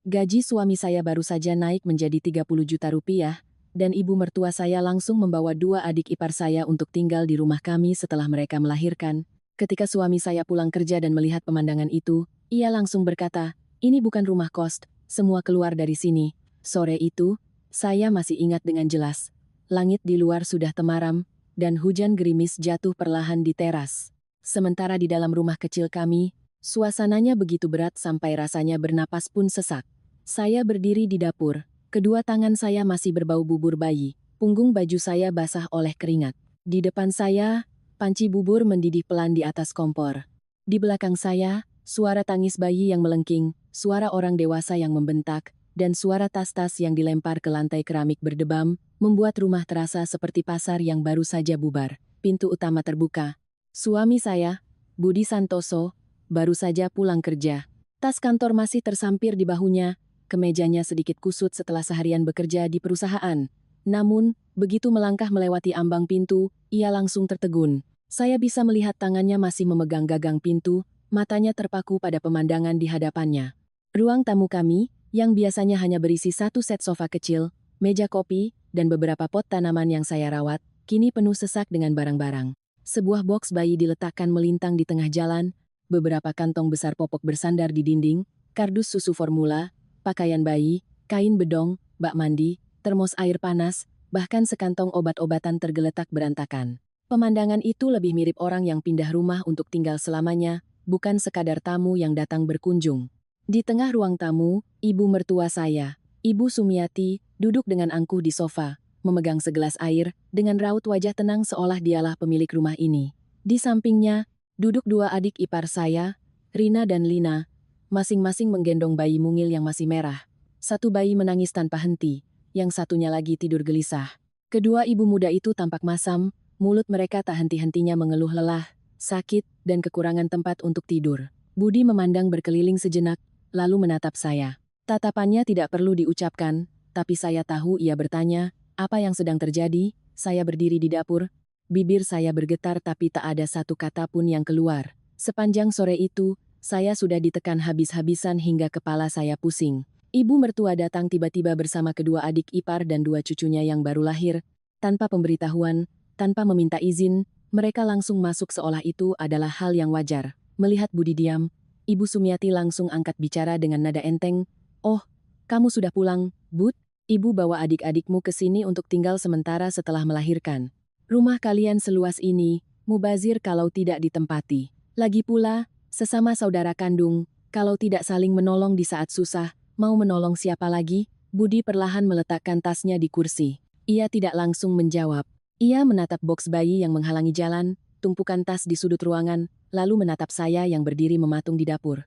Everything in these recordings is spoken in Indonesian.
Gaji suami saya baru saja naik menjadi 30 juta rupiah, dan ibu mertua saya langsung membawa dua adik ipar saya untuk tinggal di rumah kami setelah mereka melahirkan. Ketika suami saya pulang kerja dan melihat pemandangan itu, ia langsung berkata, "Ini bukan rumah kos, semua keluar dari sini." Sore itu, saya masih ingat dengan jelas. Langit di luar sudah temaram, dan hujan gerimis jatuh perlahan di teras. Sementara di dalam rumah kecil kami, suasananya begitu berat sampai rasanya bernapas pun sesak. Saya berdiri di dapur. Kedua tangan saya masih berbau bubur bayi. Punggung baju saya basah oleh keringat. Di depan saya, panci bubur mendidih pelan di atas kompor. Di belakang saya, suara tangis bayi yang melengking, suara orang dewasa yang membentak, dan suara tas-tas yang dilempar ke lantai keramik berdebam, membuat rumah terasa seperti pasar yang baru saja bubar. Pintu utama terbuka. Suami saya, Budi Santoso, baru saja pulang kerja. Tas kantor masih tersampir di bahunya, kemejanya sedikit kusut setelah seharian bekerja di perusahaan. Namun, begitu melangkah melewati ambang pintu, ia langsung tertegun. Saya bisa melihat tangannya masih memegang gagang pintu, matanya terpaku pada pemandangan di hadapannya. Ruang tamu kami, yang biasanya hanya berisi satu set sofa kecil, meja kopi, dan beberapa pot tanaman yang saya rawat, kini penuh sesak dengan barang-barang. Sebuah boks bayi diletakkan melintang di tengah jalan, beberapa kantong besar popok bersandar di dinding, kardus susu formula, pakaian bayi, kain bedong, bak mandi, termos air panas, bahkan sekantong obat-obatan tergeletak berantakan. Pemandangan itu lebih mirip orang yang pindah rumah untuk tinggal selamanya, bukan sekadar tamu yang datang berkunjung. Di tengah ruang tamu, ibu mertua saya, Ibu Sumiati, duduk dengan angkuh di sofa, memegang segelas air, dengan raut wajah tenang seolah dialah pemilik rumah ini. Di sampingnya, duduk dua adik ipar saya, Rina dan Lina, masing-masing menggendong bayi mungil yang masih merah. Satu bayi menangis tanpa henti, yang satunya lagi tidur gelisah. Kedua ibu muda itu tampak masam, mulut mereka tak henti-hentinya mengeluh lelah, sakit, dan kekurangan tempat untuk tidur. Budi memandang berkeliling sejenak, lalu menatap saya. Tatapannya tidak perlu diucapkan, tapi saya tahu ia bertanya, apa yang sedang terjadi? Saya berdiri di dapur. Bibir saya bergetar tapi tak ada satu kata pun yang keluar. Sepanjang sore itu, saya sudah ditekan habis-habisan hingga kepala saya pusing. Ibu mertua datang tiba-tiba bersama kedua adik ipar dan dua cucunya yang baru lahir. Tanpa pemberitahuan, tanpa meminta izin, mereka langsung masuk seolah itu adalah hal yang wajar. Melihat Budi diam, Ibu Sumiati langsung angkat bicara dengan nada enteng. "Oh, kamu sudah pulang, Bud? Ibu bawa adik-adikmu ke sini untuk tinggal sementara setelah melahirkan. Rumah kalian seluas ini, mubazir kalau tidak ditempati. Lagi pula, sesama saudara kandung, kalau tidak saling menolong di saat susah, mau menolong siapa lagi?" Budi perlahan meletakkan tasnya di kursi. Ia tidak langsung menjawab. Ia menatap boks bayi yang menghalangi jalan, tumpukan tas di sudut ruangan, lalu menatap saya yang berdiri mematung di dapur.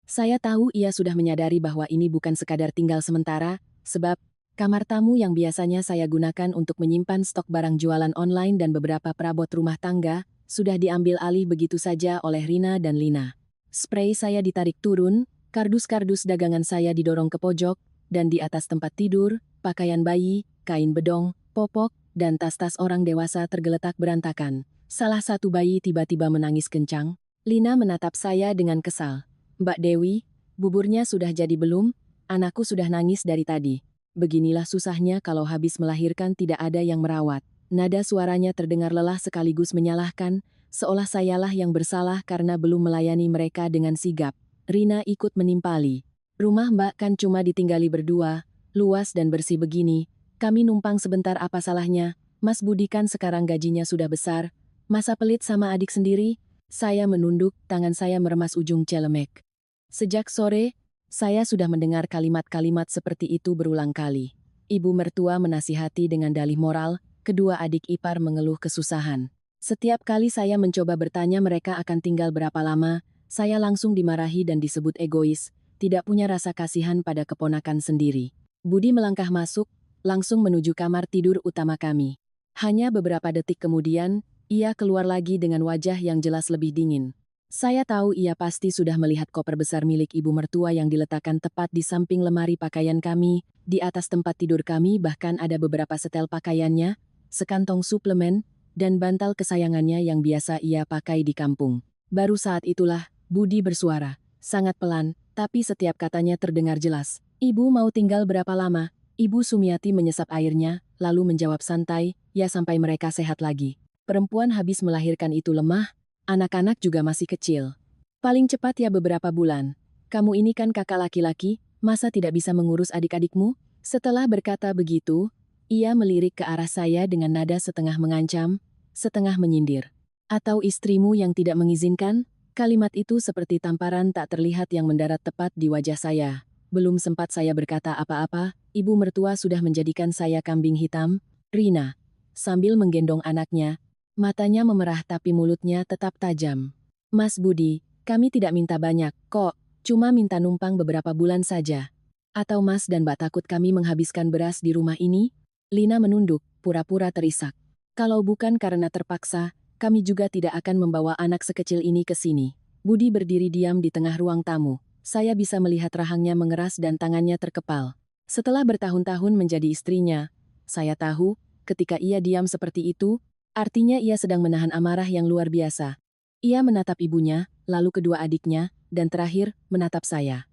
Saya tahu ia sudah menyadari bahwa ini bukan sekadar tinggal sementara, sebab kamar tamu yang biasanya saya gunakan untuk menyimpan stok barang jualan online dan beberapa perabot rumah tangga, sudah diambil alih begitu saja oleh Rina dan Lina. Spray saya ditarik turun, kardus-kardus dagangan saya didorong ke pojok, dan di atas tempat tidur, pakaian bayi, kain bedong, popok, dan tas-tas orang dewasa tergeletak berantakan. Salah satu bayi tiba-tiba menangis kencang. Lina menatap saya dengan kesal. "Mbak Dewi, buburnya sudah jadi belum? Anakku sudah nangis dari tadi." Beginilah susahnya kalau habis melahirkan tidak ada yang merawat. Nada suaranya terdengar lelah sekaligus menyalahkan, seolah sayalah yang bersalah karena belum melayani mereka dengan sigap. Rina ikut menimpali. "Rumah Mbak kan cuma ditinggali berdua, luas dan bersih begini. Kami numpang sebentar apa salahnya? Mas Budi kan sekarang gajinya sudah besar. Masa pelit sama adik sendiri?" Saya menunduk, tangan saya meremas ujung celemek. Sejak sore, saya sudah mendengar kalimat-kalimat seperti itu berulang kali. Ibu mertua menasihati dengan dalih moral, kedua adik ipar mengeluh kesusahan. Setiap kali saya mencoba bertanya mereka akan tinggal berapa lama, saya langsung dimarahi dan disebut egois, tidak punya rasa kasihan pada keponakan sendiri. Budi melangkah masuk, langsung menuju kamar tidur utama kami. Hanya beberapa detik kemudian, ia keluar lagi dengan wajah yang jelas lebih dingin. Saya tahu ia pasti sudah melihat koper besar milik ibu mertua yang diletakkan tepat di samping lemari pakaian kami. Di atas tempat tidur kami bahkan ada beberapa setel pakaiannya, sekantong suplemen, dan bantal kesayangannya yang biasa ia pakai di kampung. Baru saat itulah, Budi bersuara, sangat pelan, tapi setiap katanya terdengar jelas. Ibu mau tinggal berapa lama? Ibu Sumiati menyesap airnya, lalu menjawab santai, ya sampai mereka sehat lagi. Perempuan habis melahirkan itu lemah, anak-anak juga masih kecil. Paling cepat ya beberapa bulan. Kamu ini kan kakak laki-laki, masa tidak bisa mengurus adik-adikmu? Setelah berkata begitu, ia melirik ke arah saya dengan nada setengah mengancam, setengah menyindir. Atau istrimu yang tidak mengizinkan? Kalimat itu seperti tamparan tak terlihat yang mendarat tepat di wajah saya. Belum sempat saya berkata apa-apa, ibu mertua sudah menjadikan saya kambing hitam. Rina, sambil menggendong anaknya, matanya memerah tapi mulutnya tetap tajam. Mas Budi, kami tidak minta banyak, kok, cuma minta numpang beberapa bulan saja. Atau Mas dan Mbak takut kami menghabiskan beras di rumah ini? Lina menunduk, pura-pura terisak. Kalau bukan karena terpaksa, kami juga tidak akan membawa anak sekecil ini ke sini. Budi berdiri diam di tengah ruang tamu. Saya bisa melihat rahangnya mengeras dan tangannya terkepal. Setelah bertahun-tahun menjadi istrinya, saya tahu, ketika ia diam seperti itu, artinya ia sedang menahan amarah yang luar biasa. Ia menatap ibunya, lalu kedua adiknya, dan terakhir, menatap saya.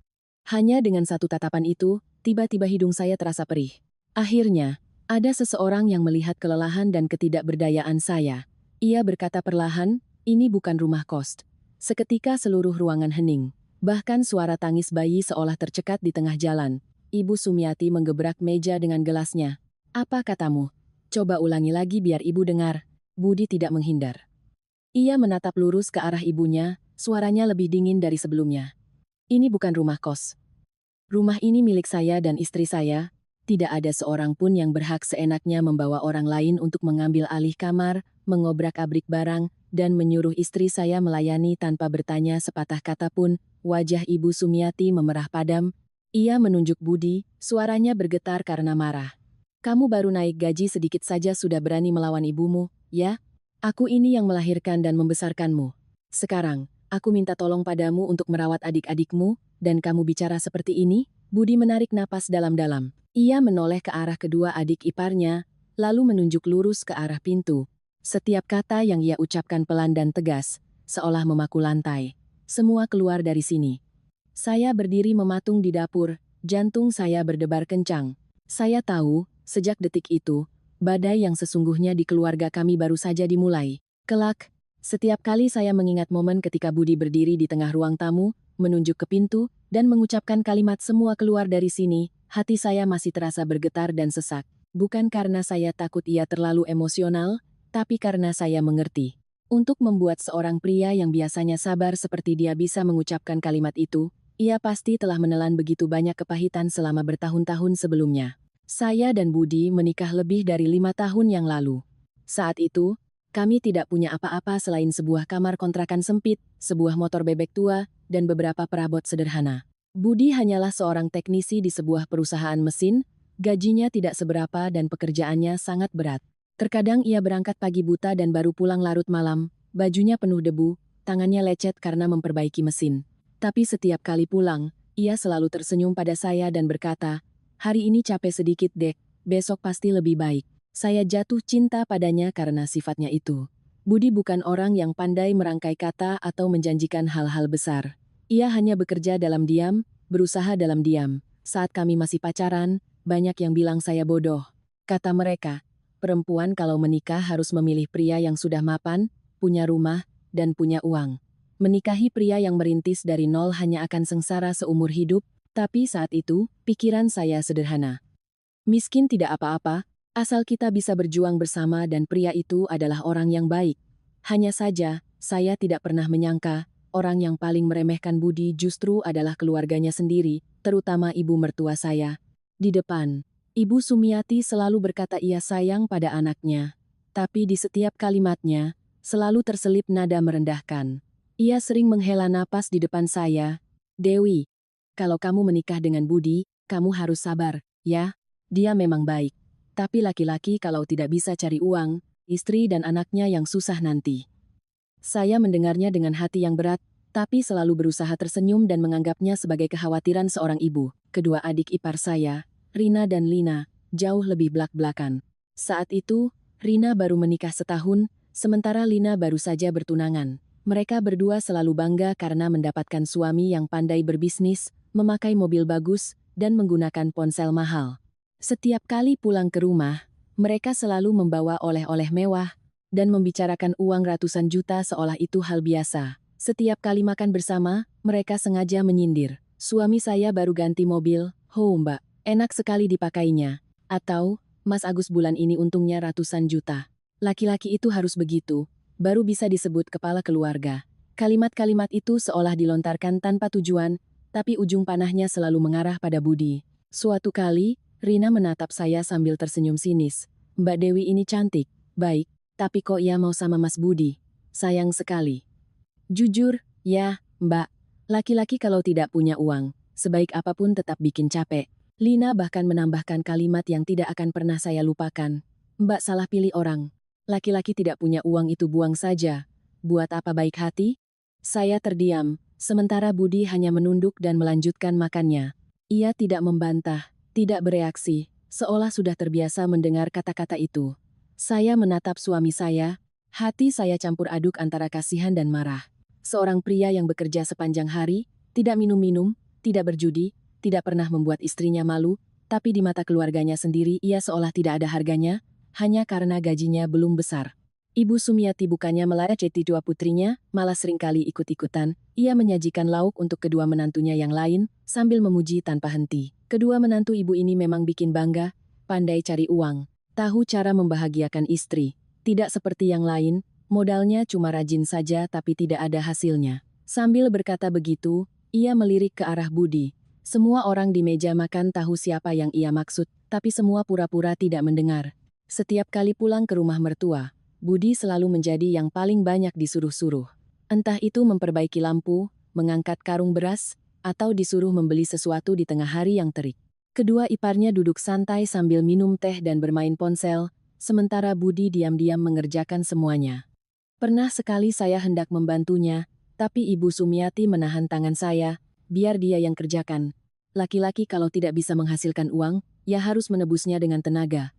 Hanya dengan satu tatapan itu, tiba-tiba hidung saya terasa perih. Akhirnya, ada seseorang yang melihat kelelahan dan ketidakberdayaan saya. Ia berkata perlahan, ini bukan rumah kos. Seketika seluruh ruangan hening. Bahkan suara tangis bayi seolah tercekat di tengah jalan. Ibu Sumiati menggebrak meja dengan gelasnya. Apa katamu? Coba ulangi lagi biar ibu dengar. Budi tidak menghindar. Ia menatap lurus ke arah ibunya, suaranya lebih dingin dari sebelumnya. Ini bukan rumah kos. Rumah ini milik saya dan istri saya. Tidak ada seorang pun yang berhak seenaknya membawa orang lain untuk mengambil alih kamar, mengobrak-abrik barang, dan menyuruh istri saya melayani tanpa bertanya sepatah kata pun. Wajah Ibu Sumiati memerah padam. Ia menunjuk Budi, suaranya bergetar karena marah. Kamu baru naik gaji sedikit saja sudah berani melawan ibumu, ya? Aku ini yang melahirkan dan membesarkanmu. Sekarang, aku minta tolong padamu untuk merawat adik-adikmu, dan kamu bicara seperti ini? Budi menarik napas dalam-dalam. Ia menoleh ke arah kedua adik iparnya, lalu menunjuk lurus ke arah pintu. Setiap kata yang ia ucapkan pelan dan tegas, seolah memaku lantai. Semua keluar dari sini. Saya berdiri mematung di dapur, jantung saya berdebar kencang. Saya tahu, sejak detik itu, badai yang sesungguhnya di keluarga kami baru saja dimulai. Kelak, setiap kali saya mengingat momen ketika Budi berdiri di tengah ruang tamu, menunjuk ke pintu, dan mengucapkan kalimat semua keluar dari sini, hati saya masih terasa bergetar dan sesak. Bukan karena saya takut ia terlalu emosional, tapi karena saya mengerti. Untuk membuat seorang pria yang biasanya sabar seperti dia bisa mengucapkan kalimat itu, ia pasti telah menelan begitu banyak kepahitan selama bertahun-tahun sebelumnya. Saya dan Budi menikah lebih dari 5 tahun yang lalu. Saat itu, kami tidak punya apa-apa selain sebuah kamar kontrakan sempit, sebuah motor bebek tua, dan beberapa perabot sederhana. Budi hanyalah seorang teknisi di sebuah perusahaan mesin, gajinya tidak seberapa dan pekerjaannya sangat berat. Terkadang ia berangkat pagi buta dan baru pulang larut malam, bajunya penuh debu, tangannya lecet karena memperbaiki mesin. Tapi setiap kali pulang, ia selalu tersenyum pada saya dan berkata, hari ini capek sedikit dek, besok pasti lebih baik. Saya jatuh cinta padanya karena sifatnya itu. Budi bukan orang yang pandai merangkai kata atau menjanjikan hal-hal besar. Ia hanya bekerja dalam diam, berusaha dalam diam. Saat kami masih pacaran, banyak yang bilang saya bodoh. Kata mereka, perempuan kalau menikah harus memilih pria yang sudah mapan, punya rumah, dan punya uang. Menikahi pria yang merintis dari nol hanya akan sengsara seumur hidup, tapi saat itu, pikiran saya sederhana. Miskin tidak apa-apa, asal kita bisa berjuang bersama dan pria itu adalah orang yang baik. Hanya saja, saya tidak pernah menyangka, orang yang paling meremehkan Budi justru adalah keluarganya sendiri, terutama ibu mertua saya. Di depan, Ibu Sumiati selalu berkata ia sayang pada anaknya. Tapi di setiap kalimatnya, selalu terselip nada merendahkan. Ia sering menghela napas di depan saya. Dewi, kalau kamu menikah dengan Budi, kamu harus sabar, ya? Dia memang baik. Tapi laki-laki kalau tidak bisa cari uang, istri dan anaknya yang susah nanti. Saya mendengarnya dengan hati yang berat, tapi selalu berusaha tersenyum dan menganggapnya sebagai kekhawatiran seorang ibu. Kedua adik ipar saya, Rina dan Lina, jauh lebih belak-belakan. Saat itu, Rina baru menikah setahun, sementara Lina baru saja bertunangan. Mereka berdua selalu bangga karena mendapatkan suami yang pandai berbisnis, memakai mobil bagus, dan menggunakan ponsel mahal. Setiap kali pulang ke rumah, mereka selalu membawa oleh-oleh mewah dan membicarakan uang ratusan juta seolah itu hal biasa. Setiap kali makan bersama, mereka sengaja menyindir. Suami saya baru ganti mobil, "Ho mbak, enak sekali dipakainya." Atau, "Mas Agus bulan ini untungnya ratusan juta." Laki-laki itu harus begitu, baru bisa disebut kepala keluarga. Kalimat-kalimat itu seolah dilontarkan tanpa tujuan, tapi ujung panahnya selalu mengarah pada Budi. Suatu kali, Rina menatap saya sambil tersenyum sinis. "Mbak Dewi ini cantik, baik, tapi kok ia mau sama Mas Budi? Sayang sekali." "Jujur, ya, Mbak. Laki-laki kalau tidak punya uang, sebaik apapun tetap bikin capek." Lina bahkan menambahkan kalimat yang tidak akan pernah saya lupakan. "Mbak salah pilih orang. Laki-laki tidak punya uang itu buang saja. Buat apa baik hati?" Saya terdiam, sementara Budi hanya menunduk dan melanjutkan makannya. Ia tidak membantah, tidak bereaksi, seolah sudah terbiasa mendengar kata-kata itu. Saya menatap suami saya, hati saya campur aduk antara kasihan dan marah. Seorang pria yang bekerja sepanjang hari, tidak minum-minum, tidak berjudi, tidak pernah membuat istrinya malu, tapi di mata keluarganya sendiri ia seolah tidak ada harganya, hanya karena gajinya belum besar. Ibu Sumiati bukannya melecehkan dua putrinya, malah seringkali ikut-ikutan, ia menyajikan lauk untuk kedua menantunya yang lain, sambil memuji tanpa henti. Kedua menantu ibu ini memang bikin bangga, pandai cari uang. Tahu cara membahagiakan istri. Tidak seperti yang lain, modalnya cuma rajin saja tapi tidak ada hasilnya. Sambil berkata begitu, ia melirik ke arah Budi. Semua orang di meja makan tahu siapa yang ia maksud, tapi semua pura-pura tidak mendengar. Setiap kali pulang ke rumah mertua, Budi selalu menjadi yang paling banyak disuruh-suruh. Entah itu memperbaiki lampu, mengangkat karung beras, atau disuruh membeli sesuatu di tengah hari yang terik. Kedua iparnya duduk santai sambil minum teh dan bermain ponsel, sementara Budi diam-diam mengerjakan semuanya. Pernah sekali saya hendak membantunya, tapi Ibu Sumiati menahan tangan saya, biar dia yang kerjakan. Laki-laki kalau tidak bisa menghasilkan uang, ya harus menebusnya dengan tenaga.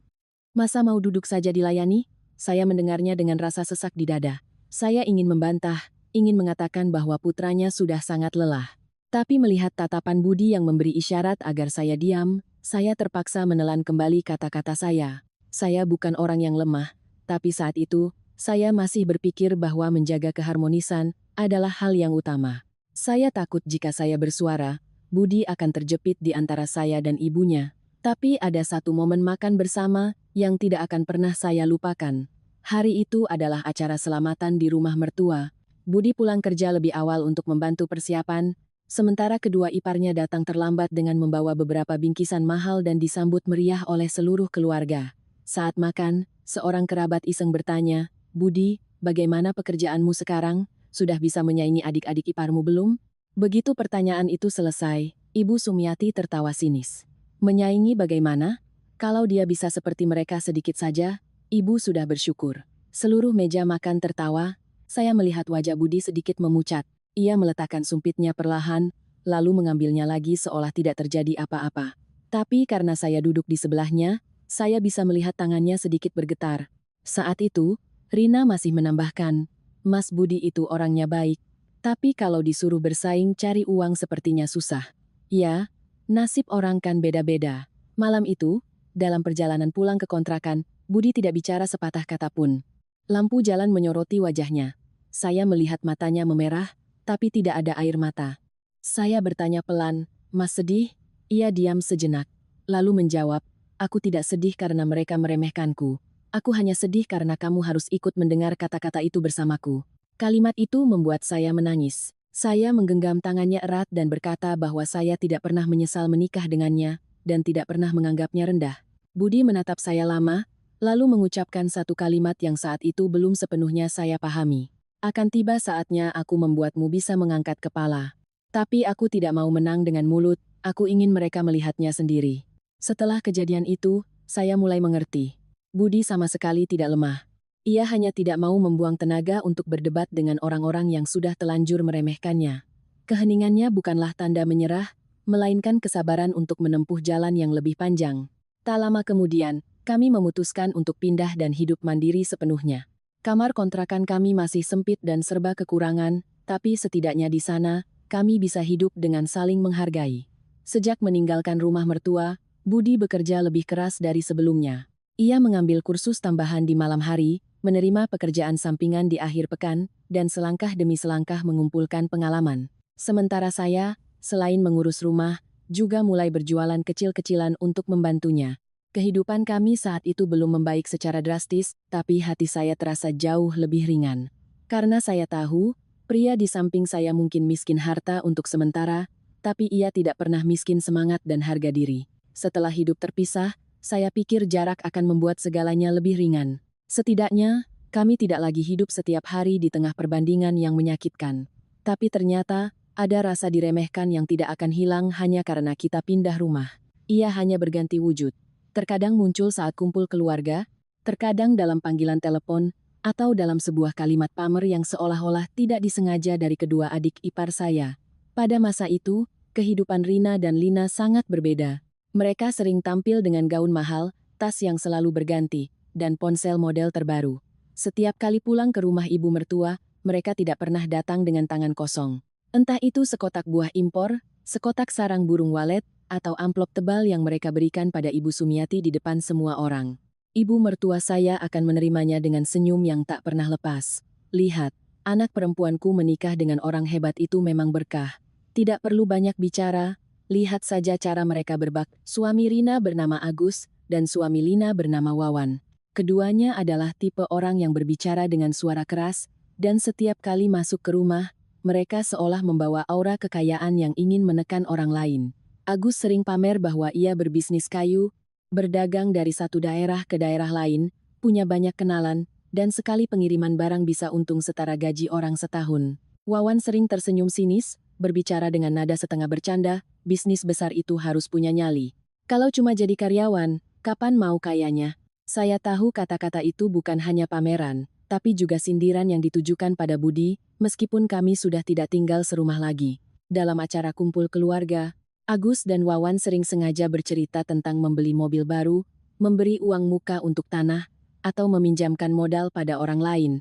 Masa mau duduk saja dilayani? Saya mendengarnya dengan rasa sesak di dada. Saya ingin membantah, ingin mengatakan bahwa putranya sudah sangat lelah. Tapi melihat tatapan Budi yang memberi isyarat agar saya diam, saya terpaksa menelan kembali kata-kata saya. Saya bukan orang yang lemah, tapi saat itu, saya masih berpikir bahwa menjaga keharmonisan adalah hal yang utama. Saya takut jika saya bersuara, Budi akan terjepit di antara saya dan ibunya. Tapi ada satu momen makan bersama yang tidak akan pernah saya lupakan. Hari itu adalah acara selamatan di rumah mertua. Budi pulang kerja lebih awal untuk membantu persiapan, sementara kedua iparnya datang terlambat dengan membawa beberapa bingkisan mahal dan disambut meriah oleh seluruh keluarga. Saat makan, seorang kerabat iseng bertanya, "Budi, bagaimana pekerjaanmu sekarang? Sudah bisa menyaingi adik-adik iparmu belum?" Begitu pertanyaan itu selesai, Ibu Sumiati tertawa sinis. "Menyaingi bagaimana? Kalau dia bisa seperti mereka sedikit saja, Ibu sudah bersyukur." Seluruh meja makan tertawa, saya melihat wajah Budi sedikit memucat. Ia meletakkan sumpitnya perlahan, lalu mengambilnya lagi seolah tidak terjadi apa-apa. Tapi karena saya duduk di sebelahnya, saya bisa melihat tangannya sedikit bergetar. Saat itu, Rina masih menambahkan, "Mas Budi itu orangnya baik, tapi kalau disuruh bersaing cari uang sepertinya susah." Ya, nasib orang kan beda-beda. Malam itu, dalam perjalanan pulang ke kontrakan, Budi tidak bicara sepatah kata pun. Lampu jalan menyoroti wajahnya. Saya melihat matanya memerah, tapi tidak ada air mata. Saya bertanya pelan, "Mas sedih?" Ia diam sejenak, lalu menjawab, "Aku tidak sedih karena mereka meremehkanku. Aku hanya sedih karena kamu harus ikut mendengar kata-kata itu bersamaku." Kalimat itu membuat saya menangis. Saya menggenggam tangannya erat dan berkata bahwa saya tidak pernah menyesal menikah dengannya, dan tidak pernah menganggapnya rendah. Budi menatap saya lama, lalu mengucapkan satu kalimat yang saat itu belum sepenuhnya saya pahami. "Akan tiba saatnya aku membuatmu bisa mengangkat kepala. Tapi aku tidak mau menang dengan mulut, aku ingin mereka melihatnya sendiri." Setelah kejadian itu, saya mulai mengerti. Budi sama sekali tidak lemah. Ia hanya tidak mau membuang tenaga untuk berdebat dengan orang-orang yang sudah telanjur meremehkannya. Keheningannya bukanlah tanda menyerah, melainkan kesabaran untuk menempuh jalan yang lebih panjang. Tak lama kemudian, kami memutuskan untuk pindah dan hidup mandiri sepenuhnya. Kamar kontrakan kami masih sempit dan serba kekurangan, tapi setidaknya di sana, kami bisa hidup dengan saling menghargai. Sejak meninggalkan rumah mertua, Budi bekerja lebih keras dari sebelumnya. Ia mengambil kursus tambahan di malam hari, menerima pekerjaan sampingan di akhir pekan, dan selangkah demi selangkah mengumpulkan pengalaman. Sementara saya, selain mengurus rumah, juga mulai berjualan kecil-kecilan untuk membantunya. Kehidupan kami saat itu belum membaik secara drastis, tapi hati saya terasa jauh lebih ringan. Karena saya tahu, pria di samping saya mungkin miskin harta untuk sementara, tapi ia tidak pernah miskin semangat dan harga diri. Setelah hidup terpisah, saya pikir jarak akan membuat segalanya lebih ringan. Setidaknya, kami tidak lagi hidup setiap hari di tengah perbandingan yang menyakitkan. Tapi ternyata, ada rasa diremehkan yang tidak akan hilang hanya karena kita pindah rumah. Ia hanya berganti wujud. Terkadang muncul saat kumpul keluarga, terkadang dalam panggilan telepon, atau dalam sebuah kalimat pamer yang seolah-olah tidak disengaja dari kedua adik ipar saya. Pada masa itu, kehidupan Rina dan Lina sangat berbeda. Mereka sering tampil dengan gaun mahal, tas yang selalu berganti, dan ponsel model terbaru. Setiap kali pulang ke rumah ibu mertua, mereka tidak pernah datang dengan tangan kosong. Entah itu sekotak buah impor, sekotak sarang burung walet, atau amplop tebal yang mereka berikan pada Ibu Sumiati di depan semua orang. Ibu mertua saya akan menerimanya dengan senyum yang tak pernah lepas. Lihat, anak perempuanku menikah dengan orang hebat itu memang berkah. Tidak perlu banyak bicara, lihat saja cara mereka berbak. Suami Rina bernama Agus, dan suami Lina bernama Wawan. Keduanya adalah tipe orang yang berbicara dengan suara keras, dan setiap kali masuk ke rumah, mereka seolah membawa aura kekayaan yang ingin menekan orang lain. Agus sering pamer bahwa ia berbisnis kayu, berdagang dari satu daerah ke daerah lain, punya banyak kenalan, dan sekali pengiriman barang bisa untung setara gaji orang setahun. Wawan sering tersenyum sinis, berbicara dengan nada setengah bercanda, bisnis besar itu harus punya nyali. Kalau cuma jadi karyawan, kapan mau kayanya? Saya tahu kata-kata itu bukan hanya pameran, tapi juga sindiran yang ditujukan pada Budi, meskipun kami sudah tidak tinggal serumah lagi. Dalam acara kumpul keluarga, Agus dan Wawan sering sengaja bercerita tentang membeli mobil baru, memberi uang muka untuk tanah, atau meminjamkan modal pada orang lain.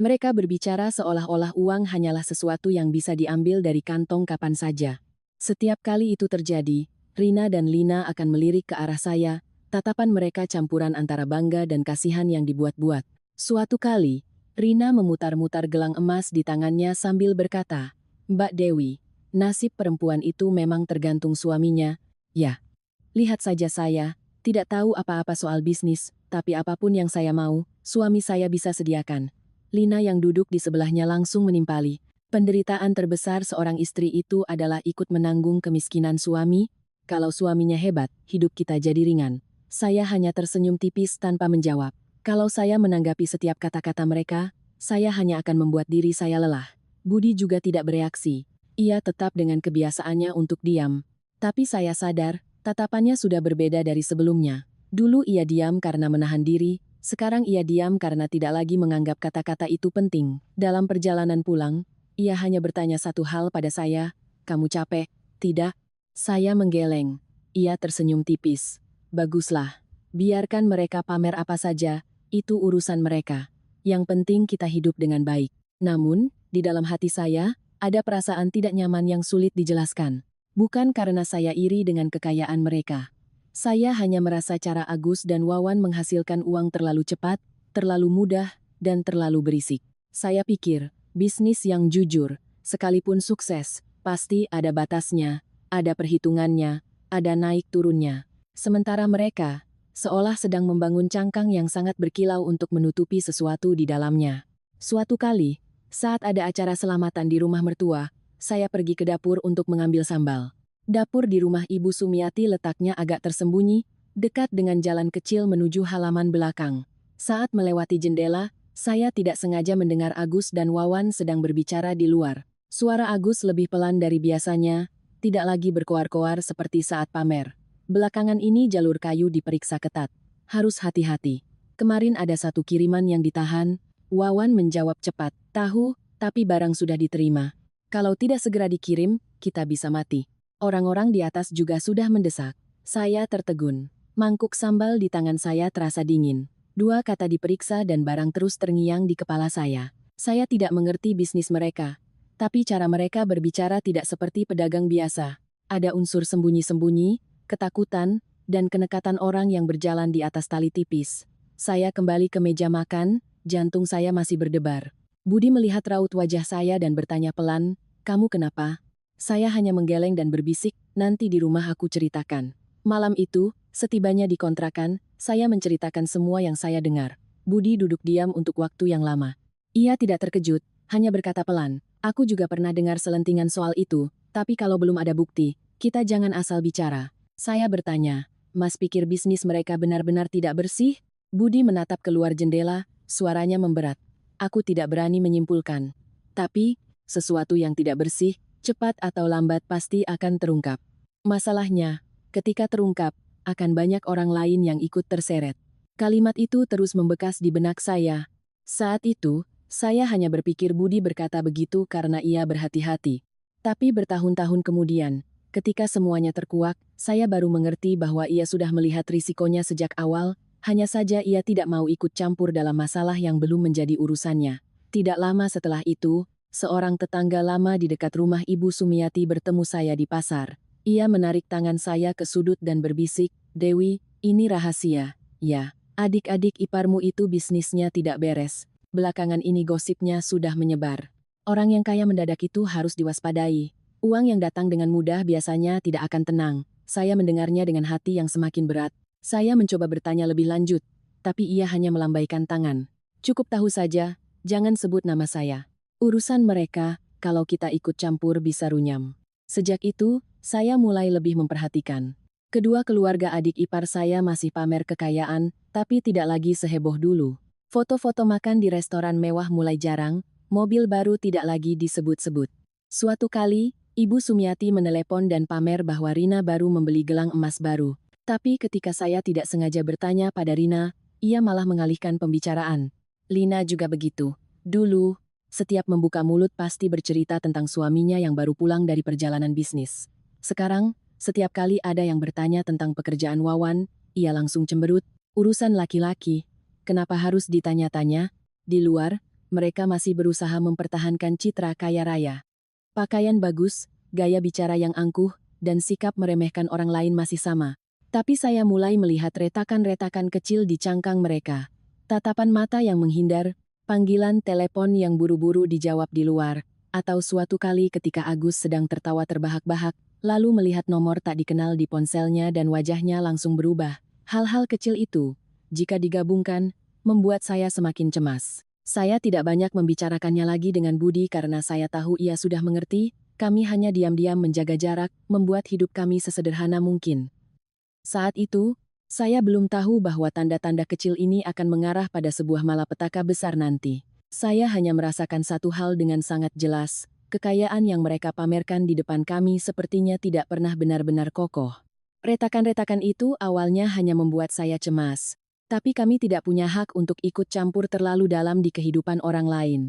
Mereka berbicara seolah-olah uang hanyalah sesuatu yang bisa diambil dari kantong kapan saja. Setiap kali itu terjadi, Rina dan Lina akan melirik ke arah saya, tatapan mereka campuran antara bangga dan kasihan yang dibuat-buat. Suatu kali, Rina memutar-mutar gelang emas di tangannya sambil berkata, "Mbak Dewi, nasib perempuan itu memang tergantung suaminya, ya. Lihat saja saya, tidak tahu apa-apa soal bisnis, tapi apapun yang saya mau, suami saya bisa sediakan." Lina yang duduk di sebelahnya langsung menimpali. Penderitaan terbesar seorang istri itu adalah ikut menanggung kemiskinan suami. Kalau suaminya hebat, hidup kita jadi ringan. Saya hanya tersenyum tipis tanpa menjawab. Kalau saya menanggapi setiap kata-kata mereka, saya hanya akan membuat diri saya lelah. Budi juga tidak bereaksi. Ia tetap dengan kebiasaannya untuk diam. Tapi saya sadar, tatapannya sudah berbeda dari sebelumnya. Dulu ia diam karena menahan diri, sekarang ia diam karena tidak lagi menganggap kata-kata itu penting. Dalam perjalanan pulang, ia hanya bertanya satu hal pada saya, "Kamu capek?" "Tidak." Saya menggeleng. Ia tersenyum tipis. "Baguslah. Biarkan mereka pamer apa saja, itu urusan mereka. Yang penting kita hidup dengan baik." Namun, di dalam hati saya, ada perasaan tidak nyaman yang sulit dijelaskan. Bukan karena saya iri dengan kekayaan mereka. Saya hanya merasa cara Agus dan Wawan menghasilkan uang terlalu cepat, terlalu mudah, dan terlalu berisik. Saya pikir, bisnis yang jujur, sekalipun sukses, pasti ada batasnya, ada perhitungannya, ada naik turunnya. Sementara mereka, seolah sedang membangun cangkang yang sangat berkilau untuk menutupi sesuatu di dalamnya. Suatu kali, saat ada acara selamatan di rumah mertua, saya pergi ke dapur untuk mengambil sambal. Dapur di rumah Ibu Sumiati letaknya agak tersembunyi, dekat dengan jalan kecil menuju halaman belakang. Saat melewati jendela, saya tidak sengaja mendengar Agus dan Wawan sedang berbicara di luar. Suara Agus lebih pelan dari biasanya, tidak lagi berkoar-koar seperti saat pamer. Belakangan ini jalur kayu diperiksa ketat. Harus hati-hati. Kemarin ada satu kiriman yang ditahan. Wawan menjawab cepat, "Tahu, tapi barang sudah diterima. Kalau tidak segera dikirim, kita bisa mati." Orang-orang di atas juga sudah mendesak. Saya tertegun. Mangkuk sambal di tangan saya terasa dingin. Dua kata diperiksa dan barang terus terngiang di kepala saya. Saya tidak mengerti bisnis mereka. Tapi cara mereka berbicara tidak seperti pedagang biasa. Ada unsur sembunyi-sembunyi, ketakutan, dan kenekatan orang yang berjalan di atas tali tipis. Saya kembali ke meja makan, jantung saya masih berdebar. Budi melihat raut wajah saya dan bertanya pelan, "Kamu kenapa?" Saya hanya menggeleng dan berbisik, "Nanti di rumah aku ceritakan." Malam itu, setibanya di kontrakan, saya menceritakan semua yang saya dengar. Budi duduk diam untuk waktu yang lama. Ia tidak terkejut, hanya berkata pelan, "Aku juga pernah dengar selentingan soal itu, tapi kalau belum ada bukti, kita jangan asal bicara." Saya bertanya, "Mas pikir bisnis mereka benar-benar tidak bersih?" Budi menatap keluar jendela, suaranya memberat. "Aku tidak berani menyimpulkan. Tapi, sesuatu yang tidak bersih, cepat atau lambat pasti akan terungkap. Masalahnya, ketika terungkap, akan banyak orang lain yang ikut terseret." Kalimat itu terus membekas di benak saya. Saat itu, saya hanya berpikir Budi berkata begitu karena ia berhati-hati. Tapi bertahun-tahun kemudian, ketika semuanya terkuak, saya baru mengerti bahwa ia sudah melihat risikonya sejak awal, hanya saja ia tidak mau ikut campur dalam masalah yang belum menjadi urusannya. Tidak lama setelah itu, seorang tetangga lama di dekat rumah Ibu Sumiati bertemu saya di pasar. Ia menarik tangan saya ke sudut dan berbisik, "Dewi, ini rahasia. Ya, adik-adik iparmu itu bisnisnya tidak beres. Belakangan ini gosipnya sudah menyebar. Orang yang kaya mendadak itu harus diwaspadai. Uang yang datang dengan mudah biasanya tidak akan tenang." Saya mendengarnya dengan hati yang semakin berat. Saya mencoba bertanya lebih lanjut, tapi ia hanya melambaikan tangan. "Cukup tahu saja, jangan sebut nama saya. Urusan mereka, kalau kita ikut campur bisa runyam." Sejak itu, saya mulai lebih memperhatikan. Kedua keluarga adik ipar saya masih pamer kekayaan, tapi tidak lagi seheboh dulu. Foto-foto makan di restoran mewah mulai jarang, mobil baru tidak lagi disebut-sebut. Suatu kali, Ibu Sumiati menelepon dan pamer bahwa Rina baru membeli gelang emas baru. Tapi ketika saya tidak sengaja bertanya pada Rina, ia malah mengalihkan pembicaraan. Lina juga begitu. Dulu, setiap membuka mulut pasti bercerita tentang suaminya yang baru pulang dari perjalanan bisnis. Sekarang, setiap kali ada yang bertanya tentang pekerjaan Wawan, ia langsung cemberut, "Urusan laki-laki. Kenapa harus ditanya-tanya?" Di luar, mereka masih berusaha mempertahankan citra kaya raya. Pakaian bagus, gaya bicara yang angkuh, dan sikap meremehkan orang lain masih sama. Tapi saya mulai melihat retakan-retakan kecil di cangkang mereka. Tatapan mata yang menghindar, panggilan telepon yang buru-buru dijawab di luar, atau suatu kali ketika Agus sedang tertawa terbahak-bahak, lalu melihat nomor tak dikenal di ponselnya dan wajahnya langsung berubah. Hal-hal kecil itu, jika digabungkan, membuat saya semakin cemas. Saya tidak banyak membicarakannya lagi dengan Budi karena saya tahu ia sudah mengerti, kami hanya diam-diam menjaga jarak, membuat hidup kami sesederhana mungkin. Saat itu, saya belum tahu bahwa tanda-tanda kecil ini akan mengarah pada sebuah malapetaka besar nanti. Saya hanya merasakan satu hal dengan sangat jelas, kekayaan yang mereka pamerkan di depan kami sepertinya tidak pernah benar-benar kokoh. Retakan-retakan itu awalnya hanya membuat saya cemas. Tapi kami tidak punya hak untuk ikut campur terlalu dalam di kehidupan orang lain.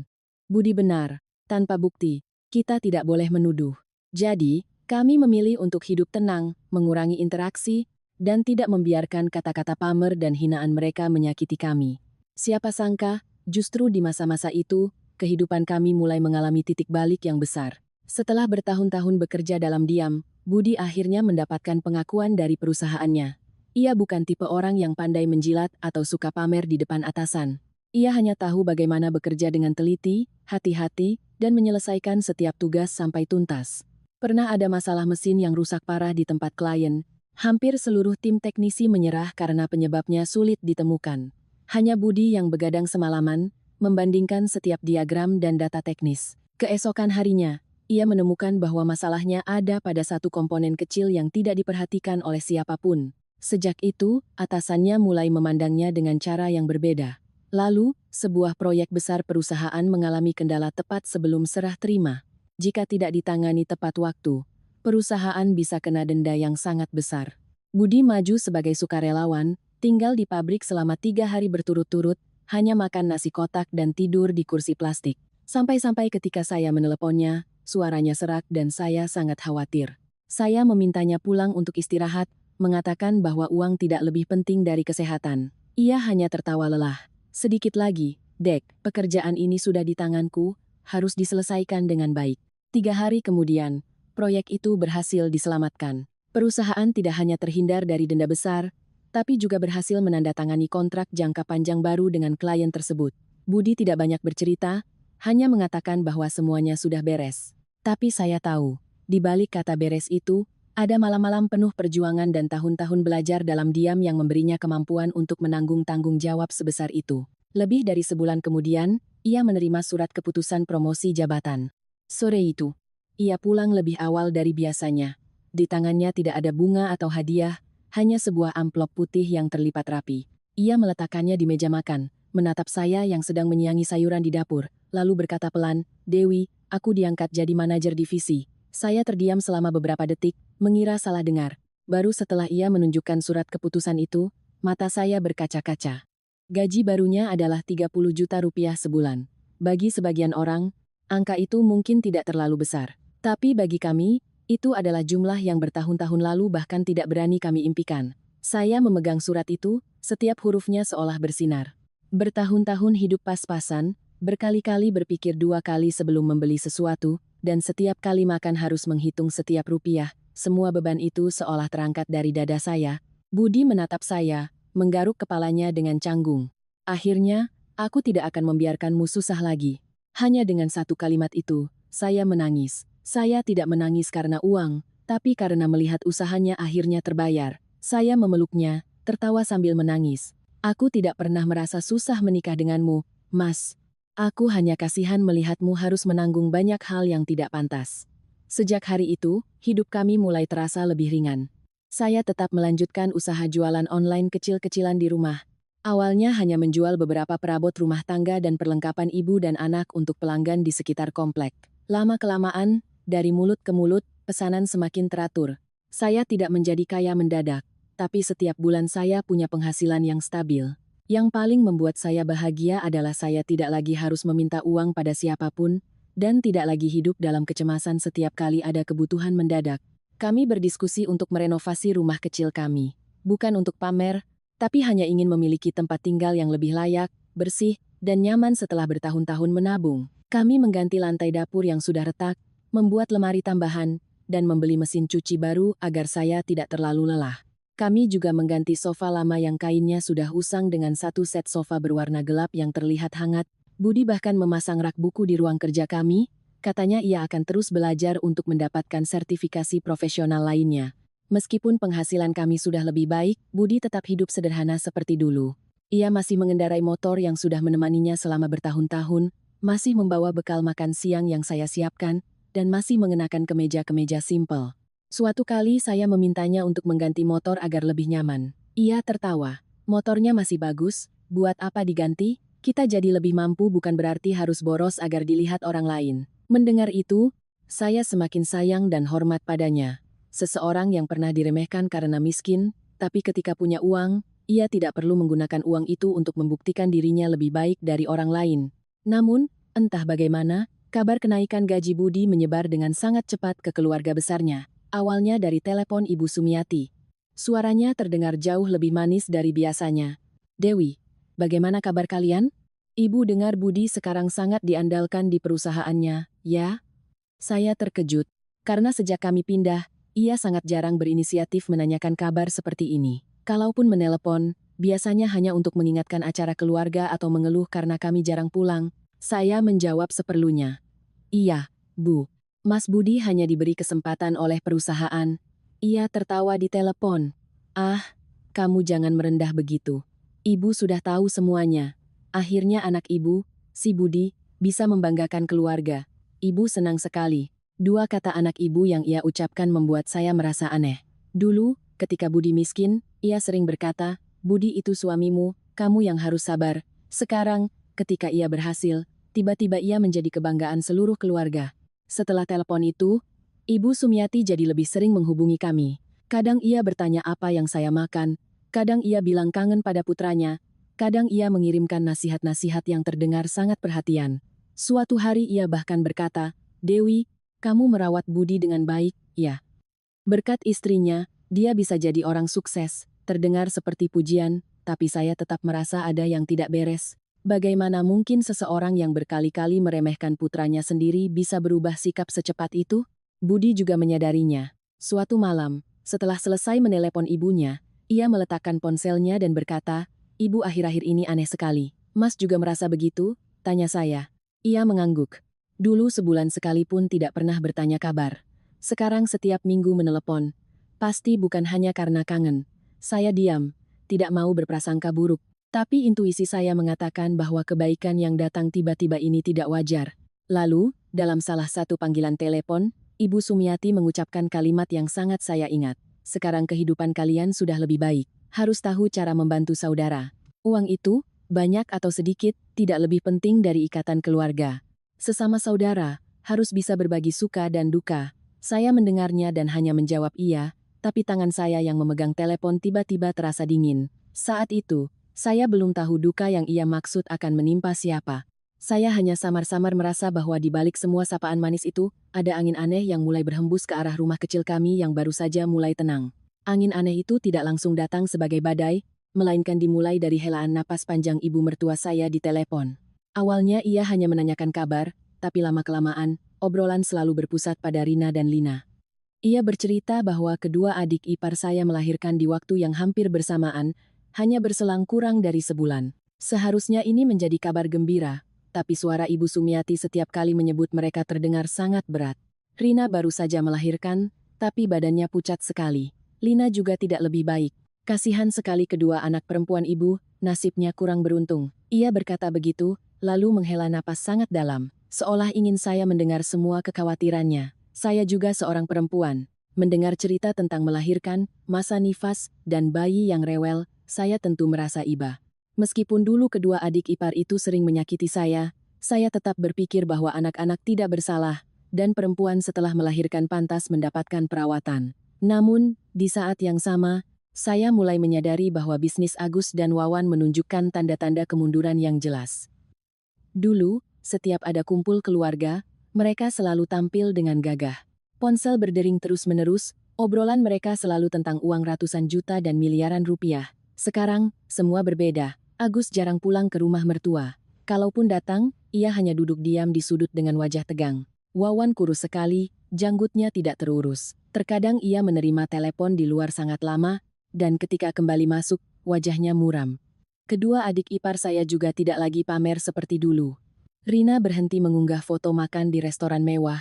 Budi benar, tanpa bukti, kita tidak boleh menuduh. Jadi, kami memilih untuk hidup tenang, mengurangi interaksi, dan tidak membiarkan kata-kata pamer dan hinaan mereka menyakiti kami. Siapa sangka, justru di masa-masa itu, kehidupan kami mulai mengalami titik balik yang besar. Setelah bertahun-tahun bekerja dalam diam, Budi akhirnya mendapatkan pengakuan dari perusahaannya. Ia bukan tipe orang yang pandai menjilat atau suka pamer di depan atasan. Ia hanya tahu bagaimana bekerja dengan teliti, hati-hati, dan menyelesaikan setiap tugas sampai tuntas. Pernah ada masalah mesin yang rusak parah di tempat klien. Hampir seluruh tim teknisi menyerah karena penyebabnya sulit ditemukan. Hanya Budi yang begadang semalaman, membandingkan setiap diagram dan data teknis. Keesokan harinya, ia menemukan bahwa masalahnya ada pada satu komponen kecil yang tidak diperhatikan oleh siapapun. Sejak itu, atasannya mulai memandangnya dengan cara yang berbeda. Lalu, sebuah proyek besar perusahaan mengalami kendala tepat sebelum serah terima. Jika tidak ditangani tepat waktu, perusahaan bisa kena denda yang sangat besar. Budi maju sebagai sukarelawan, tinggal di pabrik selama 3 hari berturut-turut, hanya makan nasi kotak dan tidur di kursi plastik. Sampai-sampai ketika saya meneleponnya, suaranya serak dan saya sangat khawatir. Saya memintanya pulang untuk istirahat, mengatakan bahwa uang tidak lebih penting dari kesehatan. Ia hanya tertawa lelah. "Sedikit lagi, Dek, pekerjaan ini sudah di tanganku, harus diselesaikan dengan baik." 3 hari kemudian, proyek itu berhasil diselamatkan. Perusahaan tidak hanya terhindar dari denda besar, tapi juga berhasil menandatangani kontrak jangka panjang baru dengan klien tersebut. Budi tidak banyak bercerita, hanya mengatakan bahwa semuanya sudah beres. Tapi saya tahu, di balik kata beres itu, ada malam-malam penuh perjuangan dan tahun-tahun belajar dalam diam yang memberinya kemampuan untuk menanggung tanggung jawab sebesar itu. Lebih dari sebulan kemudian, ia menerima surat keputusan promosi jabatan. Sore itu, ia pulang lebih awal dari biasanya. Di tangannya tidak ada bunga atau hadiah, hanya sebuah amplop putih yang terlipat rapi. Ia meletakkannya di meja makan, menatap saya yang sedang menyiangi sayuran di dapur, lalu berkata pelan, "Dewi, aku diangkat jadi manajer divisi." Saya terdiam selama beberapa detik, mengira salah dengar. Baru setelah ia menunjukkan surat keputusan itu, mata saya berkaca-kaca. Gaji barunya adalah 30 juta rupiah sebulan. Bagi sebagian orang, angka itu mungkin tidak terlalu besar. Tapi bagi kami, itu adalah jumlah yang bertahun-tahun lalu bahkan tidak berani kami impikan. Saya memegang surat itu, setiap hurufnya seolah bersinar. Bertahun-tahun hidup pas-pasan, berkali-kali berpikir 2 kali sebelum membeli sesuatu, dan setiap kali makan harus menghitung setiap rupiah, semua beban itu seolah terangkat dari dada saya. Budi menatap saya, menggaruk kepalanya dengan canggung. Akhirnya, aku tidak akan membiarkanmu susah lagi. Hanya dengan satu kalimat itu, saya menangis. Saya tidak menangis karena uang, tapi karena melihat usahanya akhirnya terbayar. Saya memeluknya, tertawa sambil menangis. Aku tidak pernah merasa susah menikah denganmu, Mas. Aku hanya kasihan melihatmu harus menanggung banyak hal yang tidak pantas. Sejak hari itu, hidup kami mulai terasa lebih ringan. Saya tetap melanjutkan usaha jualan online kecil-kecilan di rumah. Awalnya hanya menjual beberapa perabot rumah tangga dan perlengkapan ibu dan anak untuk pelanggan di sekitar komplek. Lama-kelamaan, dari mulut ke mulut, pesanan semakin teratur. Saya tidak menjadi kaya mendadak, tapi setiap bulan saya punya penghasilan yang stabil. Yang paling membuat saya bahagia adalah saya tidak lagi harus meminta uang pada siapapun, dan tidak lagi hidup dalam kecemasan setiap kali ada kebutuhan mendadak. Kami berdiskusi untuk merenovasi rumah kecil kami. Bukan untuk pamer, tapi hanya ingin memiliki tempat tinggal yang lebih layak, bersih, dan nyaman setelah bertahun-tahun menabung. Kami mengganti lantai dapur yang sudah retak, membuat lemari tambahan, dan membeli mesin cuci baru agar saya tidak terlalu lelah. Kami juga mengganti sofa lama yang kainnya sudah usang dengan satu set sofa berwarna gelap yang terlihat hangat. Budi bahkan memasang rak buku di ruang kerja kami, katanya ia akan terus belajar untuk mendapatkan sertifikasi profesional lainnya. Meskipun penghasilan kami sudah lebih baik, Budi tetap hidup sederhana seperti dulu. Ia masih mengendarai motor yang sudah menemaninya selama bertahun-tahun, masih membawa bekal makan siang yang saya siapkan, dan masih mengenakan kemeja-kemeja simpel. Suatu kali saya memintanya untuk mengganti motor agar lebih nyaman. Ia tertawa. Motornya masih bagus, buat apa diganti? Kita jadi lebih mampu bukan berarti harus boros agar dilihat orang lain. Mendengar itu, saya semakin sayang dan hormat padanya. Seseorang yang pernah diremehkan karena miskin, tapi ketika punya uang, ia tidak perlu menggunakan uang itu untuk membuktikan dirinya lebih baik dari orang lain. Namun, entah bagaimana, kabar kenaikan gaji Budi menyebar dengan sangat cepat ke keluarga besarnya. Awalnya dari telepon Ibu Sumiati. Suaranya terdengar jauh lebih manis dari biasanya. "Dewi, bagaimana kabar kalian? Ibu dengar Budi sekarang sangat diandalkan di perusahaannya, ya?" Saya terkejut, karena sejak kami pindah, ia sangat jarang berinisiatif menanyakan kabar seperti ini. Kalaupun menelepon, biasanya hanya untuk mengingatkan acara keluarga atau mengeluh karena kami jarang pulang. Saya menjawab seperlunya. "Iya, Bu. Mas Budi hanya diberi kesempatan oleh perusahaan." Ia tertawa di telepon. "Ah, kamu jangan merendah begitu. Ibu sudah tahu semuanya. Akhirnya anak ibu, si Budi, bisa membanggakan keluarga. Ibu senang sekali." Dua kata anak ibu yang ia ucapkan membuat saya merasa aneh. Dulu, ketika Budi miskin, ia sering berkata, "Budi itu suamimu, kamu yang harus sabar." Sekarang, ketika ia berhasil, tiba-tiba ia menjadi kebanggaan seluruh keluarga. Setelah telepon itu, Ibu Sumiati jadi lebih sering menghubungi kami. Kadang ia bertanya apa yang saya makan, kadang ia bilang kangen pada putranya, kadang ia mengirimkan nasihat-nasihat yang terdengar sangat perhatian. Suatu hari ia bahkan berkata, "Dewi, kamu merawat Budi dengan baik, ya." Berkat istrinya, dia bisa jadi orang sukses. Terdengar seperti pujian, tapi saya tetap merasa ada yang tidak beres. Bagaimana mungkin seseorang yang berkali-kali meremehkan putranya sendiri bisa berubah sikap secepat itu? Budi juga menyadarinya. Suatu malam, setelah selesai menelepon ibunya, ia meletakkan ponselnya dan berkata, "Ibu, akhir-akhir ini aneh sekali. Mas juga merasa begitu?" tanya saya. Ia mengangguk. Dulu sebulan sekali pun tidak pernah bertanya kabar. Sekarang setiap minggu menelepon. Pasti bukan hanya karena kangen. Saya diam, tidak mau berprasangka buruk. Tapi intuisi saya mengatakan bahwa kebaikan yang datang tiba-tiba ini tidak wajar. Lalu, dalam salah satu panggilan telepon, Ibu Sumiati mengucapkan kalimat yang sangat saya ingat. "Sekarang kehidupan kalian sudah lebih baik. Harus tahu cara membantu saudara. Uang itu, banyak atau sedikit, tidak lebih penting dari ikatan keluarga. Sesama saudara, harus bisa berbagi suka dan duka." Saya mendengarnya dan hanya menjawab iya, tapi tangan saya yang memegang telepon tiba-tiba terasa dingin. Saat itu, saya belum tahu duka yang ia maksud akan menimpa siapa. Saya hanya samar-samar merasa bahwa di balik semua sapaan manis itu, ada angin aneh yang mulai berhembus ke arah rumah kecil kami yang baru saja mulai tenang. Angin aneh itu tidak langsung datang sebagai badai, melainkan dimulai dari helaan napas panjang ibu mertua saya di telepon. Awalnya ia hanya menanyakan kabar, tapi lama-kelamaan, obrolan selalu berpusat pada Rina dan Lina. Ia bercerita bahwa kedua adik ipar saya melahirkan di waktu yang hampir bersamaan, hanya berselang kurang dari sebulan. Seharusnya ini menjadi kabar gembira, tapi suara Ibu Sumiati setiap kali menyebut mereka terdengar sangat berat. Rina baru saja melahirkan, tapi badannya pucat sekali. Lina juga tidak lebih baik. Kasihan sekali kedua anak perempuan ibu, nasibnya kurang beruntung. Ia berkata begitu, lalu menghela napas sangat dalam, seolah ingin saya mendengar semua kekhawatirannya. Saya juga seorang perempuan. Mendengar cerita tentang melahirkan, masa nifas, dan bayi yang rewel, saya tentu merasa iba. Meskipun dulu kedua adik ipar itu sering menyakiti saya tetap berpikir bahwa anak-anak tidak bersalah, dan perempuan setelah melahirkan pantas mendapatkan perawatan. Namun, di saat yang sama, saya mulai menyadari bahwa bisnis Agus dan Wawan menunjukkan tanda-tanda kemunduran yang jelas. Dulu, setiap ada kumpul keluarga, mereka selalu tampil dengan gagah. Ponsel berdering terus-menerus, obrolan mereka selalu tentang uang ratusan juta dan miliaran rupiah. Sekarang, semua berbeda. Agus jarang pulang ke rumah mertua. Kalaupun datang, ia hanya duduk diam di sudut dengan wajah tegang. Wawan kurus sekali, janggutnya tidak terurus. Terkadang ia menerima telepon di luar sangat lama, dan ketika kembali masuk, wajahnya muram. Kedua adik ipar saya juga tidak lagi pamer seperti dulu. Rina berhenti mengunggah foto makan di restoran mewah.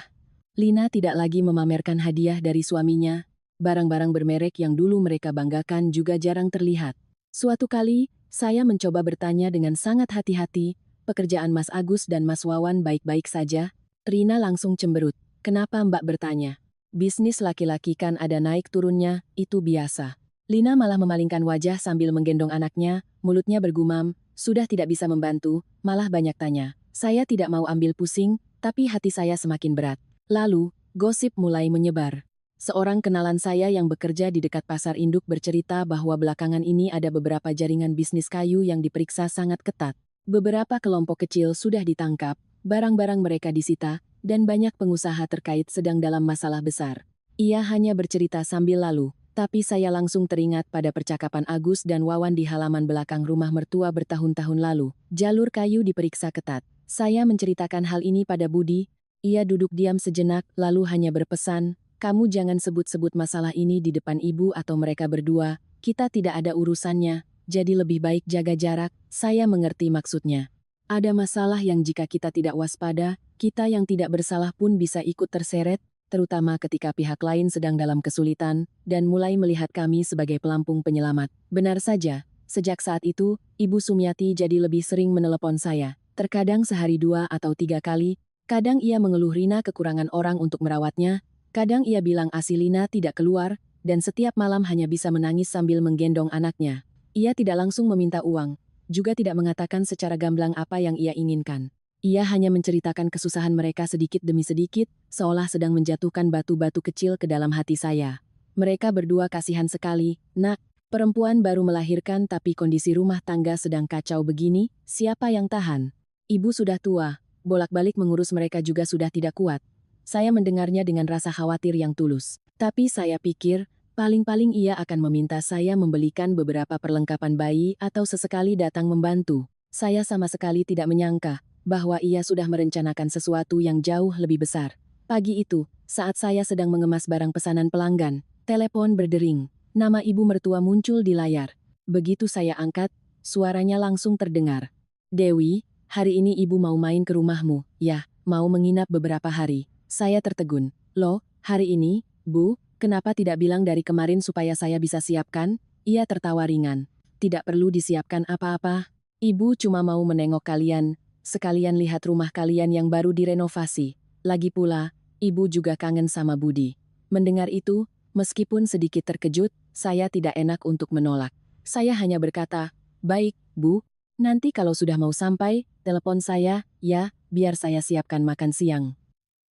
Lina tidak lagi memamerkan hadiah dari suaminya. Barang-barang bermerek yang dulu mereka banggakan juga jarang terlihat. Suatu kali, saya mencoba bertanya dengan sangat hati-hati, "Pekerjaan Mas Agus dan Mas Wawan baik-baik saja?" Rina langsung cemberut. "Kenapa Mbak bertanya? Bisnis laki-laki kan ada naik turunnya, itu biasa." Lina malah memalingkan wajah sambil menggendong anaknya, mulutnya bergumam, "Sudah tidak bisa membantu, malah banyak tanya." Saya tidak mau ambil pusing, tapi hati saya semakin berat. Lalu, gosip mulai menyebar. Seorang kenalan saya yang bekerja di dekat pasar induk bercerita bahwa belakangan ini ada beberapa jaringan bisnis kayu yang diperiksa sangat ketat. Beberapa kelompok kecil sudah ditangkap, barang-barang mereka disita, dan banyak pengusaha terkait sedang dalam masalah besar. Ia hanya bercerita sambil lalu, tapi saya langsung teringat pada percakapan Agus dan Wawan di halaman belakang rumah mertua bertahun-tahun lalu. Jalur kayu diperiksa ketat. Saya menceritakan hal ini pada Budi. Ia duduk diam sejenak, lalu hanya berpesan, "Kamu jangan sebut-sebut masalah ini di depan ibu atau mereka berdua, kita tidak ada urusannya, jadi lebih baik jaga jarak." Saya mengerti maksudnya. Ada masalah yang jika kita tidak waspada, kita yang tidak bersalah pun bisa ikut terseret, terutama ketika pihak lain sedang dalam kesulitan, dan mulai melihat kami sebagai pelampung penyelamat. Benar saja, sejak saat itu, Ibu Sumiati jadi lebih sering menelepon saya. Terkadang sehari 2 atau 3 kali, kadang ia mengeluh Rina kekurangan orang untuk merawatnya, kadang ia bilang ASI Lina tidak keluar, dan setiap malam hanya bisa menangis sambil menggendong anaknya. Ia tidak langsung meminta uang, juga tidak mengatakan secara gamblang apa yang ia inginkan. Ia hanya menceritakan kesusahan mereka sedikit demi sedikit, seolah sedang menjatuhkan batu-batu kecil ke dalam hati saya. Mereka berdua kasihan sekali, "Nak, perempuan baru melahirkan tapi kondisi rumah tangga sedang kacau begini, siapa yang tahan? Ibu sudah tua, bolak-balik mengurus mereka juga sudah tidak kuat." Saya mendengarnya dengan rasa khawatir yang tulus. Tapi saya pikir, paling-paling ia akan meminta saya membelikan beberapa perlengkapan bayi atau sesekali datang membantu. Saya sama sekali tidak menyangka bahwa ia sudah merencanakan sesuatu yang jauh lebih besar. Pagi itu, saat saya sedang mengemas barang pesanan pelanggan, telepon berdering. Nama ibu mertua muncul di layar. Begitu saya angkat, suaranya langsung terdengar. Dewi, hari ini ibu mau main ke rumahmu, ya, mau menginap beberapa hari. Saya tertegun. Loh, hari ini, Bu, kenapa tidak bilang dari kemarin supaya saya bisa siapkan? Ia tertawa ringan. Tidak perlu disiapkan apa-apa. Ibu cuma mau menengok kalian, sekalian lihat rumah kalian yang baru direnovasi. Lagi pula, ibu juga kangen sama Budi. Mendengar itu, meskipun sedikit terkejut, saya tidak enak untuk menolak. Saya hanya berkata, baik, Bu. Nanti kalau sudah mau sampai, telepon saya, ya, biar saya siapkan makan siang.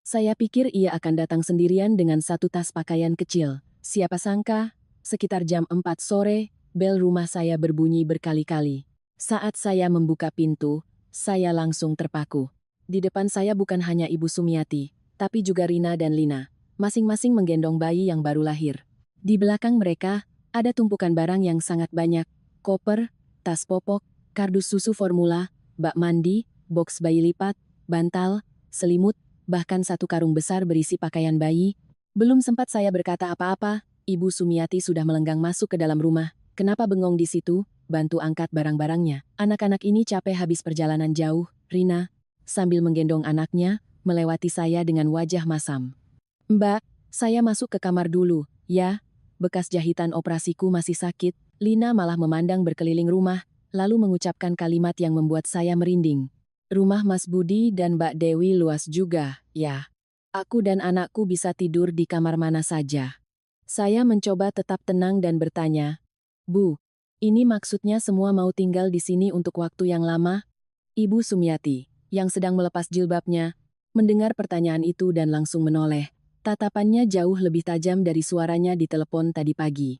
Saya pikir ia akan datang sendirian dengan satu tas pakaian kecil. Siapa sangka, sekitar jam 4 sore, bel rumah saya berbunyi berkali-kali. Saat saya membuka pintu, saya langsung terpaku. Di depan saya bukan hanya Ibu Sumiati, tapi juga Rina dan Lina, masing-masing menggendong bayi yang baru lahir. Di belakang mereka, ada tumpukan barang yang sangat banyak, koper, tas popok, kardus susu formula, bak mandi, boks bayi lipat, bantal, selimut, bahkan satu karung besar berisi pakaian bayi. Belum sempat saya berkata apa-apa, Ibu Sumiati sudah melenggang masuk ke dalam rumah. Kenapa bengong di situ? Bantu angkat barang-barangnya. Anak-anak ini capek habis perjalanan jauh, Rina. Sambil menggendong anaknya, melewati saya dengan wajah masam. Mbak, saya masuk ke kamar dulu, ya. Bekas jahitan operasiku masih sakit. Lina malah memandang berkeliling rumah, lalu mengucapkan kalimat yang membuat saya merinding. Rumah Mas Budi dan Mbak Dewi luas juga, ya. Aku dan anakku bisa tidur di kamar mana saja. Saya mencoba tetap tenang dan bertanya, Bu, ini maksudnya semua mau tinggal di sini untuk waktu yang lama? Ibu Sumiati, yang sedang melepas jilbabnya, mendengar pertanyaan itu dan langsung menoleh. Tatapannya jauh lebih tajam dari suaranya di telepon tadi pagi.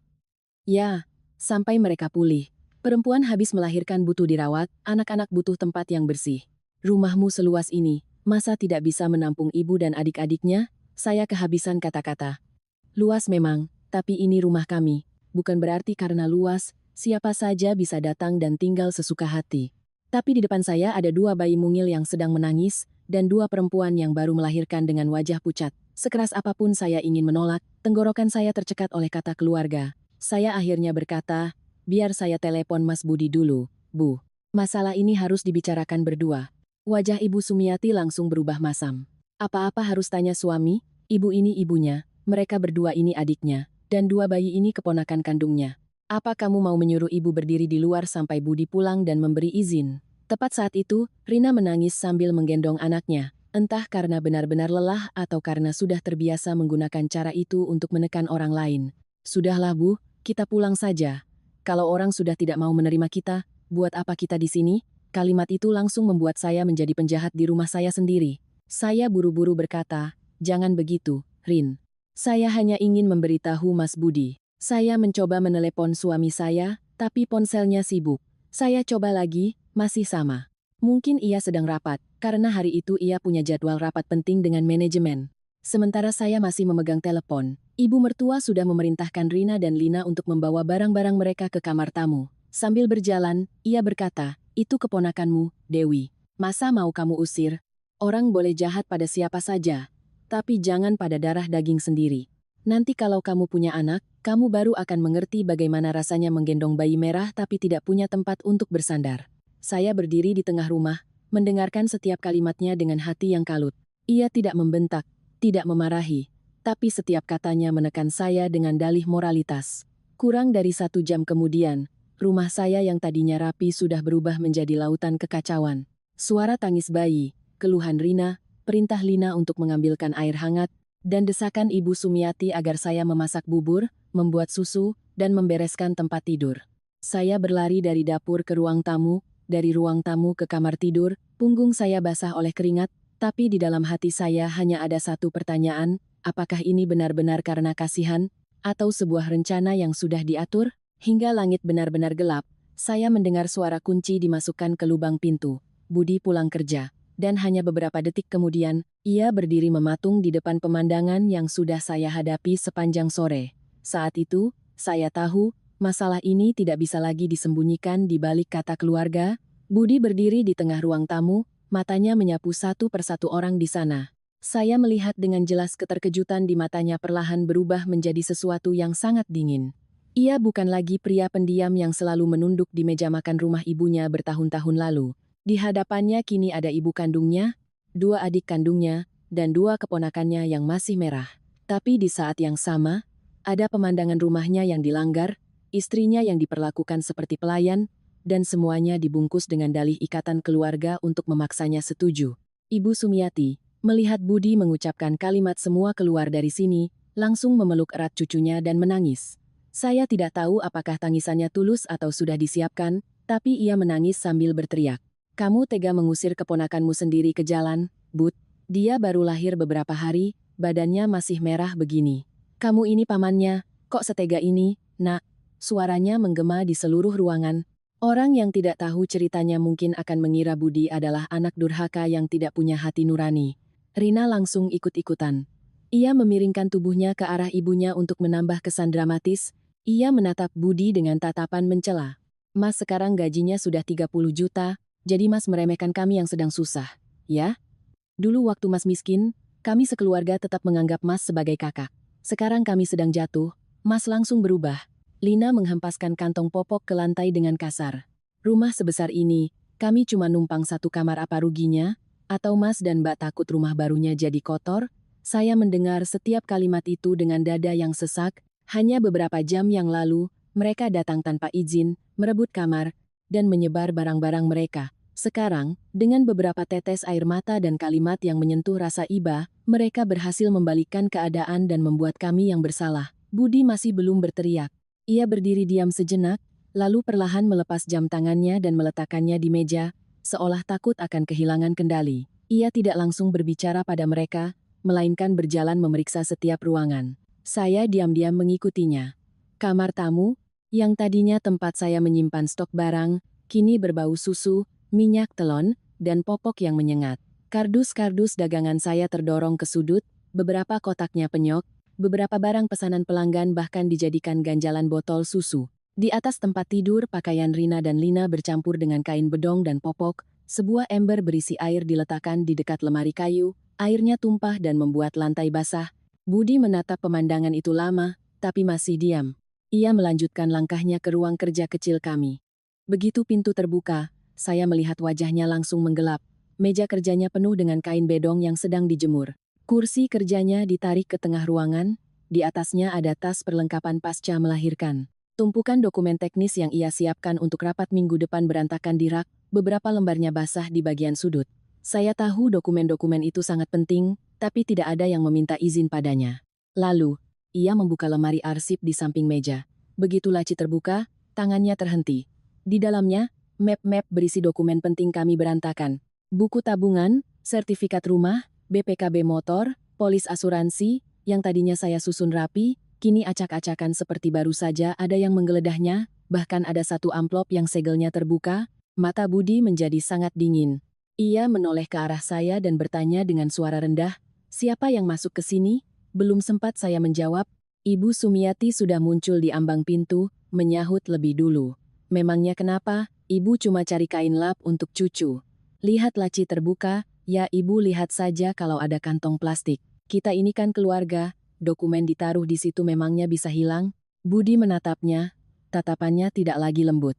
Ya, sampai mereka pulih. Perempuan habis melahirkan butuh dirawat, anak-anak butuh tempat yang bersih. Rumahmu seluas ini, masa tidak bisa menampung ibu dan adik-adiknya? Saya kehabisan kata-kata. Luas memang, tapi ini rumah kami. Bukan berarti karena luas, siapa saja bisa datang dan tinggal sesuka hati. Tapi di depan saya ada dua bayi mungil yang sedang menangis, dan dua perempuan yang baru melahirkan dengan wajah pucat. Sekeras apapun saya ingin menolak, tenggorokan saya tercekat oleh kata keluarga. Saya akhirnya berkata, biar saya telepon Mas Budi dulu, Bu. Masalah ini harus dibicarakan berdua. Wajah Ibu Sumiati langsung berubah masam. Apa-apa harus tanya suami, ibu ini ibunya, mereka berdua ini adiknya, dan dua bayi ini keponakan kandungnya. Apa kamu mau menyuruh ibu berdiri di luar sampai Budi pulang dan memberi izin? Tepat saat itu, Rina menangis sambil menggendong anaknya. Entah karena benar-benar lelah atau karena sudah terbiasa menggunakan cara itu untuk menekan orang lain. Sudahlah Bu, kita pulang saja. Kalau orang sudah tidak mau menerima kita, buat apa kita di sini? Kalimat itu langsung membuat saya menjadi penjahat di rumah saya sendiri. Saya buru-buru berkata, jangan begitu, Rin. Saya hanya ingin memberitahu Mas Budi. Saya mencoba menelepon suami saya, tapi ponselnya sibuk. Saya coba lagi, masih sama. Mungkin ia sedang rapat, karena hari itu ia punya jadwal rapat penting dengan manajemen. Sementara saya masih memegang telepon, ibu mertua sudah memerintahkan Rina dan Lina untuk membawa barang-barang mereka ke kamar tamu. Sambil berjalan, ia berkata, itu keponakanmu, Dewi. Masa mau kamu usir? Orang boleh jahat pada siapa saja, tapi jangan pada darah daging sendiri. Nanti kalau kamu punya anak, kamu baru akan mengerti bagaimana rasanya menggendong bayi merah tapi tidak punya tempat untuk bersandar. Saya berdiri di tengah rumah, mendengarkan setiap kalimatnya dengan hati yang kalut. Ia tidak membentak, tidak memarahi, tapi setiap katanya menekan saya dengan dalih moralitas. Kurang dari 1 jam kemudian, rumah saya yang tadinya rapi sudah berubah menjadi lautan kekacauan. Suara tangis bayi, keluhan Rina, perintah Lina untuk mengambilkan air hangat, dan desakan Ibu Sumiati agar saya memasak bubur, membuat susu, dan membereskan tempat tidur. Saya berlari dari dapur ke ruang tamu, dari ruang tamu ke kamar tidur, punggung saya basah oleh keringat, tapi di dalam hati saya hanya ada satu pertanyaan, apakah ini benar-benar karena kasihan, atau sebuah rencana yang sudah diatur? Hingga langit benar-benar gelap, saya mendengar suara kunci dimasukkan ke lubang pintu. Budi pulang kerja. Dan hanya beberapa detik kemudian, ia berdiri mematung di depan pemandangan yang sudah saya hadapi sepanjang sore. Saat itu, saya tahu, masalah ini tidak bisa lagi disembunyikan di balik kata keluarga. Budi berdiri di tengah ruang tamu, matanya menyapu satu persatu orang di sana. Saya melihat dengan jelas keterkejutan di matanya perlahan berubah menjadi sesuatu yang sangat dingin. Ia bukan lagi pria pendiam yang selalu menunduk di meja makan rumah ibunya bertahun-tahun lalu. Di hadapannya kini ada ibu kandungnya, dua adik kandungnya, dan dua keponakannya yang masih merah. Tapi di saat yang sama, ada pemandangan rumahnya yang dilanggar, istrinya yang diperlakukan seperti pelayan, dan semuanya dibungkus dengan dalih ikatan keluarga untuk memaksanya setuju. Ibu Sumiati, melihat Budi mengucapkan kalimat semua keluar dari sini, langsung memeluk erat cucunya dan menangis. Saya tidak tahu apakah tangisannya tulus atau sudah disiapkan, tapi ia menangis sambil berteriak. Kamu tega mengusir keponakanmu sendiri ke jalan, Bud? Dia baru lahir beberapa hari, badannya masih merah begini. Kamu ini pamannya, kok setega ini, nak? Suaranya menggema di seluruh ruangan. Orang yang tidak tahu ceritanya mungkin akan mengira Budi adalah anak durhaka yang tidak punya hati nurani. Rina langsung ikut-ikutan. Ia memiringkan tubuhnya ke arah ibunya untuk menambah kesan dramatis. Ia menatap Budi dengan tatapan mencela. Mas sekarang gajinya sudah 30 juta, jadi Mas meremehkan kami yang sedang susah, ya? Dulu waktu Mas miskin, kami sekeluarga tetap menganggap Mas sebagai kakak. Sekarang kami sedang jatuh, Mas langsung berubah. Lina menghempaskan kantong popok ke lantai dengan kasar. Rumah sebesar ini, kami cuma numpang satu kamar, apa ruginya? Atau Mas dan Mbak takut rumah barunya jadi kotor? Saya mendengar setiap kalimat itu dengan dada yang sesak. Hanya beberapa jam yang lalu, mereka datang tanpa izin, merebut kamar, dan menyebar barang-barang mereka. Sekarang, dengan beberapa tetes air mata dan kalimat yang menyentuh rasa iba, mereka berhasil membalikkan keadaan dan membuat kami yang bersalah. Budi masih belum berteriak. Ia berdiri diam sejenak, lalu perlahan melepas jam tangannya dan meletakkannya di meja, seolah takut akan kehilangan kendali. Ia tidak langsung berbicara pada mereka, melainkan berjalan memeriksa setiap ruangan. Saya diam-diam mengikutinya. Kamar tamu, yang tadinya tempat saya menyimpan stok barang, kini berbau susu, minyak telon, dan popok yang menyengat. Kardus-kardus dagangan saya terdorong ke sudut, beberapa kotaknya penyok, beberapa barang pesanan pelanggan bahkan dijadikan ganjalan botol susu. Di atas tempat tidur, pakaian Rina dan Lina bercampur dengan kain bedong dan popok. Sebuah ember berisi air diletakkan di dekat lemari kayu, airnya tumpah dan membuat lantai basah. Budi menatap pemandangan itu lama, tapi masih diam. Ia melanjutkan langkahnya ke ruang kerja kecil kami. Begitu pintu terbuka, saya melihat wajahnya langsung menggelap. Meja kerjanya penuh dengan kain bedong yang sedang dijemur. Kursi kerjanya ditarik ke tengah ruangan, di atasnya ada tas perlengkapan pasca melahirkan. Tumpukan dokumen teknis yang ia siapkan untuk rapat minggu depan berantakan di rak, beberapa lembarnya basah di bagian sudut. Saya tahu dokumen-dokumen itu sangat penting, tapi tidak ada yang meminta izin padanya. Lalu, ia membuka lemari arsip di samping meja. Begitu laci terbuka, tangannya terhenti. Di dalamnya, map-map berisi dokumen penting kami berantakan. Buku tabungan, sertifikat rumah, BPKB motor, polis asuransi, yang tadinya saya susun rapi, kini acak-acakan seperti baru saja ada yang menggeledahnya, bahkan ada satu amplop yang segelnya terbuka. Mata Budi menjadi sangat dingin. Ia menoleh ke arah saya dan bertanya dengan suara rendah, "Siapa yang masuk ke sini?" Belum sempat saya menjawab, Ibu Sumiati sudah muncul di ambang pintu, menyahut lebih dulu. "Memangnya kenapa? Ibu cuma cari kain lap untuk cucu." "Lihat laci terbuka, ya Ibu lihat saja kalau ada kantong plastik. Kita ini kan keluarga, dokumen ditaruh di situ memangnya bisa hilang?" Budi menatapnya, tatapannya tidak lagi lembut.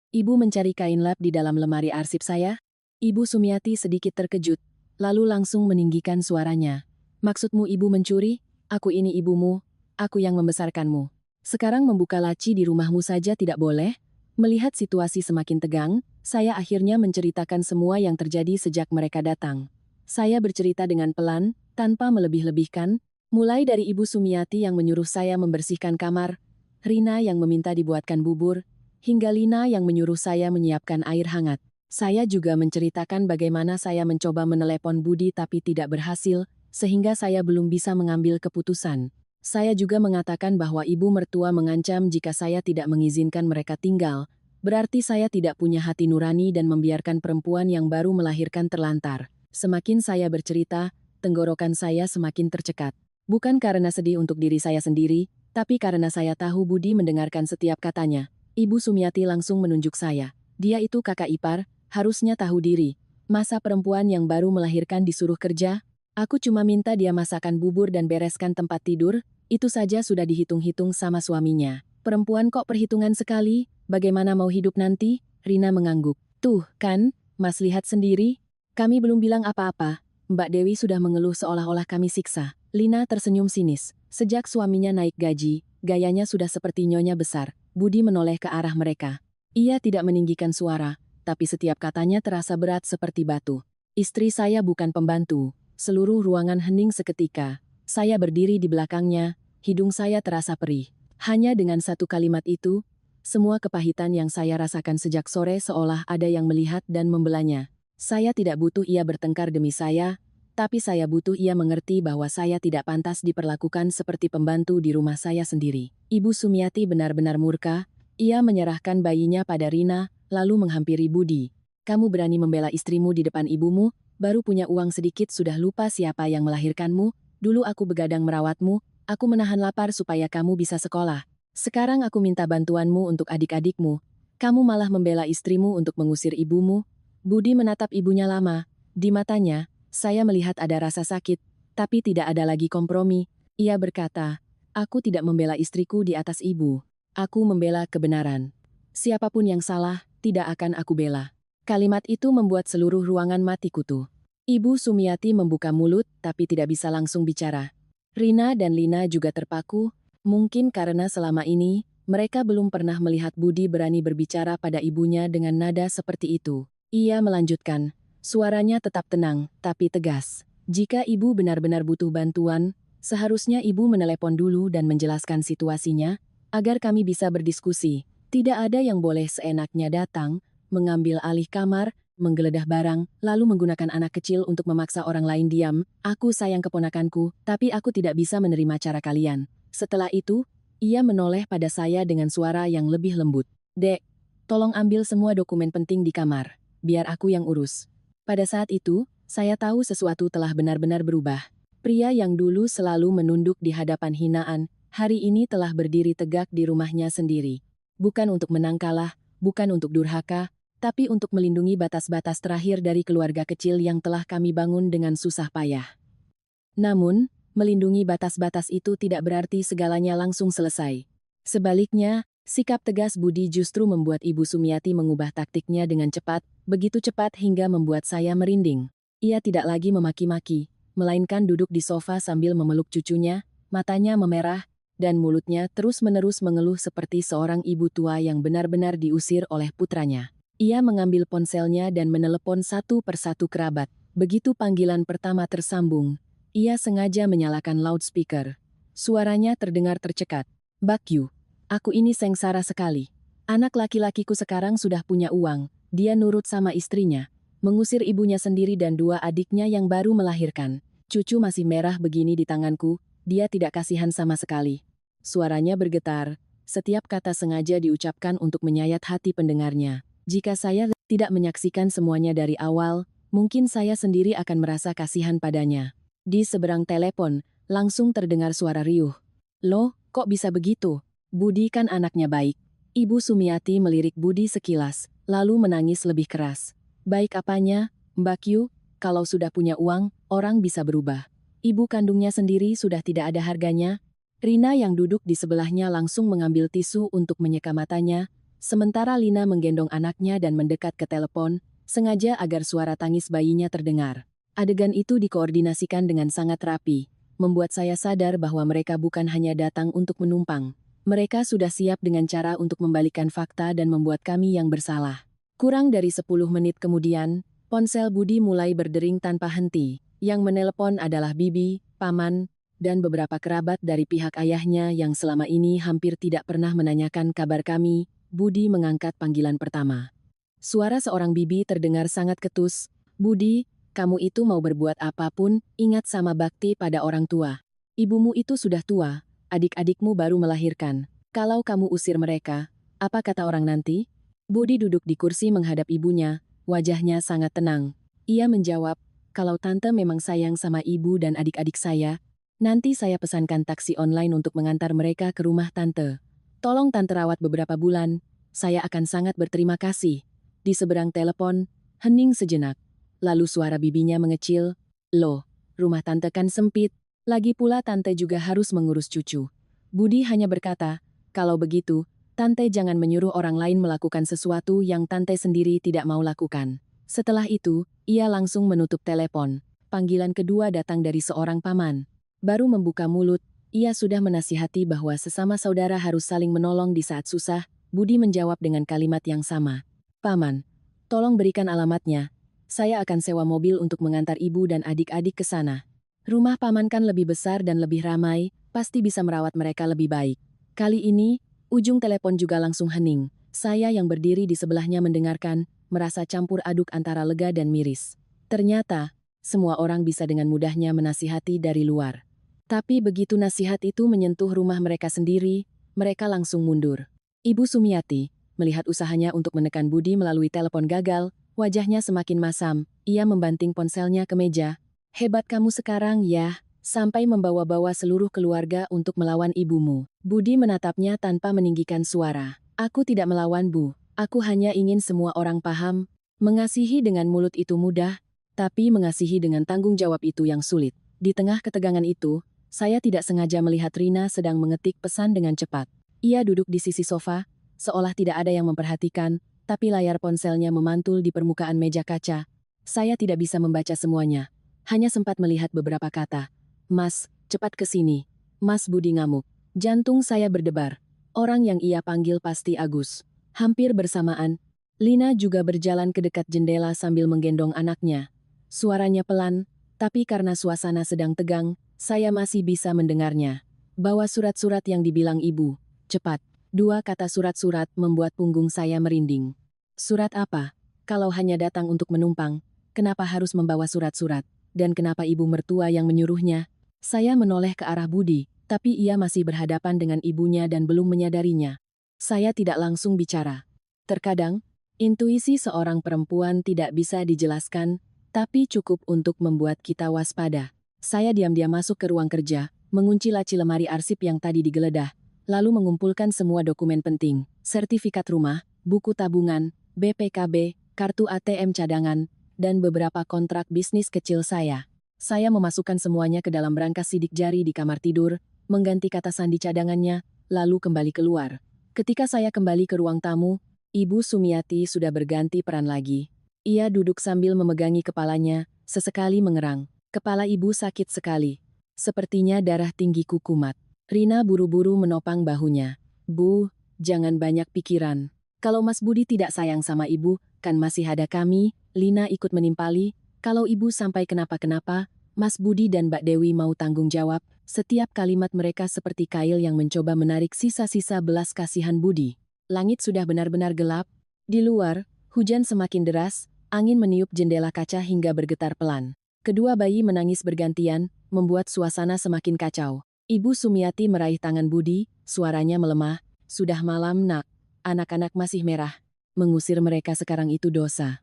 "Ibu mencari kain lap di dalam lemari arsip saya?" Ibu Sumiati sedikit terkejut, lalu langsung meninggikan suaranya. "Maksudmu Ibu mencuri? Aku ini ibumu, aku yang membesarkanmu. Sekarang membuka laci di rumahmu saja tidak boleh?" Melihat situasi semakin tegang, saya akhirnya menceritakan semua yang terjadi sejak mereka datang. Saya bercerita dengan pelan, tanpa melebih-lebihkan, mulai dari Ibu Sumiati yang menyuruh saya membersihkan kamar, Rina yang meminta dibuatkan bubur, hingga Lina yang menyuruh saya menyiapkan air hangat. Saya juga menceritakan bagaimana saya mencoba menelepon Budi tapi tidak berhasil, sehingga saya belum bisa mengambil keputusan. Saya juga mengatakan bahwa ibu mertua mengancam jika saya tidak mengizinkan mereka tinggal, berarti saya tidak punya hati nurani dan membiarkan perempuan yang baru melahirkan terlantar. Semakin saya bercerita, tenggorokan saya semakin tercekat. Bukan karena sedih untuk diri saya sendiri, tapi karena saya tahu Budi mendengarkan setiap katanya. Ibu Sumiati langsung menunjuk saya. Dia itu kakak ipar, harusnya tahu diri. Masa perempuan yang baru melahirkan disuruh kerja? Aku cuma minta dia masakan bubur dan bereskan tempat tidur, itu saja sudah dihitung-hitung sama suaminya. Perempuan kok perhitungan sekali, bagaimana mau hidup nanti? Rina mengangguk. Tuh, kan, Mas lihat sendiri. Kami belum bilang apa-apa. Mbak Dewi sudah mengeluh seolah-olah kami siksa. Lina tersenyum sinis. Sejak suaminya naik gaji, gayanya sudah seperti nyonya besar. Budi menoleh ke arah mereka. Ia tidak meninggikan suara, tapi setiap katanya terasa berat seperti batu. Istri saya bukan pembantu. Seluruh ruangan hening seketika. Saya berdiri di belakangnya, hidung saya terasa perih. Hanya dengan satu kalimat itu, semua kepahitan yang saya rasakan sejak sore seolah ada yang melihat dan membelanya. Saya tidak butuh ia bertengkar demi saya, tapi saya butuh ia mengerti bahwa saya tidak pantas diperlakukan seperti pembantu di rumah saya sendiri. Ibu Sumiati benar-benar murka, ia menyerahkan bayinya pada Rina, lalu menghampiri Budi. Kamu berani membela istrimu di depan ibumu? Baru punya uang sedikit sudah lupa siapa yang melahirkanmu, dulu aku begadang merawatmu, aku menahan lapar supaya kamu bisa sekolah. Sekarang aku minta bantuanmu untuk adik-adikmu. Kamu malah membela istrimu untuk mengusir ibumu. Budi menatap ibunya lama. Di matanya, saya melihat ada rasa sakit, tapi tidak ada lagi kompromi. Ia berkata, aku tidak membela istriku di atas ibu. Aku membela kebenaran. Siapapun yang salah, tidak akan aku bela. Kalimat itu membuat seluruh ruangan mati kutu. Ibu Sumiati membuka mulut tapi tidak bisa langsung bicara. Rina dan Lina juga terpaku, mungkin karena selama ini, mereka belum pernah melihat Budi berani berbicara pada ibunya dengan nada seperti itu. Ia melanjutkan, suaranya tetap tenang, tapi tegas. Jika ibu benar-benar butuh bantuan, seharusnya ibu menelepon dulu dan menjelaskan situasinya, agar kami bisa berdiskusi. Tidak ada yang boleh seenaknya datang, mengambil alih kamar, menggeledah barang, lalu menggunakan anak kecil untuk memaksa orang lain diam. Aku sayang keponakanku, tapi aku tidak bisa menerima cara kalian. Setelah itu, ia menoleh pada saya dengan suara yang lebih lembut. Dek, tolong ambil semua dokumen penting di kamar. Biar aku yang urus. Pada saat itu, saya tahu sesuatu telah benar-benar berubah. Pria yang dulu selalu menunduk di hadapan hinaan, hari ini telah berdiri tegak di rumahnya sendiri. Bukan untuk menang kalah, bukan untuk durhaka, tapi untuk melindungi batas-batas terakhir dari keluarga kecil yang telah kami bangun dengan susah payah. Namun, melindungi batas-batas itu tidak berarti segalanya langsung selesai. Sebaliknya, sikap tegas Budi justru membuat Ibu Sumiati mengubah taktiknya dengan cepat, begitu cepat hingga membuat saya merinding. Ia tidak lagi memaki-maki, melainkan duduk di sofa sambil memeluk cucunya, matanya memerah, dan mulutnya terus-menerus mengeluh seperti seorang ibu tua yang benar-benar diusir oleh putranya. Ia mengambil ponselnya dan menelepon satu persatu kerabat. Begitu panggilan pertama tersambung, ia sengaja menyalakan loudspeaker. Suaranya terdengar tercekat. Bakyu, aku ini sengsara sekali. Anak laki-lakiku sekarang sudah punya uang, dia nurut sama istrinya, mengusir ibunya sendiri dan dua adiknya yang baru melahirkan. Cucu masih merah begini di tanganku, dia tidak kasihan sama sekali. Suaranya bergetar, setiap kata sengaja diucapkan untuk menyayat hati pendengarnya. Jika saya tidak menyaksikan semuanya dari awal, mungkin saya sendiri akan merasa kasihan padanya. Di seberang telepon, langsung terdengar suara riuh. Loh, kok bisa begitu? Budi kan anaknya baik. Ibu Sumiati melirik Budi sekilas, lalu menangis lebih keras. Baik apanya, Mbak Yu, kalau sudah punya uang, orang bisa berubah. Ibu kandungnya sendiri sudah tidak ada harganya. Rina yang duduk di sebelahnya langsung mengambil tisu untuk menyeka matanya, sementara Lina menggendong anaknya dan mendekat ke telepon, sengaja agar suara tangis bayinya terdengar. Adegan itu dikoordinasikan dengan sangat rapi, membuat saya sadar bahwa mereka bukan hanya datang untuk menumpang. Mereka sudah siap dengan cara untuk membalikan fakta dan membuat kami yang bersalah. Kurang dari 10 menit kemudian, ponsel Budi mulai berdering tanpa henti. Yang menelepon adalah bibi, paman, dan beberapa kerabat dari pihak ayahnya yang selama ini hampir tidak pernah menanyakan kabar kami. Budi mengangkat panggilan pertama. Suara seorang bibi terdengar sangat ketus. Budi, kamu itu mau berbuat apapun, ingat sama bakti pada orang tua. Ibumu itu sudah tua, adik-adikmu baru melahirkan. Kalau kamu usir mereka, apa kata orang nanti? Budi duduk di kursi menghadap ibunya, wajahnya sangat tenang. Ia menjawab, kalau tante memang sayang sama ibu dan adik-adik saya, nanti saya pesankan taksi online untuk mengantar mereka ke rumah tante. Tolong tante rawat beberapa bulan, saya akan sangat berterima kasih. Di seberang telepon, hening sejenak. Lalu suara bibinya mengecil, loh, rumah tante kan sempit. Lagi pula tante juga harus mengurus cucu. Budi hanya berkata, kalau begitu, tante jangan menyuruh orang lain melakukan sesuatu yang tante sendiri tidak mau lakukan. Setelah itu, ia langsung menutup telepon. Panggilan kedua datang dari seorang paman. Baru membuka mulut, ia sudah menasihati bahwa sesama saudara harus saling menolong di saat susah. Budi menjawab dengan kalimat yang sama. Paman, tolong berikan alamatnya. Saya akan sewa mobil untuk mengantar ibu dan adik-adik ke sana. Rumah paman kan lebih besar dan lebih ramai, pasti bisa merawat mereka lebih baik. Kali ini, ujung telepon juga langsung hening. Saya yang berdiri di sebelahnya mendengarkan, merasa campur aduk antara lega dan miris. Ternyata, semua orang bisa dengan mudahnya menasihati dari luar. Tapi begitu nasihat itu menyentuh rumah mereka sendiri, mereka langsung mundur. Ibu Sumiati, melihat usahanya untuk menekan Budi melalui telepon gagal, wajahnya semakin masam. Ia membanting ponselnya ke meja. Hebat kamu sekarang ya, sampai membawa-bawa seluruh keluarga untuk melawan ibumu. Budi menatapnya tanpa meninggikan suara. Aku tidak melawan Bu, aku hanya ingin semua orang paham. Mengasihi dengan mulut itu mudah, tapi mengasihi dengan tanggung jawab itu yang sulit. Di tengah ketegangan itu, saya tidak sengaja melihat Rina sedang mengetik pesan dengan cepat. Ia duduk di sisi sofa, seolah tidak ada yang memperhatikan, tapi layar ponselnya memantul di permukaan meja kaca. Saya tidak bisa membaca semuanya, hanya sempat melihat beberapa kata. Mas, cepat ke sini. Mas Budi ngamuk. Jantung saya berdebar. Orang yang ia panggil pasti Agus. Hampir bersamaan, Lina juga berjalan ke dekat jendela sambil menggendong anaknya. Suaranya pelan, tapi karena suasana sedang tegang, saya masih bisa mendengarnya. Bawa surat-surat yang dibilang ibu. Cepat. Dua kata surat-surat membuat punggung saya merinding. Surat apa? Kalau hanya datang untuk menumpang, kenapa harus membawa surat-surat? Dan kenapa ibu mertua yang menyuruhnya? Saya menoleh ke arah Budi, tapi ia masih berhadapan dengan ibunya dan belum menyadarinya. Saya tidak langsung bicara. Terkadang, intuisi seorang perempuan tidak bisa dijelaskan, tapi cukup untuk membuat kita waspada. Saya diam-diam masuk ke ruang kerja, mengunci laci lemari arsip yang tadi digeledah, lalu mengumpulkan semua dokumen penting, sertifikat rumah, buku tabungan, BPKB, kartu ATM cadangan, dan beberapa kontrak bisnis kecil saya. Saya memasukkan semuanya ke dalam berangkas sidik jari di kamar tidur, mengganti kata sandi cadangannya, lalu kembali keluar. Ketika saya kembali ke ruang tamu, Ibu Sumiati sudah berganti peran lagi. Ia duduk sambil memegangi kepalanya, sesekali mengerang. Kepala ibu sakit sekali. Sepertinya darah tinggiku kumat. Rina buru-buru menopang bahunya. Bu, jangan banyak pikiran. Kalau Mas Budi tidak sayang sama ibu, kan masih ada kami. Lina ikut menimpali. Kalau ibu sampai kenapa-kenapa, Mas Budi dan Mbak Dewi mau tanggung jawab. Setiap kalimat mereka seperti kail yang mencoba menarik sisa-sisa belas kasihan Budi. Langit sudah benar-benar gelap. Di luar, hujan semakin deras, angin meniup jendela kaca hingga bergetar pelan. Kedua bayi menangis bergantian, membuat suasana semakin kacau. Ibu Sumiati meraih tangan Budi, suaranya melemah. Sudah malam nak, anak-anak masih merah. Mengusir mereka sekarang itu dosa.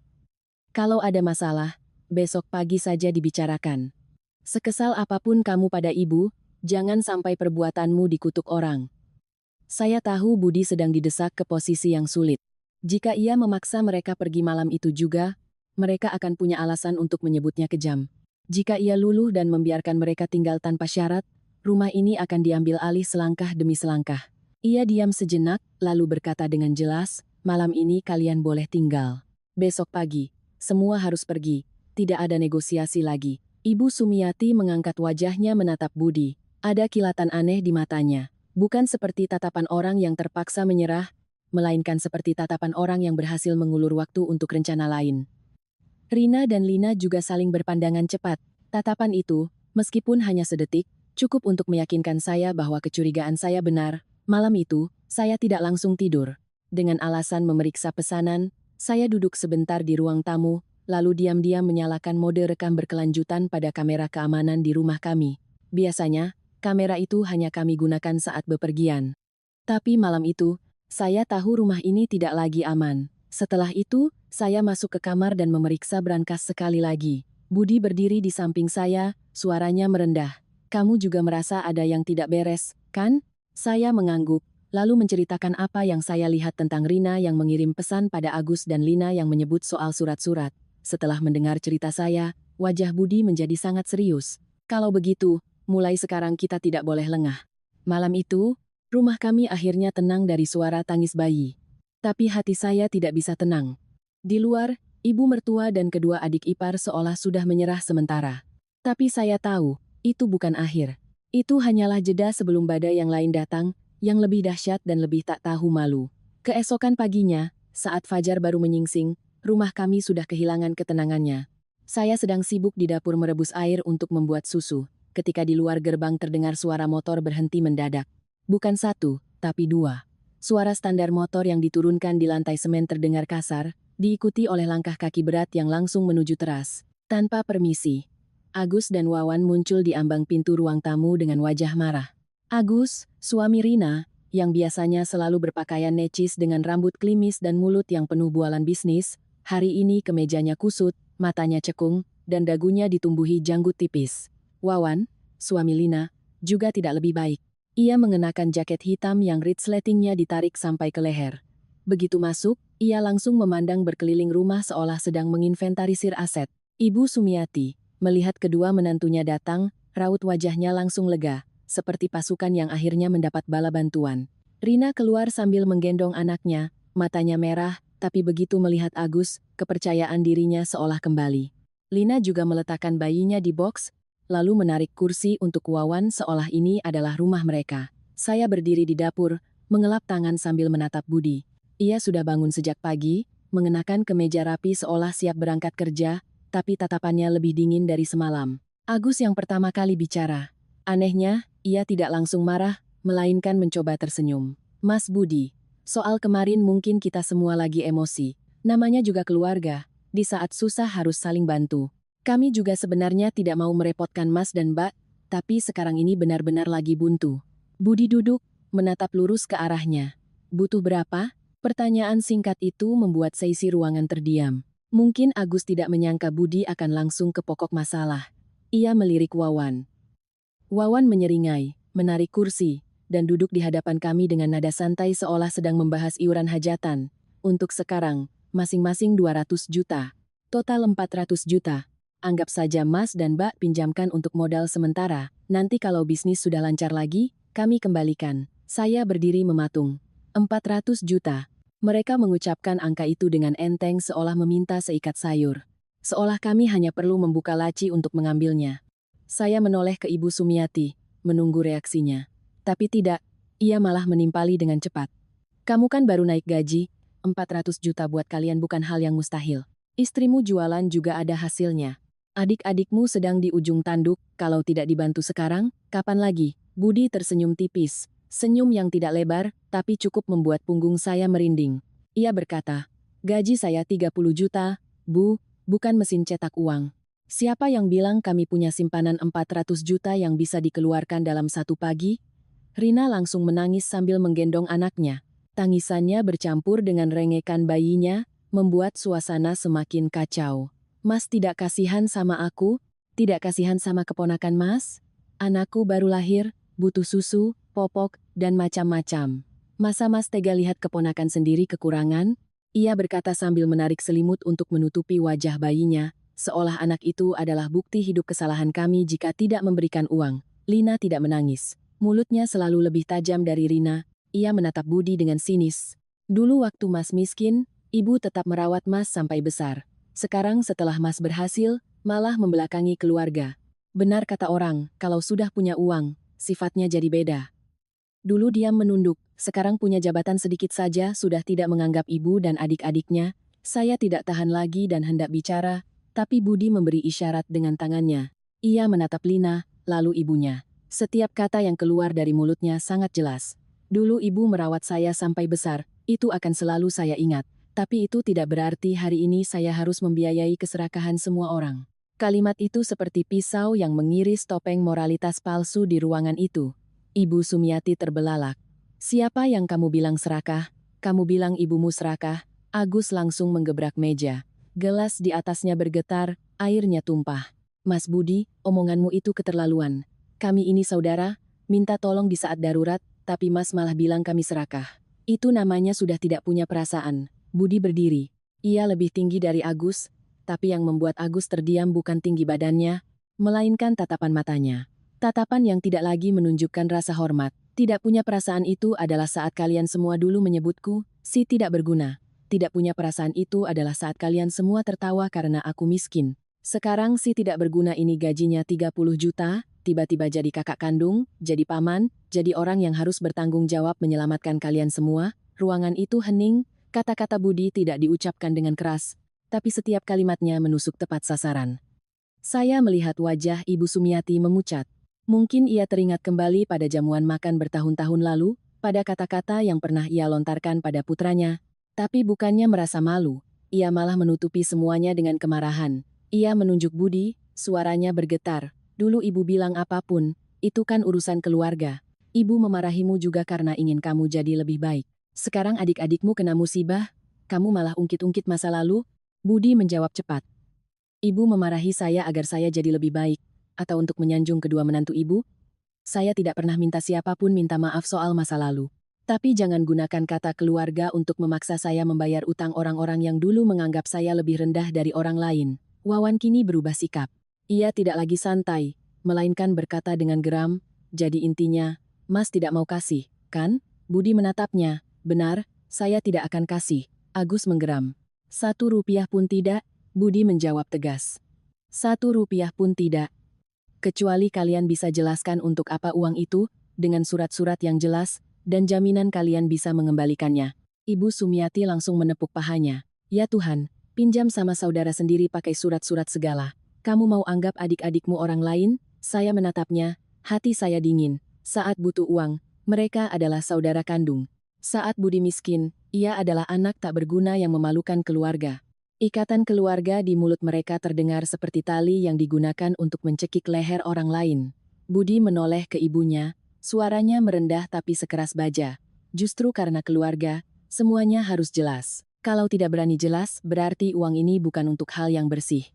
Kalau ada masalah, besok pagi saja dibicarakan. Sekesal apapun kamu pada ibu, jangan sampai perbuatanmu dikutuk orang. Saya tahu Budi sedang didesak ke posisi yang sulit. Jika ia memaksa mereka pergi malam itu juga, mereka akan punya alasan untuk menyebutnya kejam. Jika ia luluh dan membiarkan mereka tinggal tanpa syarat, rumah ini akan diambil alih selangkah demi selangkah. Ia diam sejenak, lalu berkata dengan jelas, malam ini kalian boleh tinggal. Besok pagi, semua harus pergi, tidak ada negosiasi lagi. Ibu Sumiati mengangkat wajahnya menatap Budi. Ada kilatan aneh di matanya. Bukan seperti tatapan orang yang terpaksa menyerah, melainkan seperti tatapan orang yang berhasil mengulur waktu untuk rencana lain. Rina dan Lina juga saling berpandangan cepat. Tatapan itu, meskipun hanya sedetik, cukup untuk meyakinkan saya bahwa kecurigaan saya benar. Malam itu, saya tidak langsung tidur. Dengan alasan memeriksa pesanan, saya duduk sebentar di ruang tamu, lalu diam-diam menyalakan mode rekam berkelanjutan pada kamera keamanan di rumah kami. Biasanya, kamera itu hanya kami gunakan saat bepergian. Tapi malam itu, saya tahu rumah ini tidak lagi aman. Setelah itu, saya masuk ke kamar dan memeriksa berangkas sekali lagi. Budi berdiri di samping saya, suaranya merendah. Kamu juga merasa ada yang tidak beres, kan? Saya mengangguk, lalu menceritakan apa yang saya lihat tentang Rina yang mengirim pesan pada Agus dan Lina yang menyebut soal surat-surat. Setelah mendengar cerita saya, wajah Budi menjadi sangat serius. Kalau begitu, mulai sekarang kita tidak boleh lengah. Malam itu, rumah kami akhirnya tenang dari suara tangis bayi. Tapi hati saya tidak bisa tenang. Di luar, ibu mertua dan kedua adik ipar seolah sudah menyerah sementara. Tapi saya tahu, itu bukan akhir. Itu hanyalah jeda sebelum badai yang lain datang, yang lebih dahsyat dan lebih tak tahu malu. Keesokan paginya, saat fajar baru menyingsing, rumah kami sudah kehilangan ketenangannya. Saya sedang sibuk di dapur merebus air untuk membuat susu, ketika di luar gerbang terdengar suara motor berhenti mendadak. Bukan satu, tapi dua. Suara standar motor yang diturunkan di lantai semen terdengar kasar, diikuti oleh langkah kaki berat yang langsung menuju teras. Tanpa permisi, Agus dan Wawan muncul di ambang pintu ruang tamu dengan wajah marah. Agus, suami Rina, yang biasanya selalu berpakaian necis dengan rambut klimis dan mulut yang penuh bualan bisnis, hari ini kemejanya kusut, matanya cekung, dan dagunya ditumbuhi janggut tipis. Wawan, suami Lina, juga tidak lebih baik. Ia mengenakan jaket hitam yang resletingnya ditarik sampai ke leher. Begitu masuk, ia langsung memandang berkeliling rumah seolah sedang menginventarisir aset. Ibu Sumiati, melihat kedua menantunya datang, raut wajahnya langsung lega, seperti pasukan yang akhirnya mendapat bala bantuan. Rina keluar sambil menggendong anaknya, matanya merah, tapi begitu melihat Agus, kepercayaan dirinya seolah kembali. Lina juga meletakkan bayinya di box, lalu menarik kursi untuk Wawan seolah ini adalah rumah mereka. Saya berdiri di dapur, mengelap tangan sambil menatap Budi. Ia sudah bangun sejak pagi, mengenakan kemeja rapi seolah siap berangkat kerja, tapi tatapannya lebih dingin dari semalam. Agus yang pertama kali bicara. Anehnya, ia tidak langsung marah, melainkan mencoba tersenyum. Mas Budi, soal kemarin mungkin kita semua lagi emosi. Namanya juga keluarga, di saat susah harus saling bantu. Kami juga sebenarnya tidak mau merepotkan Mas dan Mbak, tapi sekarang ini benar-benar lagi buntu. Budi duduk, menatap lurus ke arahnya. Butuh berapa? Pertanyaan singkat itu membuat seisi ruangan terdiam. Mungkin Agus tidak menyangka Budi akan langsung ke pokok masalah. Ia melirik Wawan. Wawan menyeringai, menarik kursi, dan duduk di hadapan kami dengan nada santai seolah sedang membahas iuran hajatan. Untuk sekarang, masing-masing 200 juta. Total 400 juta. Anggap saja Mas dan Mbak pinjamkan untuk modal sementara. Nanti kalau bisnis sudah lancar lagi, kami kembalikan. Saya berdiri mematung. 400 juta. Mereka mengucapkan angka itu dengan enteng seolah meminta seikat sayur. Seolah kami hanya perlu membuka laci untuk mengambilnya. Saya menoleh ke Ibu Sumiati, menunggu reaksinya. Tapi tidak, ia malah menimpali dengan cepat. Kamu kan baru naik gaji, 400 juta buat kalian bukan hal yang mustahil. Istrimu jualan juga ada hasilnya. Adik-adikmu sedang di ujung tanduk, kalau tidak dibantu sekarang, kapan lagi? Budi tersenyum tipis. Senyum yang tidak lebar, tapi cukup membuat punggung saya merinding. Ia berkata, gaji saya 30 juta, Bu, bukan mesin cetak uang. Siapa yang bilang kami punya simpanan 400 juta yang bisa dikeluarkan dalam satu pagi? Rina langsung menangis sambil menggendong anaknya. Tangisannya bercampur dengan rengekan bayinya, membuat suasana semakin kacau. Mas tidak kasihan sama aku? Tidak kasihan sama keponakan Mas? Anakku baru lahir, butuh susu, popok, dan macam-macam. Masa Mas tega lihat keponakan sendiri kekurangan? Ia berkata sambil menarik selimut untuk menutupi wajah bayinya, seolah anak itu adalah bukti hidup kesalahan kami jika tidak memberikan uang. Lina tidak menangis. Mulutnya selalu lebih tajam dari Rina. Ia menatap Budi dengan sinis. Dulu waktu Mas miskin, Ibu tetap merawat Mas sampai besar. Sekarang setelah Mas berhasil, malah membelakangi keluarga. Benar kata orang, kalau sudah punya uang, sifatnya jadi beda. Dulu diam menunduk, sekarang punya jabatan sedikit saja sudah tidak menganggap ibu dan adik-adiknya. Saya tidak tahan lagi dan hendak bicara, tapi Budi memberi isyarat dengan tangannya. Ia menatap Lina, lalu ibunya. Setiap kata yang keluar dari mulutnya sangat jelas. Dulu ibu merawat saya sampai besar, itu akan selalu saya ingat. Tapi itu tidak berarti hari ini saya harus membiayai keserakahan semua orang. Kalimat itu seperti pisau yang mengiris topeng moralitas palsu di ruangan itu. Ibu Sumiati terbelalak. Siapa yang kamu bilang serakah? Kamu bilang ibumu serakah? Agus langsung menggebrak meja. Gelas di atasnya bergetar, airnya tumpah. Mas Budi, omonganmu itu keterlaluan. Kami ini saudara, minta tolong di saat darurat, tapi Mas malah bilang kami serakah. Itu namanya sudah tidak punya perasaan. Budi berdiri. Ia lebih tinggi dari Agus, tapi yang membuat Agus terdiam bukan tinggi badannya, melainkan tatapan matanya. Tatapan yang tidak lagi menunjukkan rasa hormat. Tidak punya perasaan itu adalah saat kalian semua dulu menyebutku, si tidak berguna. Tidak punya perasaan itu adalah saat kalian semua tertawa karena aku miskin. Sekarang si tidak berguna ini gajinya 30 juta, tiba-tiba jadi kakak kandung, jadi paman, jadi orang yang harus bertanggung jawab menyelamatkan kalian semua. Ruangan itu hening, kata-kata Budi tidak diucapkan dengan keras, tapi setiap kalimatnya menusuk tepat sasaran. Saya melihat wajah Ibu Sumiati memucat. Mungkin ia teringat kembali pada jamuan makan bertahun-tahun lalu, pada kata-kata yang pernah ia lontarkan pada putranya. Tapi bukannya merasa malu, ia malah menutupi semuanya dengan kemarahan. Ia menunjuk Budi, suaranya bergetar. Dulu ibu bilang apapun, itu kan urusan keluarga. Ibu memarahimu juga karena ingin kamu jadi lebih baik. Sekarang adik-adikmu kena musibah, kamu malah ungkit-ungkit masa lalu? Budi menjawab cepat. Ibu memarahi saya agar saya jadi lebih baik, atau untuk menyanjung kedua menantu ibu? Saya tidak pernah minta siapapun minta maaf soal masa lalu. Tapi jangan gunakan kata keluarga untuk memaksa saya membayar utang orang-orang yang dulu menganggap saya lebih rendah dari orang lain. Wawan kini berubah sikap. Ia tidak lagi santai, melainkan berkata dengan geram, jadi intinya, Mas tidak mau kasih, kan? Budi menatapnya. Benar, saya tidak akan kasih. Agus menggeram. 1 rupiah pun tidak, Budi menjawab tegas. 1 rupiah pun tidak. Kecuali kalian bisa jelaskan untuk apa uang itu, dengan surat-surat yang jelas, dan jaminan kalian bisa mengembalikannya. Ibu Sumiati langsung menepuk pahanya. Ya Tuhan, pinjam sama saudara sendiri pakai surat-surat segala. Kamu mau anggap adik-adikmu orang lain? Saya menatapnya, hati saya dingin. Saat butuh uang, mereka adalah saudara kandung. Saat Budi miskin, ia adalah anak tak berguna yang memalukan keluarga. Ikatan keluarga di mulut mereka terdengar seperti tali yang digunakan untuk mencekik leher orang lain. Budi menoleh ke ibunya, suaranya merendah tapi sekeras baja. Justru karena keluarga, semuanya harus jelas. Kalau tidak berani jelas, berarti uang ini bukan untuk hal yang bersih.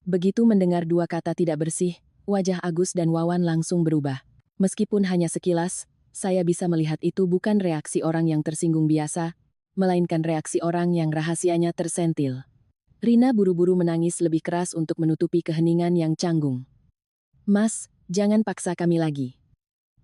Begitu mendengar 2 kata tidak bersih, wajah Agus dan Wawan langsung berubah. Meskipun hanya sekilas, saya bisa melihat itu bukan reaksi orang yang tersinggung biasa, melainkan reaksi orang yang rahasianya tersentil. Rina buru-buru menangis lebih keras untuk menutupi keheningan yang canggung. Mas, jangan paksa kami lagi.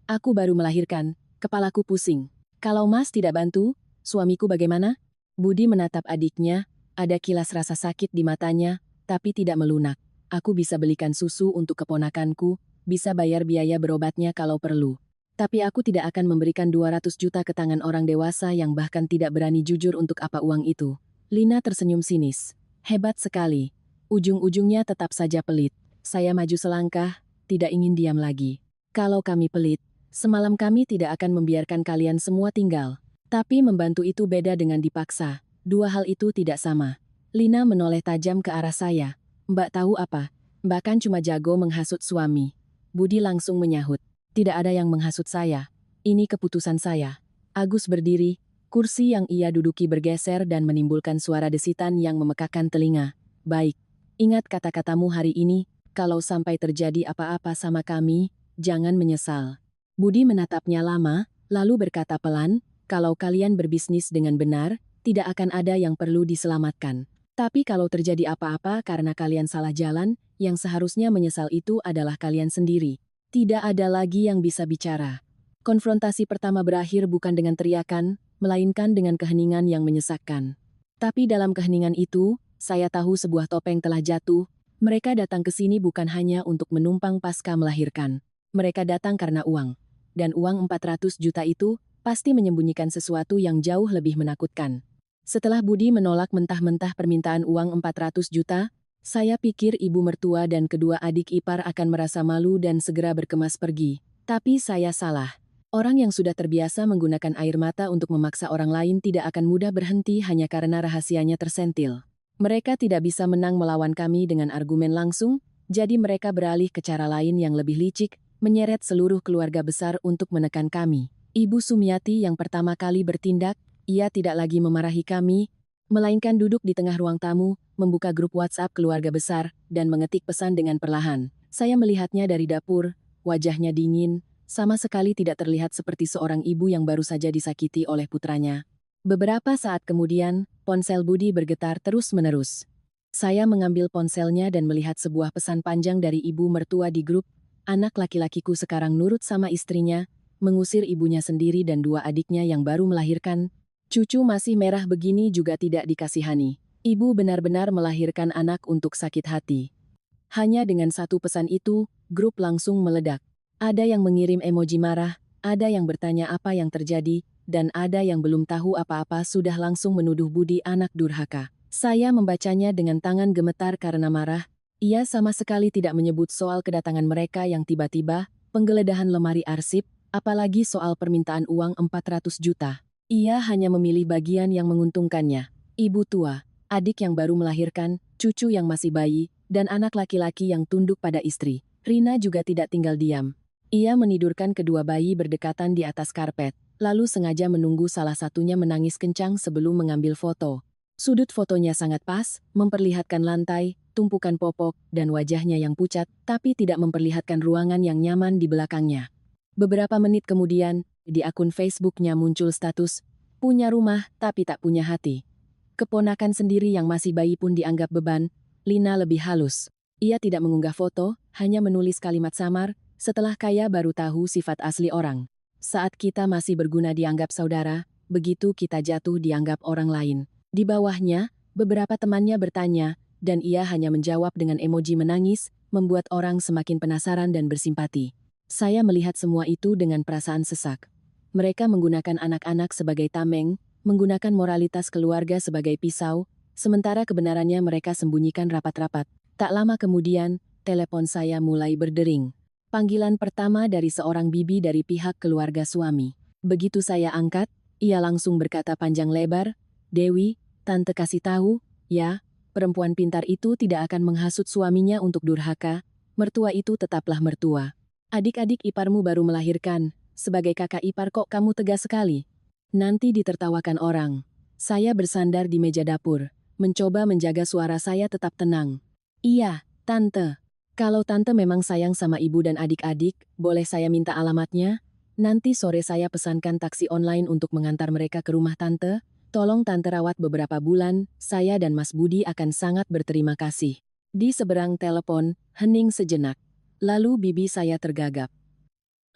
Aku baru melahirkan, kepalaku pusing. Kalau Mas tidak bantu, suamiku bagaimana? Budi menatap adiknya, ada kilas rasa sakit di matanya, tapi tidak melunak. Aku bisa belikan susu untuk keponakanku, bisa bayar biaya berobatnya kalau perlu. Tapi aku tidak akan memberikan 200 juta ke tangan orang dewasa yang bahkan tidak berani jujur untuk apa uang itu. Lina tersenyum sinis. Hebat sekali. Ujung-ujungnya tetap saja pelit. Saya maju selangkah, tidak ingin diam lagi. Kalau kami pelit, semalam kami tidak akan membiarkan kalian semua tinggal. Tapi membantu itu beda dengan dipaksa. 2 hal itu tidak sama. Lina menoleh tajam ke arah saya. Mbak tahu apa? Mbak kan cuma jago menghasut suami. Budi langsung menyahut. Tidak ada yang menghasut saya. Ini keputusan saya. Agus berdiri, kursi yang ia duduki bergeser dan menimbulkan suara desitan yang memekakkan telinga. Baik, ingat kata-katamu hari ini, kalau sampai terjadi apa-apa sama kami, jangan menyesal. Budi menatapnya lama, lalu berkata pelan, kalau kalian berbisnis dengan benar, tidak akan ada yang perlu diselamatkan. Tapi kalau terjadi apa-apa karena kalian salah jalan, yang seharusnya menyesal itu adalah kalian sendiri. Tidak ada lagi yang bisa bicara. Konfrontasi pertama berakhir bukan dengan teriakan, melainkan dengan keheningan yang menyesakkan. Tapi dalam keheningan itu, saya tahu sebuah topeng telah jatuh. Mereka datang ke sini bukan hanya untuk menumpang pasca melahirkan. Mereka datang karena uang. Dan uang 400 juta itu pasti menyembunyikan sesuatu yang jauh lebih menakutkan. Setelah Budi menolak mentah-mentah permintaan uang 400 juta, saya pikir ibu mertua dan kedua adik ipar akan merasa malu dan segera berkemas pergi. Tapi saya salah. Orang yang sudah terbiasa menggunakan air mata untuk memaksa orang lain tidak akan mudah berhenti hanya karena rahasianya tersentil. Mereka tidak bisa menang melawan kami dengan argumen langsung, jadi mereka beralih ke cara lain yang lebih licik, menyeret seluruh keluarga besar untuk menekan kami. Ibu Sumiati yang pertama kali bertindak, ia tidak lagi memarahi kami, melainkan duduk di tengah ruang tamu, membuka grup WhatsApp keluarga besar, dan mengetik pesan dengan perlahan. Saya melihatnya dari dapur, wajahnya dingin, sama sekali tidak terlihat seperti seorang ibu yang baru saja disakiti oleh putranya. Beberapa saat kemudian, ponsel Budi bergetar terus-menerus. Saya mengambil ponselnya dan melihat sebuah pesan panjang dari ibu mertua di grup. Anak laki-lakiku sekarang nurut sama istrinya, mengusir ibunya sendiri dan dua adiknya yang baru melahirkan. Cucu masih merah begini juga tidak dikasihani. Ibu benar-benar melahirkan anak untuk sakit hati. Hanya dengan satu pesan itu, grup langsung meledak. Ada yang mengirim emoji marah, ada yang bertanya apa yang terjadi, dan ada yang belum tahu apa-apa sudah langsung menuduh Budi anak durhaka. Saya membacanya dengan tangan gemetar karena marah. Ia sama sekali tidak menyebut soal kedatangan mereka yang tiba-tiba, penggeledahan lemari arsip, apalagi soal permintaan uang 400 juta. Ia hanya memilih bagian yang menguntungkannya. Ibu tua, adik yang baru melahirkan, cucu yang masih bayi, dan anak laki-laki yang tunduk pada istri. Rina juga tidak tinggal diam. Ia menidurkan kedua bayi berdekatan di atas karpet, lalu sengaja menunggu salah satunya menangis kencang sebelum mengambil foto. Sudut fotonya sangat pas, memperlihatkan lantai, tumpukan popok, dan wajahnya yang pucat, tapi tidak memperlihatkan ruangan yang nyaman di belakangnya. Beberapa menit kemudian, di akun Facebooknya muncul status, punya rumah tapi tak punya hati. Keponakan sendiri yang masih bayi pun dianggap beban. Lina lebih halus. Ia tidak mengunggah foto, hanya menulis kalimat samar, setelah kaya baru tahu sifat asli orang. Saat kita masih berguna dianggap saudara, begitu kita jatuh dianggap orang lain. Di bawahnya, beberapa temannya bertanya, dan ia hanya menjawab dengan emoji menangis, membuat orang semakin penasaran dan bersimpati. Saya melihat semua itu dengan perasaan sesak. Mereka menggunakan anak-anak sebagai tameng, menggunakan moralitas keluarga sebagai pisau, sementara kebenarannya mereka sembunyikan rapat-rapat. Tak lama kemudian, telepon saya mulai berdering. Panggilan pertama dari seorang bibi dari pihak keluarga suami. Begitu saya angkat, ia langsung berkata panjang lebar, "Dewi, tante kasih tahu, ya, perempuan pintar itu tidak akan menghasut suaminya untuk durhaka. Mertua itu tetaplah mertua. Adik-adik iparmu baru melahirkan, sebagai kakak ipar kok kamu tegas sekali." Nanti ditertawakan orang. Saya bersandar di meja dapur, mencoba menjaga suara saya tetap tenang. "Iya, tante. Kalau tante memang sayang sama ibu dan adik-adik, boleh saya minta alamatnya? Nanti sore saya pesankan taksi online untuk mengantar mereka ke rumah tante. Tolong tante rawat beberapa bulan, saya dan Mas Budi akan sangat berterima kasih." Di seberang telepon, hening sejenak. Lalu bibi saya tergagap.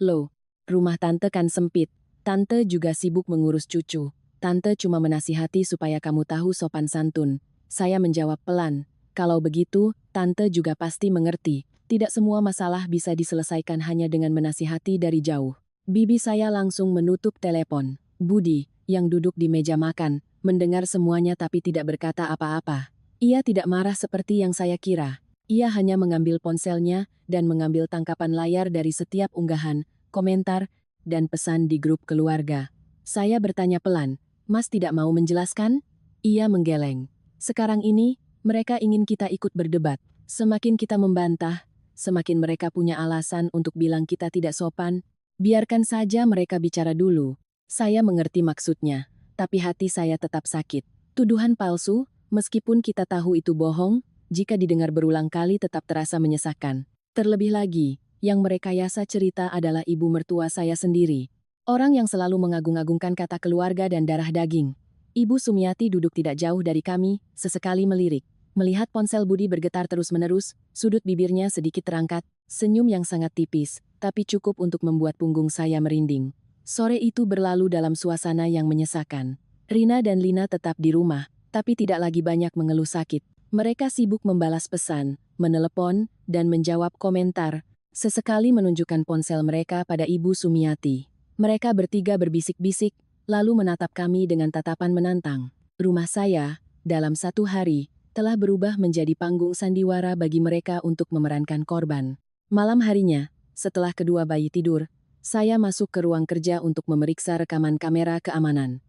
"Loh, rumah tante kan sempit. Tante juga sibuk mengurus cucu. Tante cuma menasihati supaya kamu tahu sopan santun." Saya menjawab pelan, "Kalau begitu, tante juga pasti mengerti. Tidak semua masalah bisa diselesaikan hanya dengan menasihati dari jauh." Bibi saya langsung menutup telepon. Budi, yang duduk di meja makan, mendengar semuanya tapi tidak berkata apa-apa. Ia tidak marah seperti yang saya kira. Ia hanya mengambil ponselnya dan mengambil tangkapan layar dari setiap unggahan, komentar, dan pesan di grup keluarga. Saya bertanya pelan, "Mas tidak mau menjelaskan?" Ia menggeleng. "Sekarang ini, mereka ingin kita ikut berdebat. Semakin kita membantah, semakin mereka punya alasan untuk bilang kita tidak sopan. Biarkan saja mereka bicara dulu." Saya mengerti maksudnya, tapi hati saya tetap sakit. Tuduhan palsu, meskipun kita tahu itu bohong, jika didengar berulang kali tetap terasa menyesakkan. Terlebih lagi, yang merekayasa cerita adalah ibu mertua saya sendiri. Orang yang selalu mengagung-agungkan kata keluarga dan darah daging. Ibu Sumiati duduk tidak jauh dari kami, sesekali melirik. Melihat ponsel Budi bergetar terus-menerus, sudut bibirnya sedikit terangkat, senyum yang sangat tipis, tapi cukup untuk membuat punggung saya merinding. Sore itu berlalu dalam suasana yang menyesakan. Rina dan Lina tetap di rumah, tapi tidak lagi banyak mengeluh sakit. Mereka sibuk membalas pesan, menelepon, dan menjawab komentar. Sesekali menunjukkan ponsel mereka pada Ibu Sumiati. Mereka bertiga berbisik-bisik, lalu menatap kami dengan tatapan menantang. Rumah saya, dalam satu hari, telah berubah menjadi panggung sandiwara bagi mereka untuk memerankan korban. Malam harinya, setelah kedua bayi tidur, saya masuk ke ruang kerja untuk memeriksa rekaman kamera keamanan.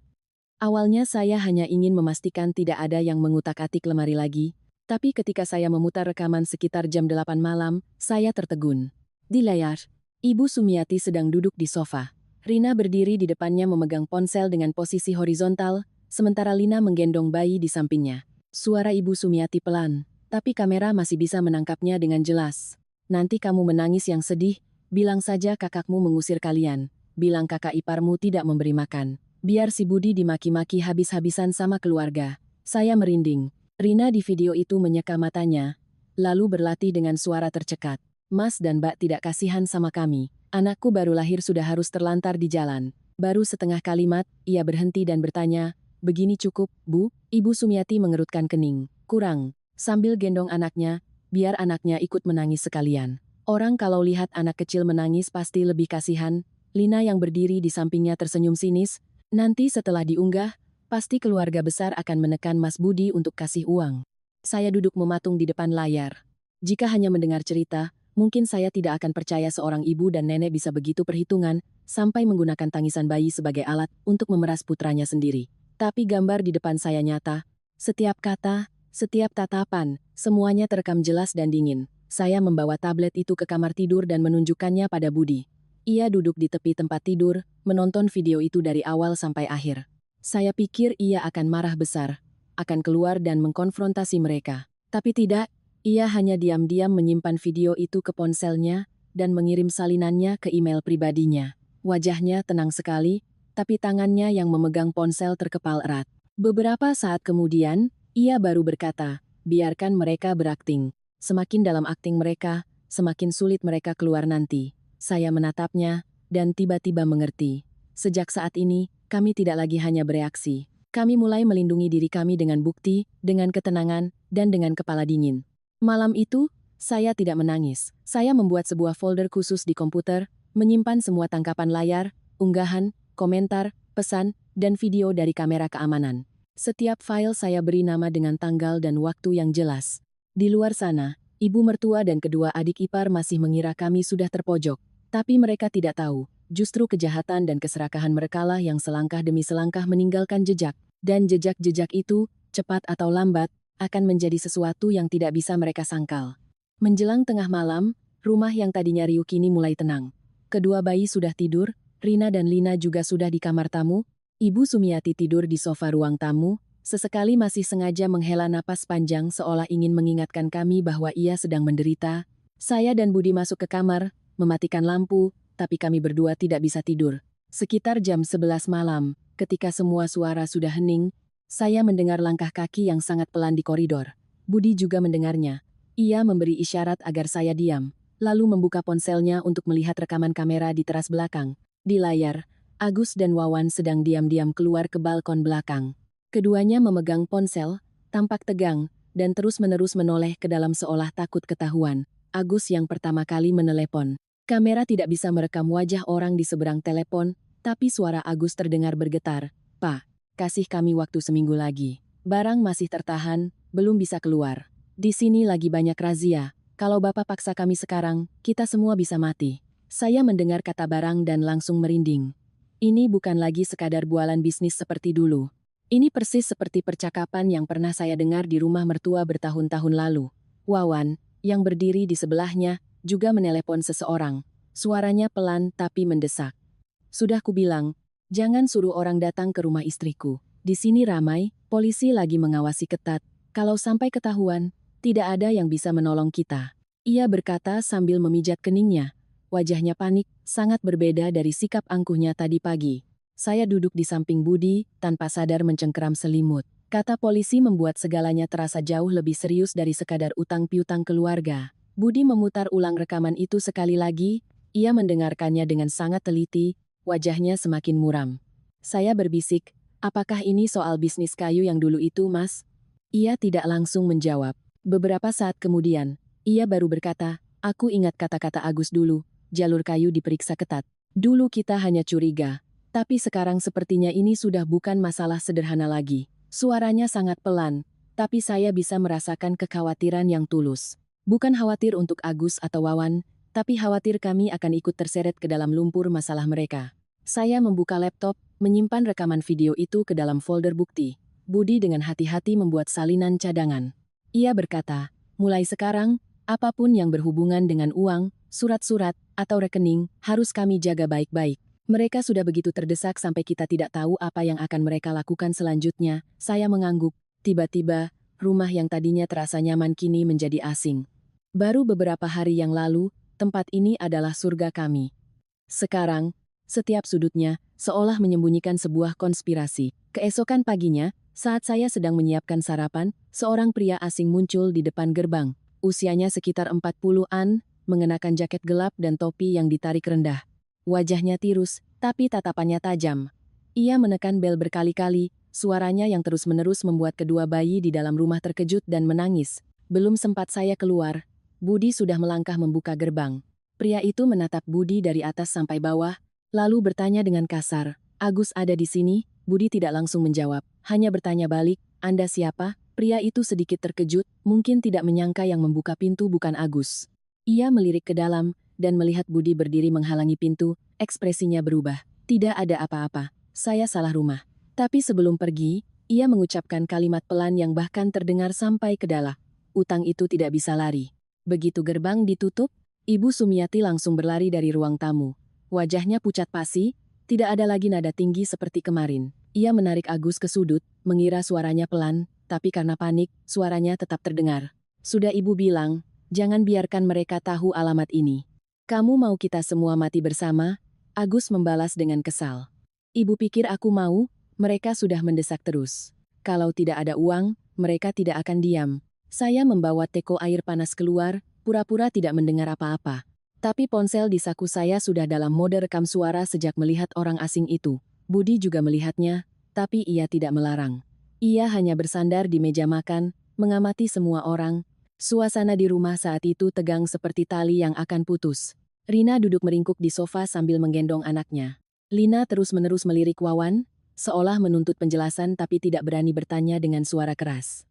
Awalnya saya hanya ingin memastikan tidak ada yang mengutak-atik lemari lagi, tapi ketika saya memutar rekaman sekitar jam 8 malam, saya tertegun. Di layar, Ibu Sumiati sedang duduk di sofa. Rina berdiri di depannya memegang ponsel dengan posisi horizontal, sementara Lina menggendong bayi di sampingnya. Suara Ibu Sumiati pelan, tapi kamera masih bisa menangkapnya dengan jelas. "Nanti kamu menangis yang sedih, bilang saja kakakmu mengusir kalian. Bilang kakak iparmu tidak memberi makan. Biar si Budi dimaki-maki habis-habisan sama keluarga." Saya merinding. Rina di video itu menyeka matanya, lalu berlatih dengan suara tercekat. Mas dan Mbak tidak kasihan sama kami. Anakku baru lahir sudah harus terlantar di jalan. Baru setengah kalimat, ia berhenti dan bertanya, begini cukup, Bu? Ibu Sumiati mengerutkan kening. Kurang. Sambil gendong anaknya, biar anaknya ikut menangis sekalian. Orang kalau lihat anak kecil menangis pasti lebih kasihan. Lina yang berdiri di sampingnya tersenyum sinis. Nanti setelah diunggah, pasti keluarga besar akan menekan Mas Budi untuk kasih uang. Saya duduk mematung di depan layar. Jika hanya mendengar cerita, mungkin saya tidak akan percaya seorang ibu dan nenek bisa begitu perhitungan, sampai menggunakan tangisan bayi sebagai alat untuk memeras putranya sendiri. Tapi gambar di depan saya nyata. Setiap kata, setiap tatapan, semuanya terekam jelas dan dingin. Saya membawa tablet itu ke kamar tidur dan menunjukkannya pada Budi. Ia duduk di tepi tempat tidur, menonton video itu dari awal sampai akhir. Saya pikir ia akan marah besar, akan keluar dan mengkonfrontasi mereka. Tapi tidak, ia hanya diam-diam menyimpan video itu ke ponselnya dan mengirim salinannya ke email pribadinya. Wajahnya tenang sekali, tapi tangannya yang memegang ponsel terkepal erat. Beberapa saat kemudian, ia baru berkata, biarkan mereka berakting. Semakin dalam akting mereka, semakin sulit mereka keluar nanti. Saya menatapnya, dan tiba-tiba mengerti. Sejak saat ini, kami tidak lagi hanya bereaksi. Kami mulai melindungi diri kami dengan bukti, dengan ketenangan, dan dengan kepala dingin. Malam itu, saya tidak menangis. Saya membuat sebuah folder khusus di komputer, menyimpan semua tangkapan layar, unggahan, komentar, pesan, dan video dari kamera keamanan. Setiap file saya beri nama dengan tanggal dan waktu yang jelas. Di luar sana, ibu mertua dan kedua adik ipar masih mengira kami sudah terpojok. Tapi mereka tidak tahu, justru kejahatan dan keserakahan merekalah yang selangkah demi selangkah meninggalkan jejak. Dan jejak-jejak itu, cepat atau lambat, akan menjadi sesuatu yang tidak bisa mereka sangkal. Menjelang tengah malam, rumah yang tadinya riuh kini mulai tenang. Kedua bayi sudah tidur, Rina dan Lina juga sudah di kamar tamu, Ibu Sumiati tidur di sofa ruang tamu, sesekali masih sengaja menghela napas panjang seolah ingin mengingatkan kami bahwa ia sedang menderita. Saya dan Budi masuk ke kamar, mematikan lampu, tapi kami berdua tidak bisa tidur. Sekitar jam 11 malam, ketika semua suara sudah hening, saya mendengar langkah kaki yang sangat pelan di koridor. Budi juga mendengarnya. Ia memberi isyarat agar saya diam, lalu membuka ponselnya untuk melihat rekaman kamera di teras belakang. Di layar, Agus dan Wawan sedang diam-diam keluar ke balkon belakang. Keduanya memegang ponsel, tampak tegang, dan terus-menerus menoleh ke dalam seolah takut ketahuan. Agus yang pertama kali menelepon. Kamera tidak bisa merekam wajah orang di seberang telepon, tapi suara Agus terdengar bergetar. Pak, kasih kami waktu seminggu lagi. Barang masih tertahan, belum bisa keluar. Di sini lagi banyak razia. Kalau Bapak paksa kami sekarang, kita semua bisa mati. Saya mendengar kata barang dan langsung merinding. Ini bukan lagi sekadar bualan bisnis seperti dulu. Ini persis seperti percakapan yang pernah saya dengar di rumah mertua bertahun-tahun lalu. Wawan, yang berdiri di sebelahnya, juga menelepon seseorang. Suaranya pelan tapi mendesak. Sudah kubilang, jangan suruh orang datang ke rumah istriku. Di sini ramai, polisi lagi mengawasi ketat. Kalau sampai ketahuan, tidak ada yang bisa menolong kita. Ia berkata sambil memijat keningnya. Wajahnya panik, sangat berbeda dari sikap angkuhnya tadi pagi. Saya duduk di samping Budi, tanpa sadar mencengkeram selimut. Kata polisi membuat segalanya terasa jauh lebih serius dari sekadar utang piutang keluarga. Budi memutar ulang rekaman itu sekali lagi, ia mendengarkannya dengan sangat teliti, wajahnya semakin muram. Saya berbisik, apakah ini soal bisnis kayu yang dulu itu, Mas? Ia tidak langsung menjawab. Beberapa saat kemudian, ia baru berkata, aku ingat kata-kata Agus dulu. Jalur kayu diperiksa ketat. Dulu kita hanya curiga, tapi sekarang sepertinya ini sudah bukan masalah sederhana lagi. Suaranya sangat pelan, tapi saya bisa merasakan kekhawatiran yang tulus. Bukan khawatir untuk Agus atau Wawan, tapi khawatir kami akan ikut terseret ke dalam lumpur masalah mereka. Saya membuka laptop, menyimpan rekaman video itu ke dalam folder bukti. Budi dengan hati-hati membuat salinan cadangan. Ia berkata, mulai sekarang, apapun yang berhubungan dengan uang, surat-surat, atau rekening, harus kami jaga baik-baik. Mereka sudah begitu terdesak sampai kita tidak tahu apa yang akan mereka lakukan selanjutnya. Saya mengangguk. Tiba-tiba, rumah yang tadinya terasa nyaman kini menjadi asing. Baru beberapa hari yang lalu, tempat ini adalah surga kami. Sekarang, setiap sudutnya, seolah menyembunyikan sebuah konspirasi. Keesokan paginya, Saat saya sedang menyiapkan sarapan, seorang pria asing muncul di depan gerbang. Usianya sekitar 40-an, mengenakan jaket gelap dan topi yang ditarik rendah. Wajahnya tirus, tapi tatapannya tajam. Ia menekan bel berkali-kali, suaranya yang terus-menerus membuat kedua bayi di dalam rumah terkejut dan menangis. Belum sempat saya keluar, Budi sudah melangkah membuka gerbang. Pria itu menatap Budi dari atas sampai bawah, lalu bertanya dengan kasar, "Agus ada di sini?" Budi tidak langsung menjawab, hanya bertanya balik, "Anda siapa?" Pria itu sedikit terkejut, mungkin tidak menyangka yang membuka pintu bukan Agus. Ia melirik ke dalam, dan melihat Budi berdiri menghalangi pintu, ekspresinya berubah. "Tidak ada apa-apa, saya salah rumah." Tapi sebelum pergi, ia mengucapkan kalimat pelan yang bahkan terdengar sampai ke dalam. "Utang itu tidak bisa lari." Begitu gerbang ditutup, Ibu Sumiati langsung berlari dari ruang tamu. Wajahnya pucat pasi, tidak ada lagi nada tinggi seperti kemarin. Ia menarik Agus ke sudut, mengira suaranya pelan, tapi karena panik, suaranya tetap terdengar. "Sudah Ibu bilang, jangan biarkan mereka tahu alamat ini. Kamu mau kita semua mati bersama?" Agus membalas dengan kesal. "Ibu pikir aku mau?" Mereka sudah mendesak terus. "Kalau tidak ada uang, mereka tidak akan diam." Saya membawa teko air panas keluar, pura-pura tidak mendengar apa-apa. Tapi ponsel di saku saya sudah dalam mode rekam suara sejak melihat orang asing itu. Budi juga melihatnya, tapi ia tidak melarang. Ia hanya bersandar di meja makan, mengamati semua orang. Suasana di rumah saat itu tegang seperti tali yang akan putus. Rina duduk meringkuk di sofa sambil menggendong anaknya. Lina terus-menerus melirik Wawan, seolah menuntut penjelasan tapi tidak berani bertanya dengan suara keras.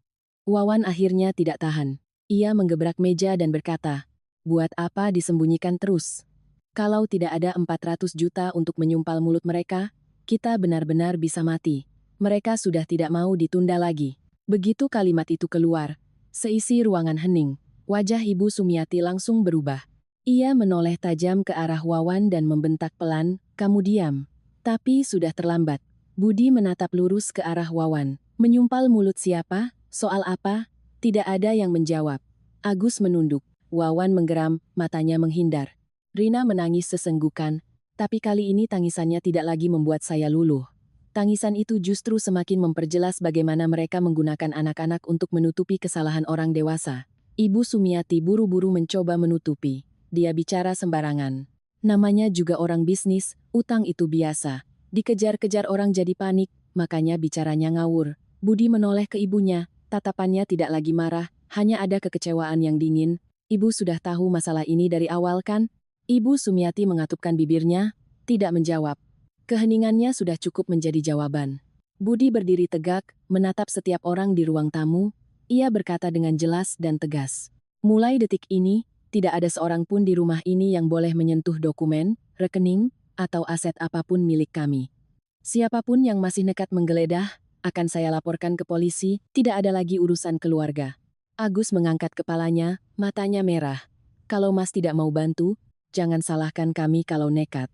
Wawan akhirnya tidak tahan. Ia menggebrak meja dan berkata, "Buat apa disembunyikan terus? Kalau tidak ada 400 juta untuk menyumpal mulut mereka, kita benar-benar bisa mati." Mereka sudah tidak mau ditunda lagi. Begitu kalimat itu keluar, seisi ruangan hening. Wajah Ibu Sumiati langsung berubah. Ia menoleh tajam ke arah Wawan dan membentak pelan, "Kamu diam." Tapi sudah terlambat. Budi menatap lurus ke arah Wawan. "Menyumpal mulut siapa? Soal apa?" Tidak ada yang menjawab. Agus menunduk. Wawan menggeram, matanya menghindar. Rina menangis sesenggukan, tapi kali ini tangisannya tidak lagi membuat saya luluh. Tangisan itu justru semakin memperjelas bagaimana mereka menggunakan anak-anak untuk menutupi kesalahan orang dewasa. Ibu Sumiati buru-buru mencoba menutupi. Dia bicara sembarangan. Namanya juga orang bisnis, utang itu biasa. Dikejar-kejar orang jadi panik, makanya bicaranya ngawur. Budi menoleh ke ibunya, tatapannya tidak lagi marah, hanya ada kekecewaan yang dingin. "Ibu sudah tahu masalah ini dari awal kan?" Ibu Sumiati mengatupkan bibirnya, tidak menjawab. Keheningannya sudah cukup menjadi jawaban. Budi berdiri tegak, menatap setiap orang di ruang tamu. Ia berkata dengan jelas dan tegas. "Mulai detik ini, tidak ada seorang pun di rumah ini yang boleh menyentuh dokumen, rekening, atau aset apapun milik kami. Siapapun yang masih nekat menggeledah, akan saya laporkan ke polisi, tidak ada lagi urusan keluarga." Agus mengangkat kepalanya, matanya merah. "Kalau Mas tidak mau bantu, jangan salahkan kami kalau nekat."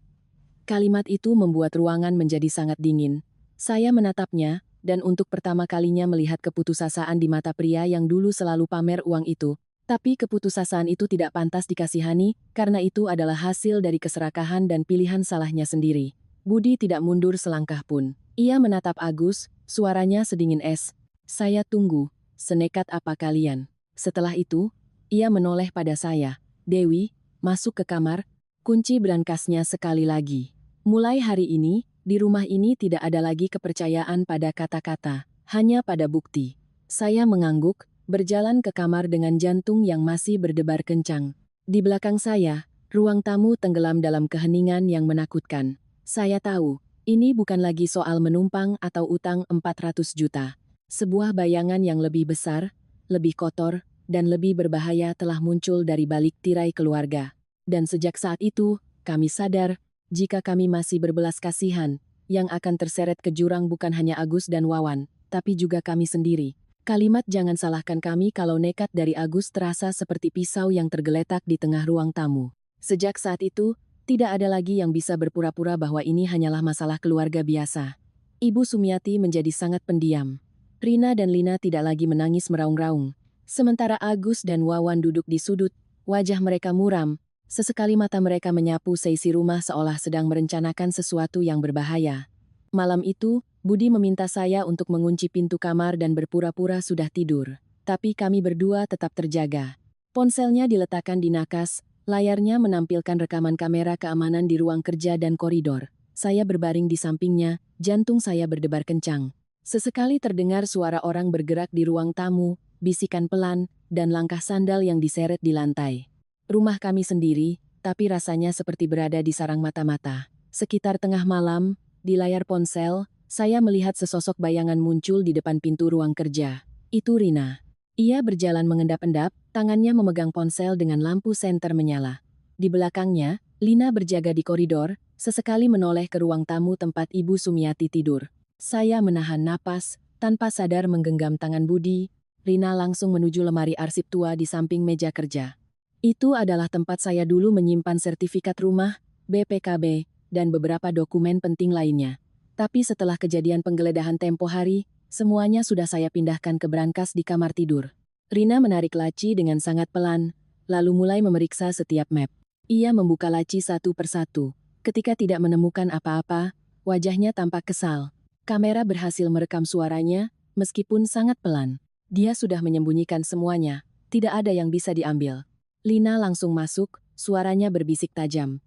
Kalimat itu membuat ruangan menjadi sangat dingin. Saya menatapnya, dan untuk pertama kalinya melihat keputusasaan di mata pria yang dulu selalu pamer uang itu. Tapi keputusasaan itu tidak pantas dikasihani, karena itu adalah hasil dari keserakahan dan pilihan salahnya sendiri. Budi tidak mundur selangkah pun. Ia menatap Agus, suaranya sedingin es. "Saya tunggu. Senekat apa kalian?" Setelah itu, ia menoleh pada saya. "Dewi, masuk ke kamar, kunci berangkasnya sekali lagi. Mulai hari ini, di rumah ini tidak ada lagi kepercayaan pada kata-kata, hanya pada bukti." Saya mengangguk, berjalan ke kamar dengan jantung yang masih berdebar kencang. Di belakang saya, ruang tamu tenggelam dalam keheningan yang menakutkan. Saya tahu, ini bukan lagi soal menumpang atau utang 400 juta. Sebuah bayangan yang lebih besar, lebih kotor, dan lebih berbahaya telah muncul dari balik tirai keluarga. Dan sejak saat itu, kami sadar, jika kami masih berbelas kasihan, yang akan terseret ke jurang bukan hanya Agus dan Wawan, tapi juga kami sendiri. Kalimat "jangan salahkan kami" kalau nekat dari Agus terasa seperti pisau yang tergeletak di tengah ruang tamu. Sejak saat itu, tidak ada lagi yang bisa berpura-pura bahwa ini hanyalah masalah keluarga biasa. Ibu Sumiati menjadi sangat pendiam. Rina dan Lina tidak lagi menangis meraung-raung. Sementara Agus dan Wawan duduk di sudut, wajah mereka muram, sesekali mata mereka menyapu seisi rumah seolah sedang merencanakan sesuatu yang berbahaya. Malam itu, Budi meminta saya untuk mengunci pintu kamar dan berpura-pura sudah tidur. Tapi kami berdua tetap terjaga. Ponselnya diletakkan di nakas, layarnya menampilkan rekaman kamera keamanan di ruang kerja dan koridor. Saya berbaring di sampingnya, jantung saya berdebar kencang. Sesekali terdengar suara orang bergerak di ruang tamu, bisikan pelan, dan langkah sandal yang diseret di lantai. Rumah kami sendiri, tapi rasanya seperti berada di sarang mata-mata. Sekitar tengah malam, di layar ponsel, saya melihat sesosok bayangan muncul di depan pintu ruang kerja. Itu Rina. Ia berjalan mengendap-endap, tangannya memegang ponsel dengan lampu senter menyala. Di belakangnya, Lina berjaga di koridor, sesekali menoleh ke ruang tamu tempat Ibu Sumiati tidur. Saya menahan napas, tanpa sadar menggenggam tangan Budi. Rina langsung menuju lemari arsip tua di samping meja kerja. Itu adalah tempat saya dulu menyimpan sertifikat rumah, BPKB, dan beberapa dokumen penting lainnya. Tapi setelah kejadian penggeledahan tempo hari, semuanya sudah saya pindahkan ke brankas di kamar tidur. Rina menarik laci dengan sangat pelan, lalu mulai memeriksa setiap map. Ia membuka laci satu persatu. Ketika tidak menemukan apa-apa, wajahnya tampak kesal. Kamera berhasil merekam suaranya, meskipun sangat pelan. Dia sudah menyembunyikan semuanya, tidak ada yang bisa diambil. Lina langsung masuk, suaranya berbisik tajam.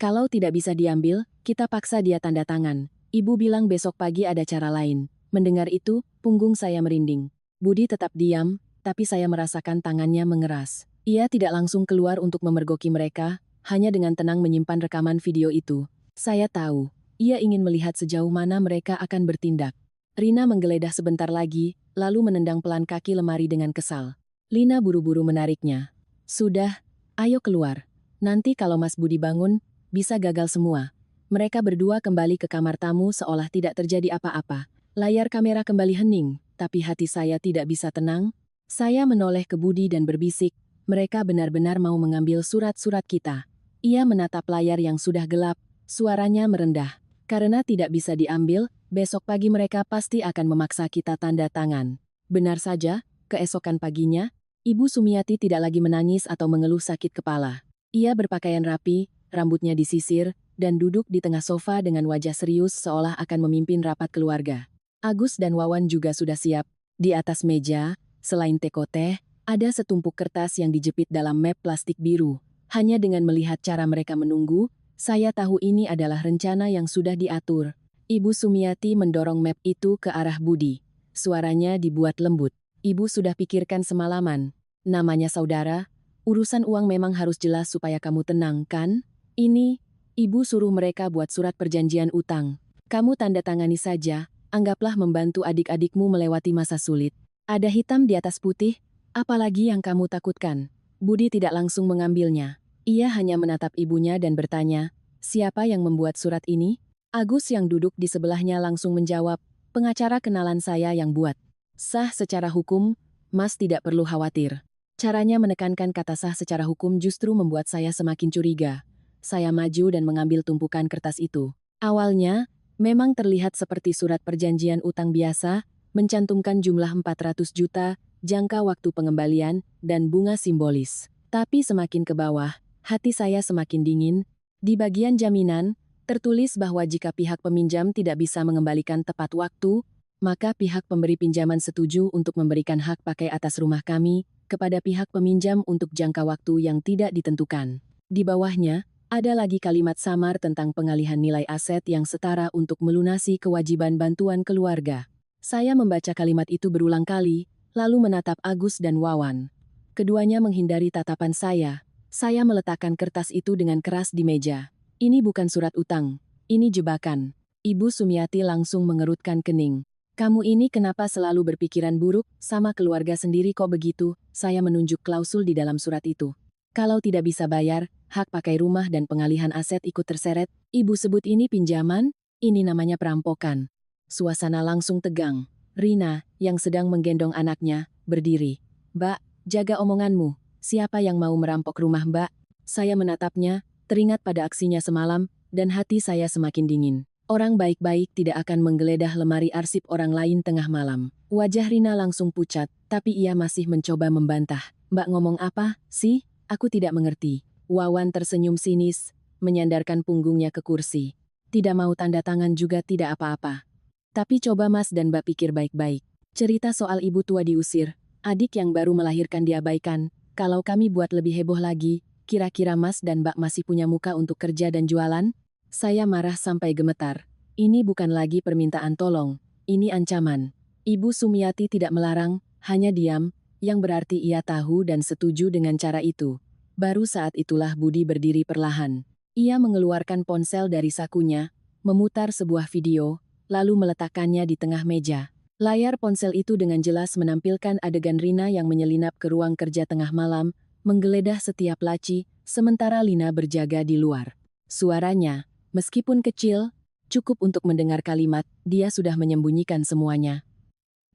Kalau tidak bisa diambil, kita paksa dia tanda tangan. Ibu bilang besok pagi ada cara lain. Mendengar itu, punggung saya merinding. Budi tetap diam, tapi saya merasakan tangannya mengeras. Ia tidak langsung keluar untuk memergoki mereka, hanya dengan tenang menyimpan rekaman video itu. Saya tahu, ia ingin melihat sejauh mana mereka akan bertindak. Rina menggeledah sebentar lagi, lalu menendang pelan kaki lemari dengan kesal. Lina buru-buru menariknya. Sudah, ayo keluar. Nanti kalau Mas Budi bangun, bisa gagal semua. Mereka berdua kembali ke kamar tamu seolah tidak terjadi apa-apa. Layar kamera kembali hening, tapi hati saya tidak bisa tenang. Saya menoleh ke Budi dan berbisik, mereka benar-benar mau mengambil surat-surat kita. Ia menatap layar yang sudah gelap, suaranya merendah. Karena tidak bisa diambil, besok pagi mereka pasti akan memaksa kita tanda tangan. Benar saja, keesokan paginya, Ibu Sumiati tidak lagi menangis atau mengeluh sakit kepala. Ia berpakaian rapi, rambutnya disisir, dan duduk di tengah sofa dengan wajah serius seolah akan memimpin rapat keluarga. Agus dan Wawan juga sudah siap. Di atas meja, selain teko teh, ada setumpuk kertas yang dijepit dalam map plastik biru. Hanya dengan melihat cara mereka menunggu, saya tahu ini adalah rencana yang sudah diatur. Ibu Sumiati mendorong map itu ke arah Budi. Suaranya dibuat lembut. Ibu sudah pikirkan semalaman. Namanya saudara, urusan uang memang harus jelas supaya kamu tenang, kan? Ini, Ibu suruh mereka buat surat perjanjian utang. Kamu tanda tangani saja, anggaplah membantu adik-adikmu melewati masa sulit. Ada hitam di atas putih, apalagi yang kamu takutkan? Budi tidak langsung mengambilnya. Ia hanya menatap ibunya dan bertanya, siapa yang membuat surat ini? Agus yang duduk di sebelahnya langsung menjawab, pengacara kenalan saya yang buat. Sah secara hukum, Mas tidak perlu khawatir. Caranya menekankan kata sah secara hukum justru membuat saya semakin curiga. Saya maju dan mengambil tumpukan kertas itu. Awalnya, memang terlihat seperti surat perjanjian utang biasa, mencantumkan jumlah 400 juta, jangka waktu pengembalian, dan bunga simbolis. Tapi semakin ke bawah, hati saya semakin dingin. Di bagian jaminan, tertulis bahwa jika pihak peminjam tidak bisa mengembalikan tepat waktu, maka pihak pemberi pinjaman setuju untuk memberikan hak pakai atas rumah kami kepada pihak peminjam untuk jangka waktu yang tidak ditentukan. Di bawahnya, ada lagi kalimat samar tentang pengalihan nilai aset yang setara untuk melunasi kewajiban bantuan keluarga. Saya membaca kalimat itu berulang kali, lalu menatap Agus dan Wawan. Keduanya menghindari tatapan saya. Saya meletakkan kertas itu dengan keras di meja. Ini bukan surat utang, ini jebakan. Ibu Sumiati langsung mengerutkan kening. Kamu ini kenapa selalu berpikiran buruk sama keluarga sendiri kok begitu? Saya menunjuk klausul di dalam surat itu. Kalau tidak bisa bayar, hak pakai rumah dan pengalihan aset ikut terseret. Ibu sebut ini pinjaman, ini namanya perampokan. Suasana langsung tegang. Rina, yang sedang menggendong anaknya, berdiri. Mbak, jaga omonganmu. Siapa yang mau merampok rumah Mbak? Saya menatapnya, teringat pada aksinya semalam, dan hati saya semakin dingin. Orang baik-baik tidak akan menggeledah lemari arsip orang lain tengah malam. Wajah Rina langsung pucat, tapi ia masih mencoba membantah. Mbak ngomong apa, sih? Aku tidak mengerti. Wawan tersenyum sinis, menyandarkan punggungnya ke kursi. Tidak mau tanda tangan juga tidak apa-apa. Tapi coba Mas dan Mbak pikir baik-baik. Cerita soal ibu tua diusir, adik yang baru melahirkan diabaikan. Kalau kami buat lebih heboh lagi, kira-kira Mas dan Mbak masih punya muka untuk kerja dan jualan? Saya marah sampai gemetar. Ini bukan lagi permintaan tolong, ini ancaman. Ibu Sumiati tidak melarang, hanya diam, yang berarti ia tahu dan setuju dengan cara itu. Baru saat itulah Budi berdiri perlahan. Ia mengeluarkan ponsel dari sakunya, memutar sebuah video, lalu meletakkannya di tengah meja. Layar ponsel itu dengan jelas menampilkan adegan Rina yang menyelinap ke ruang kerja tengah malam, menggeledah setiap laci, sementara Lina berjaga di luar. Suaranya, meskipun kecil, cukup untuk mendengar kalimat, dia sudah menyembunyikan semuanya.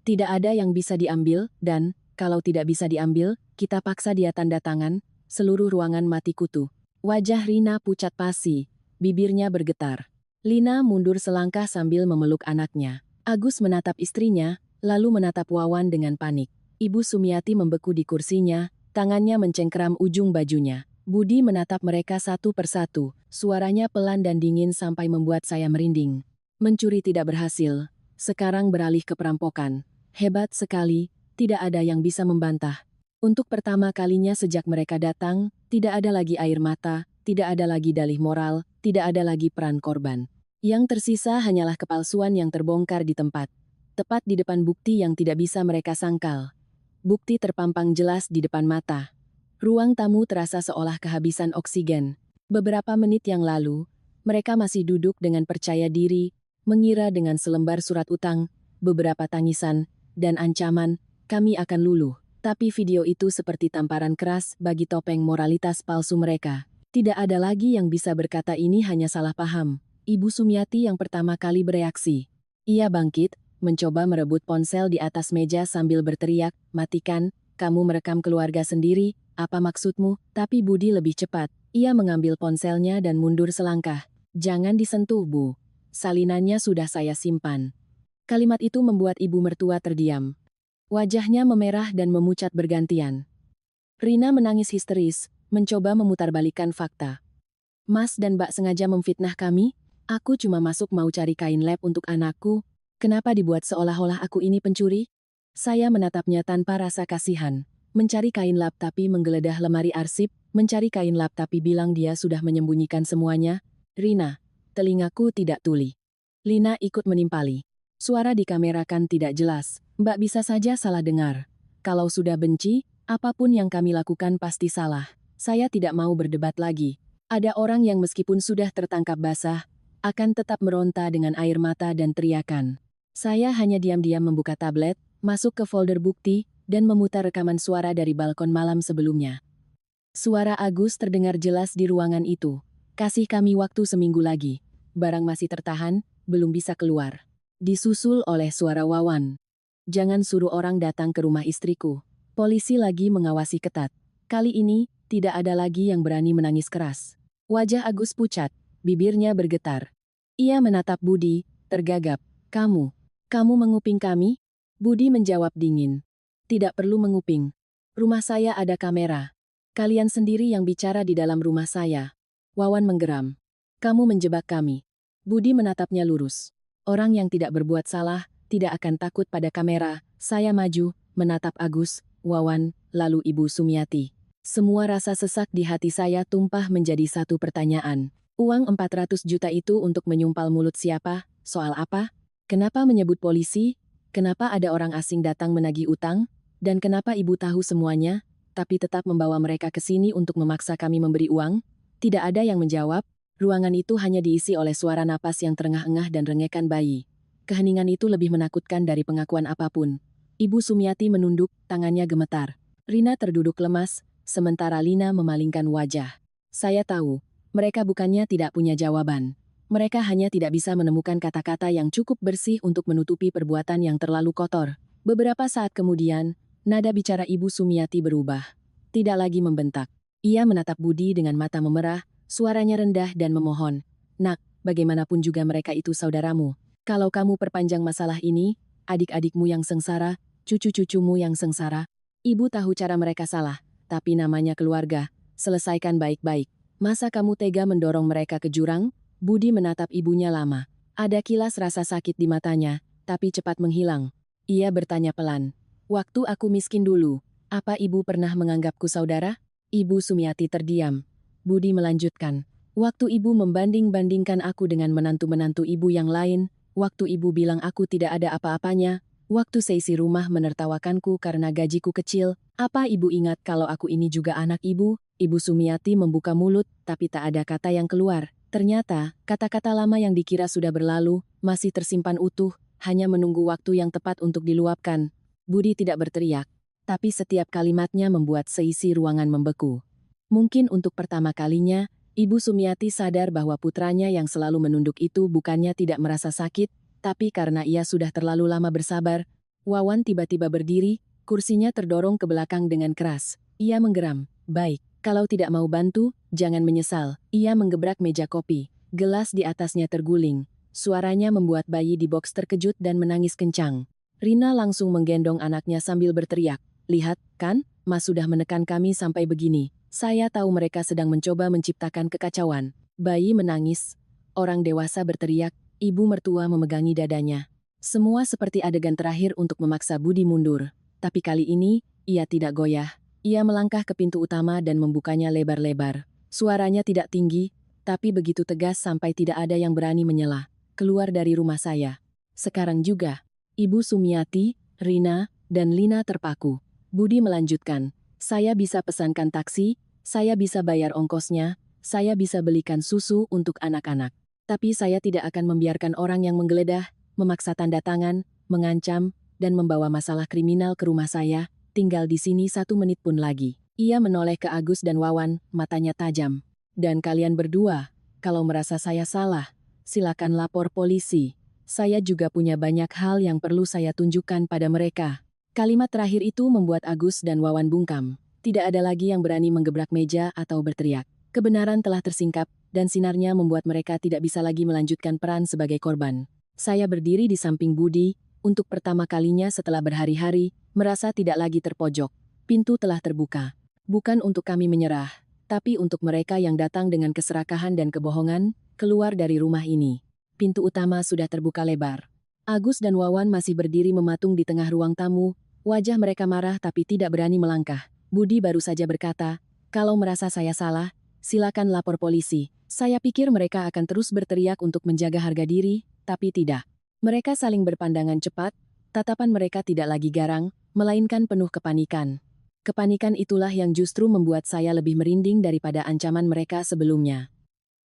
Tidak ada yang bisa diambil, dan, kalau tidak bisa diambil, kita paksa dia tanda tangan, seluruh ruangan mati kutu. Wajah Rina pucat pasi, bibirnya bergetar. Lina mundur selangkah sambil memeluk anaknya. Agus menatap istrinya, lalu menatap Wawan dengan panik. Ibu Sumiati membeku di kursinya, tangannya mencengkeram ujung bajunya. Budi menatap mereka satu persatu, suaranya pelan dan dingin sampai membuat saya merinding. Mencuri tidak berhasil, sekarang beralih ke perampokan. Hebat sekali, tidak ada yang bisa membantah. Untuk pertama kalinya sejak mereka datang, tidak ada lagi air mata, tidak ada lagi dalih moral, tidak ada lagi peran korban. Yang tersisa hanyalah kepalsuan yang terbongkar di tempat. Tepat di depan bukti yang tidak bisa mereka sangkal. Bukti terpampang jelas di depan mata. Ruang tamu terasa seolah kehabisan oksigen. Beberapa menit yang lalu, mereka masih duduk dengan percaya diri, mengira dengan selembar surat utang, beberapa tangisan, dan ancaman, kami akan luluh. Tapi video itu seperti tamparan keras bagi topeng moralitas palsu mereka. Tidak ada lagi yang bisa berkata ini hanya salah paham. Ibu Sumiati yang pertama kali bereaksi. Ia bangkit, mencoba merebut ponsel di atas meja sambil berteriak, matikan, kamu merekam keluarga sendiri, apa maksudmu? Tapi Budi lebih cepat. Ia mengambil ponselnya dan mundur selangkah. Jangan disentuh, Bu. Salinannya sudah saya simpan. Kalimat itu membuat ibu mertua terdiam. Wajahnya memerah dan memucat bergantian. Rina menangis histeris, mencoba memutarbalikkan fakta. Mas dan Mbak sengaja memfitnah kami? Aku cuma masuk mau cari kain lab untuk anakku. Kenapa dibuat seolah-olah aku ini pencuri? Saya menatapnya tanpa rasa kasihan. Mencari kain lap tapi menggeledah lemari arsip, mencari kain lap tapi bilang dia sudah menyembunyikan semuanya. Rina, telingaku tidak tuli. Lina ikut menimpali. Suara di kamera kan tidak jelas. Mbak bisa saja salah dengar. Kalau sudah benci, apapun yang kami lakukan pasti salah. Saya tidak mau berdebat lagi. Ada orang yang meskipun sudah tertangkap basah, akan tetap meronta dengan air mata dan teriakan. Saya hanya diam-diam membuka tablet, masuk ke folder bukti, dan memutar rekaman suara dari balkon malam sebelumnya. Suara Agus terdengar jelas di ruangan itu. Kasih kami waktu seminggu lagi. Barang masih tertahan, belum bisa keluar. Disusul oleh suara Wawan. Jangan suruh orang datang ke rumah istriku. Polisi lagi mengawasi ketat. Kali ini, tidak ada lagi yang berani menangis keras. Wajah Agus pucat. Bibirnya bergetar. Ia menatap Budi, tergagap. Kamu menguping kami? Budi menjawab dingin. Tidak perlu menguping. Rumah saya ada kamera. Kalian sendiri yang bicara di dalam rumah saya. Wawan menggeram. Kamu menjebak kami. Budi menatapnya lurus. Orang yang tidak berbuat salah, tidak akan takut pada kamera. Saya maju, menatap Agus, Wawan, lalu Ibu Sumiati. Semua rasa sesak di hati saya tumpah menjadi satu pertanyaan. Uang 400 juta itu untuk menyumpal mulut siapa? Soal apa? Kenapa menyebut polisi? Kenapa ada orang asing datang menagih utang? Dan kenapa ibu tahu semuanya, tapi tetap membawa mereka ke sini untuk memaksa kami memberi uang? Tidak ada yang menjawab. Ruangan itu hanya diisi oleh suara napas yang terengah-engah dan rengekan bayi. Keheningan itu lebih menakutkan dari pengakuan apapun. Ibu Sumiati menunduk, tangannya gemetar. Rina terduduk lemas, sementara Lina memalingkan wajah. Saya tahu. Mereka bukannya tidak punya jawaban. Mereka hanya tidak bisa menemukan kata-kata yang cukup bersih untuk menutupi perbuatan yang terlalu kotor. Beberapa saat kemudian, nada bicara Ibu Sumiati berubah. Tidak lagi membentak. Ia menatap Budi dengan mata memerah, suaranya rendah dan memohon. Nak, bagaimanapun juga mereka itu saudaramu. Kalau kamu perpanjang masalah ini, adik-adikmu yang sengsara, cucu-cucumu yang sengsara. Ibu tahu cara mereka salah, tapi namanya keluarga. Selesaikan baik-baik. Masa kamu tega mendorong mereka ke jurang? Budi menatap ibunya lama. Ada kilas rasa sakit di matanya, tapi cepat menghilang. Ia bertanya pelan. Waktu aku miskin dulu, apa ibu pernah menganggapku saudara? Ibu Sumiati terdiam. Budi melanjutkan. Waktu ibu membanding-bandingkan aku dengan menantu-menantu ibu yang lain, waktu ibu bilang aku tidak ada apa-apanya, waktu seisi rumah menertawakanku karena gajiku kecil, apa ibu ingat kalau aku ini juga anak ibu? Ibu Sumiati membuka mulut, tapi tak ada kata yang keluar. Ternyata, kata-kata lama yang dikira sudah berlalu, masih tersimpan utuh, hanya menunggu waktu yang tepat untuk diluapkan. Budi tidak berteriak, tapi setiap kalimatnya membuat seisi ruangan membeku. Mungkin untuk pertama kalinya, Ibu Sumiati sadar bahwa putranya yang selalu menunduk itu bukannya tidak merasa sakit, tapi karena ia sudah terlalu lama bersabar. Wawan tiba-tiba berdiri, kursinya terdorong ke belakang dengan keras. Ia menggeram. Baik, kalau tidak mau bantu, jangan menyesal. Ia menggebrak meja kopi. Gelas di atasnya terguling. Suaranya membuat bayi di box terkejut dan menangis kencang. Rina langsung menggendong anaknya sambil berteriak. Lihat, kan, Mas sudah menekan kami sampai begini. Saya tahu mereka sedang mencoba menciptakan kekacauan. Bayi menangis. Orang dewasa berteriak. Ibu mertua memegangi dadanya. Semua seperti adegan terakhir untuk memaksa Budi mundur. Tapi kali ini, ia tidak goyah. Ia melangkah ke pintu utama dan membukanya lebar-lebar. Suaranya tidak tinggi, tapi begitu tegas sampai tidak ada yang berani menyela. Keluar dari rumah saya. Sekarang juga. Ibu Sumiati, Rina, dan Lina terpaku. Budi melanjutkan. Saya bisa pesankan taksi, saya bisa bayar ongkosnya, saya bisa belikan susu untuk anak-anak. Tapi saya tidak akan membiarkan orang yang menggeledah, memaksa tanda tangan, mengancam, dan membawa masalah kriminal ke rumah saya, tinggal di sini 1 menit pun lagi. Ia menoleh ke Agus dan Wawan, matanya tajam. Dan kalian berdua, kalau merasa saya salah, silakan lapor polisi. Saya juga punya banyak hal yang perlu saya tunjukkan pada mereka. Kalimat terakhir itu membuat Agus dan Wawan bungkam. Tidak ada lagi yang berani menggebrak meja atau berteriak. Kebenaran telah tersingkap, dan sinarnya membuat mereka tidak bisa lagi melanjutkan peran sebagai korban. Saya berdiri di samping Budi, untuk pertama kalinya setelah berhari-hari, merasa tidak lagi terpojok. Pintu telah terbuka. Bukan untuk kami menyerah, tapi untuk mereka yang datang dengan keserakahan dan kebohongan, keluar dari rumah ini. Pintu utama sudah terbuka lebar. Agus dan Wawan masih berdiri mematung di tengah ruang tamu, wajah mereka marah tapi tidak berani melangkah. Budi baru saja berkata, kalau merasa saya salah, silakan lapor polisi. Saya pikir mereka akan terus berteriak untuk menjaga harga diri, tapi tidak. Mereka saling berpandangan cepat, tatapan mereka tidak lagi garang, melainkan penuh kepanikan. Kepanikan itulah yang justru membuat saya lebih merinding daripada ancaman mereka sebelumnya.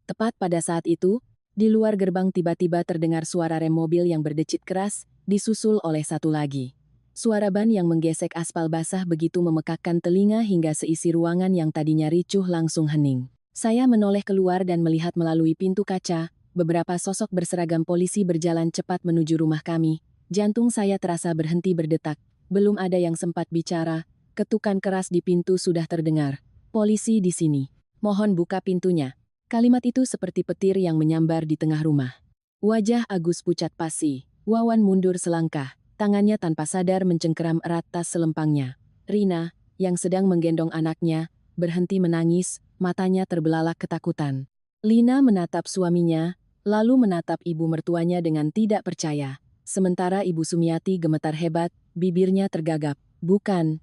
Tepat pada saat itu, di luar gerbang tiba-tiba terdengar suara rem mobil yang berdecit keras, disusul oleh satu lagi. Suara ban yang menggesek aspal basah begitu memekakkan telinga hingga seisi ruangan yang tadinya ricuh langsung hening. Saya menoleh keluar dan melihat melalui pintu kaca, beberapa sosok berseragam polisi berjalan cepat menuju rumah kami. Jantung saya terasa berhenti berdetak. Belum ada yang sempat bicara, ketukan keras di pintu sudah terdengar. Polisi di sini. Mohon buka pintunya. Kalimat itu seperti petir yang menyambar di tengah rumah. Wajah Agus pucat pasi. Wawan mundur selangkah. Tangannya tanpa sadar mencengkeram erat tas selempangnya. Rina, yang sedang menggendong anaknya, berhenti menangis, matanya terbelalak ketakutan. Lina menatap suaminya, lalu menatap ibu mertuanya dengan tidak percaya. Sementara Ibu Sumiati gemetar hebat, bibirnya tergagap. Bukan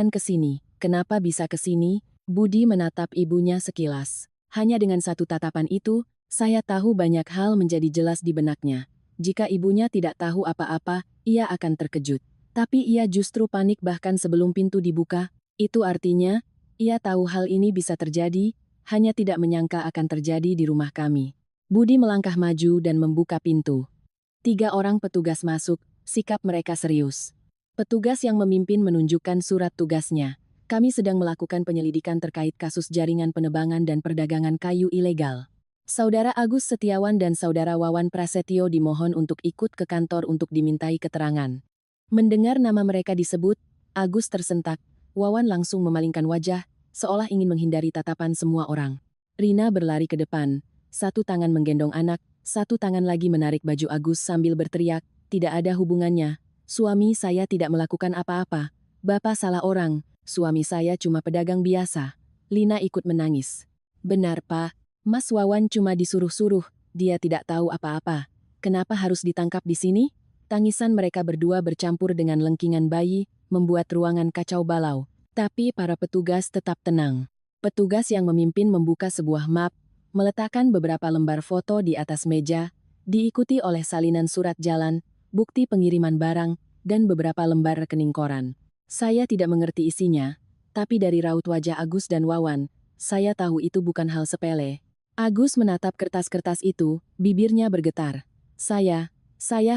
ke sini. Kenapa bisa ke sini? Budi menatap ibunya sekilas. Hanya dengan satu tatapan itu, saya tahu banyak hal menjadi jelas di benaknya. Jika ibunya tidak tahu apa-apa, ia akan terkejut. Tapi ia justru panik bahkan sebelum pintu dibuka. Itu artinya, ia tahu hal ini bisa terjadi, hanya tidak menyangka akan terjadi di rumah kami. Budi melangkah maju dan membuka pintu. 3 orang petugas masuk, sikap mereka serius. Petugas yang memimpin menunjukkan surat tugasnya. Kami sedang melakukan penyelidikan terkait kasus jaringan penebangan dan perdagangan kayu ilegal. Saudara Agus Setiawan dan Saudara Wawan Prasetyo dimohon untuk ikut ke kantor untuk dimintai keterangan. Mendengar nama mereka disebut, Agus tersentak. Wawan langsung memalingkan wajah, seolah ingin menghindari tatapan semua orang. Rina berlari ke depan, satu tangan menggendong anak, satu tangan lagi menarik baju Agus sambil berteriak, tidak ada hubungannya. Suami saya tidak melakukan apa-apa. Bapak salah orang, suami saya cuma pedagang biasa. Lina ikut menangis. Benar Pak. Mas Wawan cuma disuruh-suruh, Dia tidak tahu apa-apa. Kenapa harus ditangkap di sini? Tangisan mereka berdua bercampur dengan lengkingan bayi, membuat ruangan kacau balau. Tapi para petugas tetap tenang. Petugas yang memimpin membuka sebuah map, meletakkan beberapa lembar foto di atas meja, diikuti oleh salinan surat jalan, bukti pengiriman barang, dan beberapa lembar rekening koran. Saya tidak mengerti isinya, tapi dari raut wajah Agus dan Wawan, saya tahu itu bukan hal sepele. Agus menatap kertas-kertas itu, bibirnya bergetar. Saya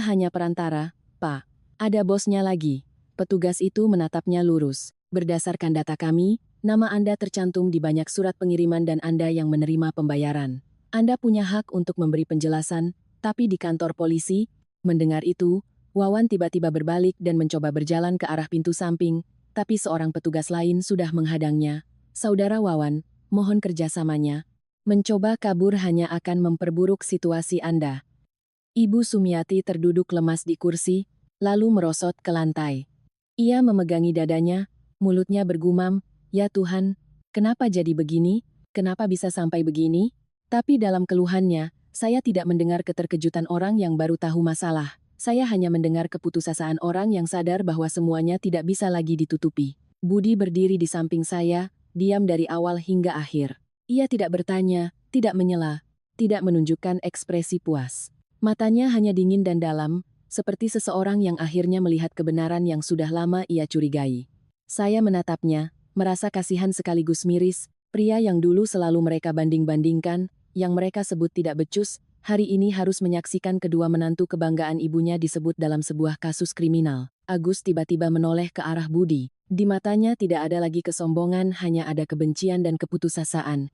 hanya perantara, Pak. Ada bosnya lagi. Petugas itu menatapnya lurus. Berdasarkan data kami, nama Anda tercantum di banyak surat pengiriman dan Anda yang menerima pembayaran. Anda punya hak untuk memberi penjelasan, tapi di kantor polisi, mendengar itu, Wawan tiba-tiba berbalik dan mencoba berjalan ke arah pintu samping, tapi seorang petugas lain sudah menghadangnya. Saudara Wawan, mohon kerjasamanya. Mencoba kabur hanya akan memperburuk situasi Anda. Ibu Sumiati terduduk lemas di kursi, lalu merosot ke lantai. Ia memegangi dadanya, mulutnya bergumam, "Ya Tuhan, kenapa jadi begini? Kenapa bisa sampai begini?" Tapi dalam keluhannya, saya tidak mendengar keterkejutan orang yang baru tahu masalah. Saya hanya mendengar keputusasaan orang yang sadar bahwa semuanya tidak bisa lagi ditutupi. Budi berdiri di samping saya, diam dari awal hingga akhir. Ia tidak bertanya, tidak menyela, tidak menunjukkan ekspresi puas. Matanya hanya dingin dan dalam, seperti seseorang yang akhirnya melihat kebenaran yang sudah lama ia curigai. Saya menatapnya, merasa kasihan sekaligus miris, pria yang dulu selalu mereka banding-bandingkan, yang mereka sebut tidak becus, hari ini harus menyaksikan kedua menantu kebanggaan ibunya disebut dalam sebuah kasus kriminal. Agus tiba-tiba menoleh ke arah Budi. Di matanya tidak ada lagi kesombongan, hanya ada kebencian dan keputusasaan.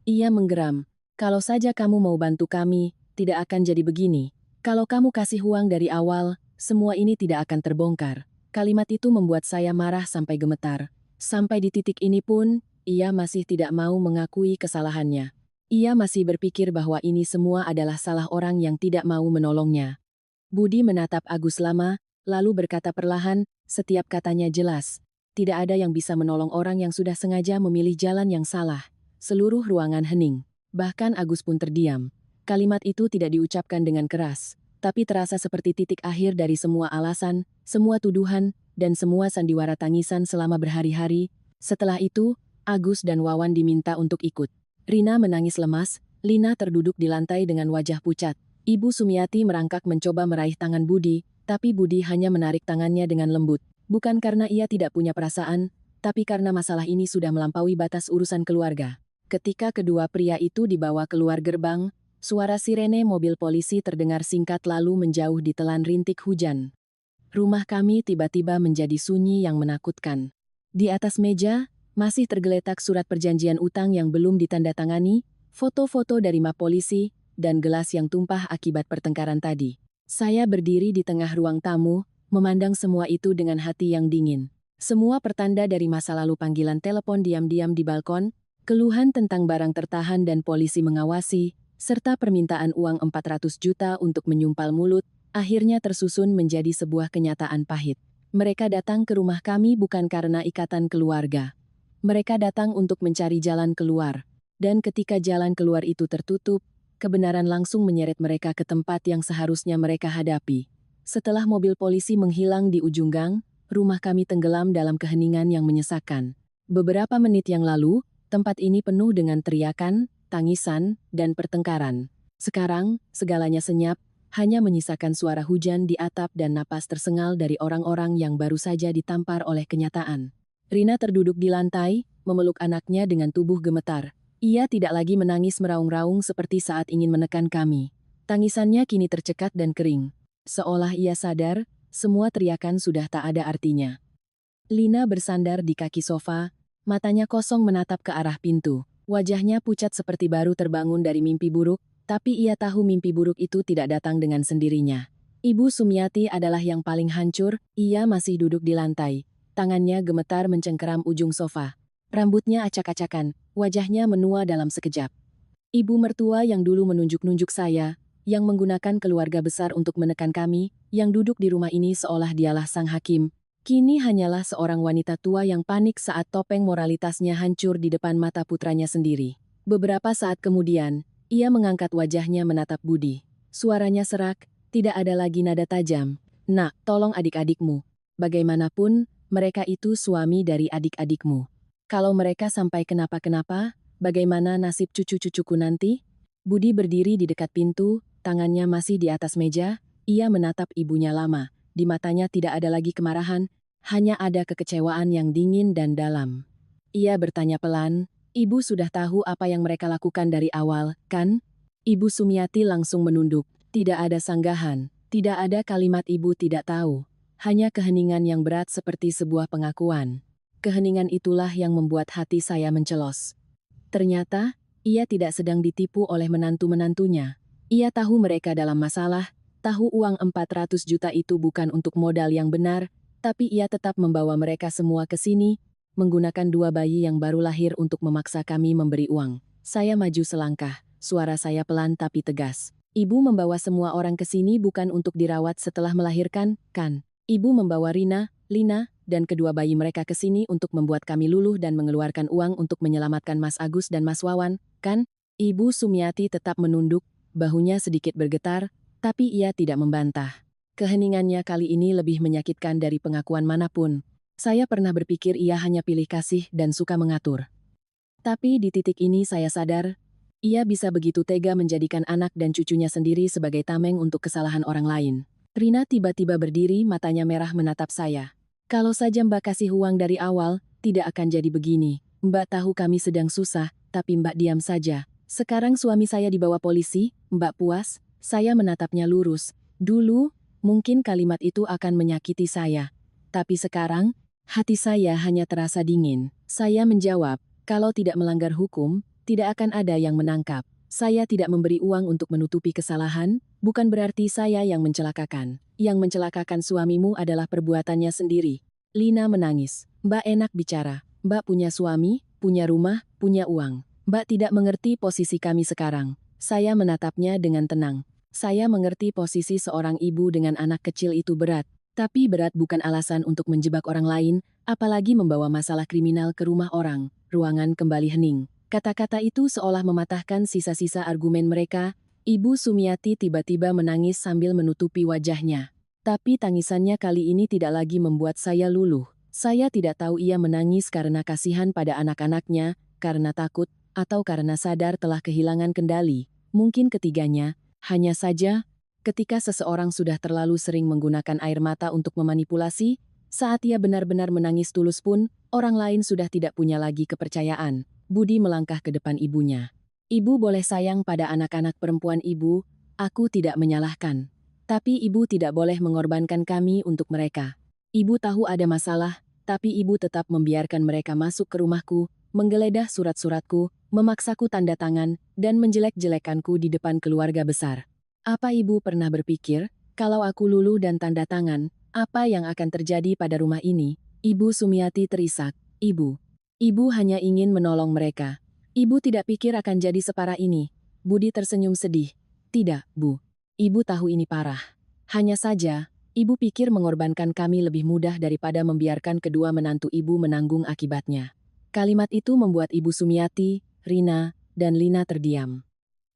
Ia menggeram. "Kalau saja kamu mau bantu kami, tidak akan jadi begini. Kalau kamu kasih uang dari awal, semua ini tidak akan terbongkar." Kalimat itu membuat saya marah sampai gemetar. Sampai di titik ini pun, ia masih tidak mau mengakui kesalahannya. Ia masih berpikir bahwa ini semua adalah salah orang yang tidak mau menolongnya. Budi menatap Agus lama, lalu berkata perlahan, setiap katanya jelas. Tidak ada yang bisa menolong orang yang sudah sengaja memilih jalan yang salah. Seluruh ruangan hening. Bahkan Agus pun terdiam. Kalimat itu tidak diucapkan dengan keras, tapi terasa seperti titik akhir dari semua alasan, semua tuduhan, dan semua sandiwara tangisan selama berhari-hari. Setelah itu, Agus dan Wawan diminta untuk ikut. Rina menangis lemas, Lina terduduk di lantai dengan wajah pucat. Ibu Sumiati merangkak mencoba meraih tangan Budi, tapi Budi hanya menarik tangannya dengan lembut. Bukan karena ia tidak punya perasaan, tapi karena masalah ini sudah melampaui batas urusan keluarga. Ketika kedua pria itu dibawa keluar gerbang, suara sirene mobil polisi terdengar singkat lalu menjauh di telan rintik hujan. Rumah kami tiba-tiba menjadi sunyi yang menakutkan. Di atas meja, masih tergeletak surat perjanjian utang yang belum ditandatangani, foto-foto dari map polisi, dan gelas yang tumpah akibat pertengkaran tadi. Saya berdiri di tengah ruang tamu, memandang semua itu dengan hati yang dingin. Semua pertanda dari masa lalu panggilan telepon diam-diam di balkon, keluhan tentang barang tertahan dan polisi mengawasi, serta permintaan uang 400 juta untuk menyumpal mulut, akhirnya tersusun menjadi sebuah kenyataan pahit. Mereka datang ke rumah kami bukan karena ikatan keluarga. Mereka datang untuk mencari jalan keluar, dan ketika jalan keluar itu tertutup, kebenaran langsung menyeret mereka ke tempat yang seharusnya mereka hadapi. Setelah mobil polisi menghilang di ujung gang, rumah kami tenggelam dalam keheningan yang menyesakkan. Beberapa menit yang lalu, tempat ini penuh dengan teriakan, tangisan, dan pertengkaran. Sekarang, segalanya senyap, hanya menyisakan suara hujan di atap dan napas tersengal dari orang-orang yang baru saja ditampar oleh kenyataan. Rina terduduk di lantai, memeluk anaknya dengan tubuh gemetar. Ia tidak lagi menangis meraung-raung seperti saat ingin menekan kami. Tangisannya kini tercekat dan kering. Seolah ia sadar, semua teriakan sudah tak ada artinya. Lina bersandar di kaki sofa, matanya kosong menatap ke arah pintu. Wajahnya pucat seperti baru terbangun dari mimpi buruk, tapi ia tahu mimpi buruk itu tidak datang dengan sendirinya. Ibu Sumiati adalah yang paling hancur, ia masih duduk di lantai. Tangannya gemetar mencengkeram ujung sofa. Rambutnya acak-acakan, wajahnya menua dalam sekejap. Ibu mertua yang dulu menunjuk-nunjuk saya, yang menggunakan keluarga besar untuk menekan kami, yang duduk di rumah ini seolah dialah sang hakim, kini hanyalah seorang wanita tua yang panik saat topeng moralitasnya hancur di depan mata putranya sendiri. Beberapa saat kemudian, Ia mengangkat wajahnya menatap Budi. Suaranya serak, tidak ada lagi nada tajam. Nak, tolong adik-adikmu. Bagaimanapun, mereka itu suami dari adik-adikmu. Kalau mereka sampai kenapa-kenapa, bagaimana nasib cucu-cucuku nanti? Budi berdiri di dekat pintu, tangannya masih di atas meja. Ia menatap ibunya lama. Di matanya tidak ada lagi kemarahan, hanya ada kekecewaan yang dingin dan dalam. Ia bertanya pelan, "Ibu sudah tahu apa yang mereka lakukan dari awal, kan?" Ibu Sumiati langsung menunduk. Tidak ada sanggahan, tidak ada kalimat ibu tidak tahu. Hanya keheningan yang berat seperti sebuah pengakuan. Keheningan itulah yang membuat hati saya mencelos. Ternyata, ia tidak sedang ditipu oleh menantu-menantunya. Ia tahu mereka dalam masalah, tahu uang 400 juta itu bukan untuk modal yang benar, tapi ia tetap membawa mereka semua ke sini, menggunakan 2 bayi yang baru lahir untuk memaksa kami memberi uang. Saya maju selangkah, suara saya pelan tapi tegas. Ibu membawa semua orang ke sini bukan untuk dirawat setelah melahirkan, kan? Ibu membawa Rina, Lina, dan kedua bayi mereka ke sini untuk membuat kami luluh dan mengeluarkan uang untuk menyelamatkan Mas Agus dan Mas Wawan, kan? Ibu Sumiati tetap menunduk, bahunya sedikit bergetar, tapi ia tidak membantah. Keheningannya kali ini lebih menyakitkan dari pengakuan manapun. Saya pernah berpikir ia hanya pilih kasih dan suka mengatur. Tapi di titik ini saya sadar, ia bisa begitu tega menjadikan anak dan cucunya sendiri sebagai tameng untuk kesalahan orang lain. Rina tiba-tiba berdiri, matanya merah menatap saya. Kalau saja Mbak kasih uang dari awal, tidak akan jadi begini. Mbak tahu kami sedang susah, tapi Mbak diam saja. Sekarang suami saya dibawa polisi, Mbak puas? Saya menatapnya lurus. Dulu, mungkin kalimat itu akan menyakiti saya. Tapi sekarang, hati saya hanya terasa dingin. Saya menjawab, kalau tidak melanggar hukum, tidak akan ada yang menangkap. Saya tidak memberi uang untuk menutupi kesalahan, bukan berarti saya yang mencelakakan. Yang mencelakakan suamimu adalah perbuatannya sendiri. Lina menangis. Mbak enak bicara. Mbak punya suami, punya rumah, punya uang. Mbak tidak mengerti posisi kami sekarang. Saya menatapnya dengan tenang. Saya mengerti posisi seorang ibu dengan anak kecil itu berat. Tapi berat bukan alasan untuk menjebak orang lain, apalagi membawa masalah kriminal ke rumah orang. Ruangan kembali hening. Kata-kata itu seolah mematahkan sisa-sisa argumen mereka. Ibu Sumiati tiba-tiba menangis sambil menutupi wajahnya. Tapi tangisannya kali ini tidak lagi membuat saya luluh. Saya tidak tahu ia menangis karena kasihan pada anak-anaknya, karena takut, atau karena sadar telah kehilangan kendali. Mungkin ketiganya, hanya saja, ketika seseorang sudah terlalu sering menggunakan air mata untuk memanipulasi, saat ia benar-benar menangis tulus pun, orang lain sudah tidak punya lagi kepercayaan. Budi melangkah ke depan ibunya. Ibu boleh sayang pada anak-anak perempuan ibu, aku tidak menyalahkan. Tapi ibu tidak boleh mengorbankan kami untuk mereka. Ibu tahu ada masalah, tapi ibu tetap membiarkan mereka masuk ke rumahku, menggeledah surat-suratku, memaksaku tanda tangan, dan menjelek-jelekanku di depan keluarga besar. Apa ibu pernah berpikir, kalau aku luluh dan tanda tangan, apa yang akan terjadi pada rumah ini? Ibu Sumiati terisak. Ibu hanya ingin menolong mereka. Ibu tidak pikir akan jadi separah ini. Budi tersenyum sedih. Tidak, Bu. Ibu tahu ini parah. Hanya saja, ibu pikir mengorbankan kami lebih mudah daripada membiarkan kedua menantu ibu menanggung akibatnya. Kalimat itu membuat Ibu Sumiati, Rina, dan Lina terdiam.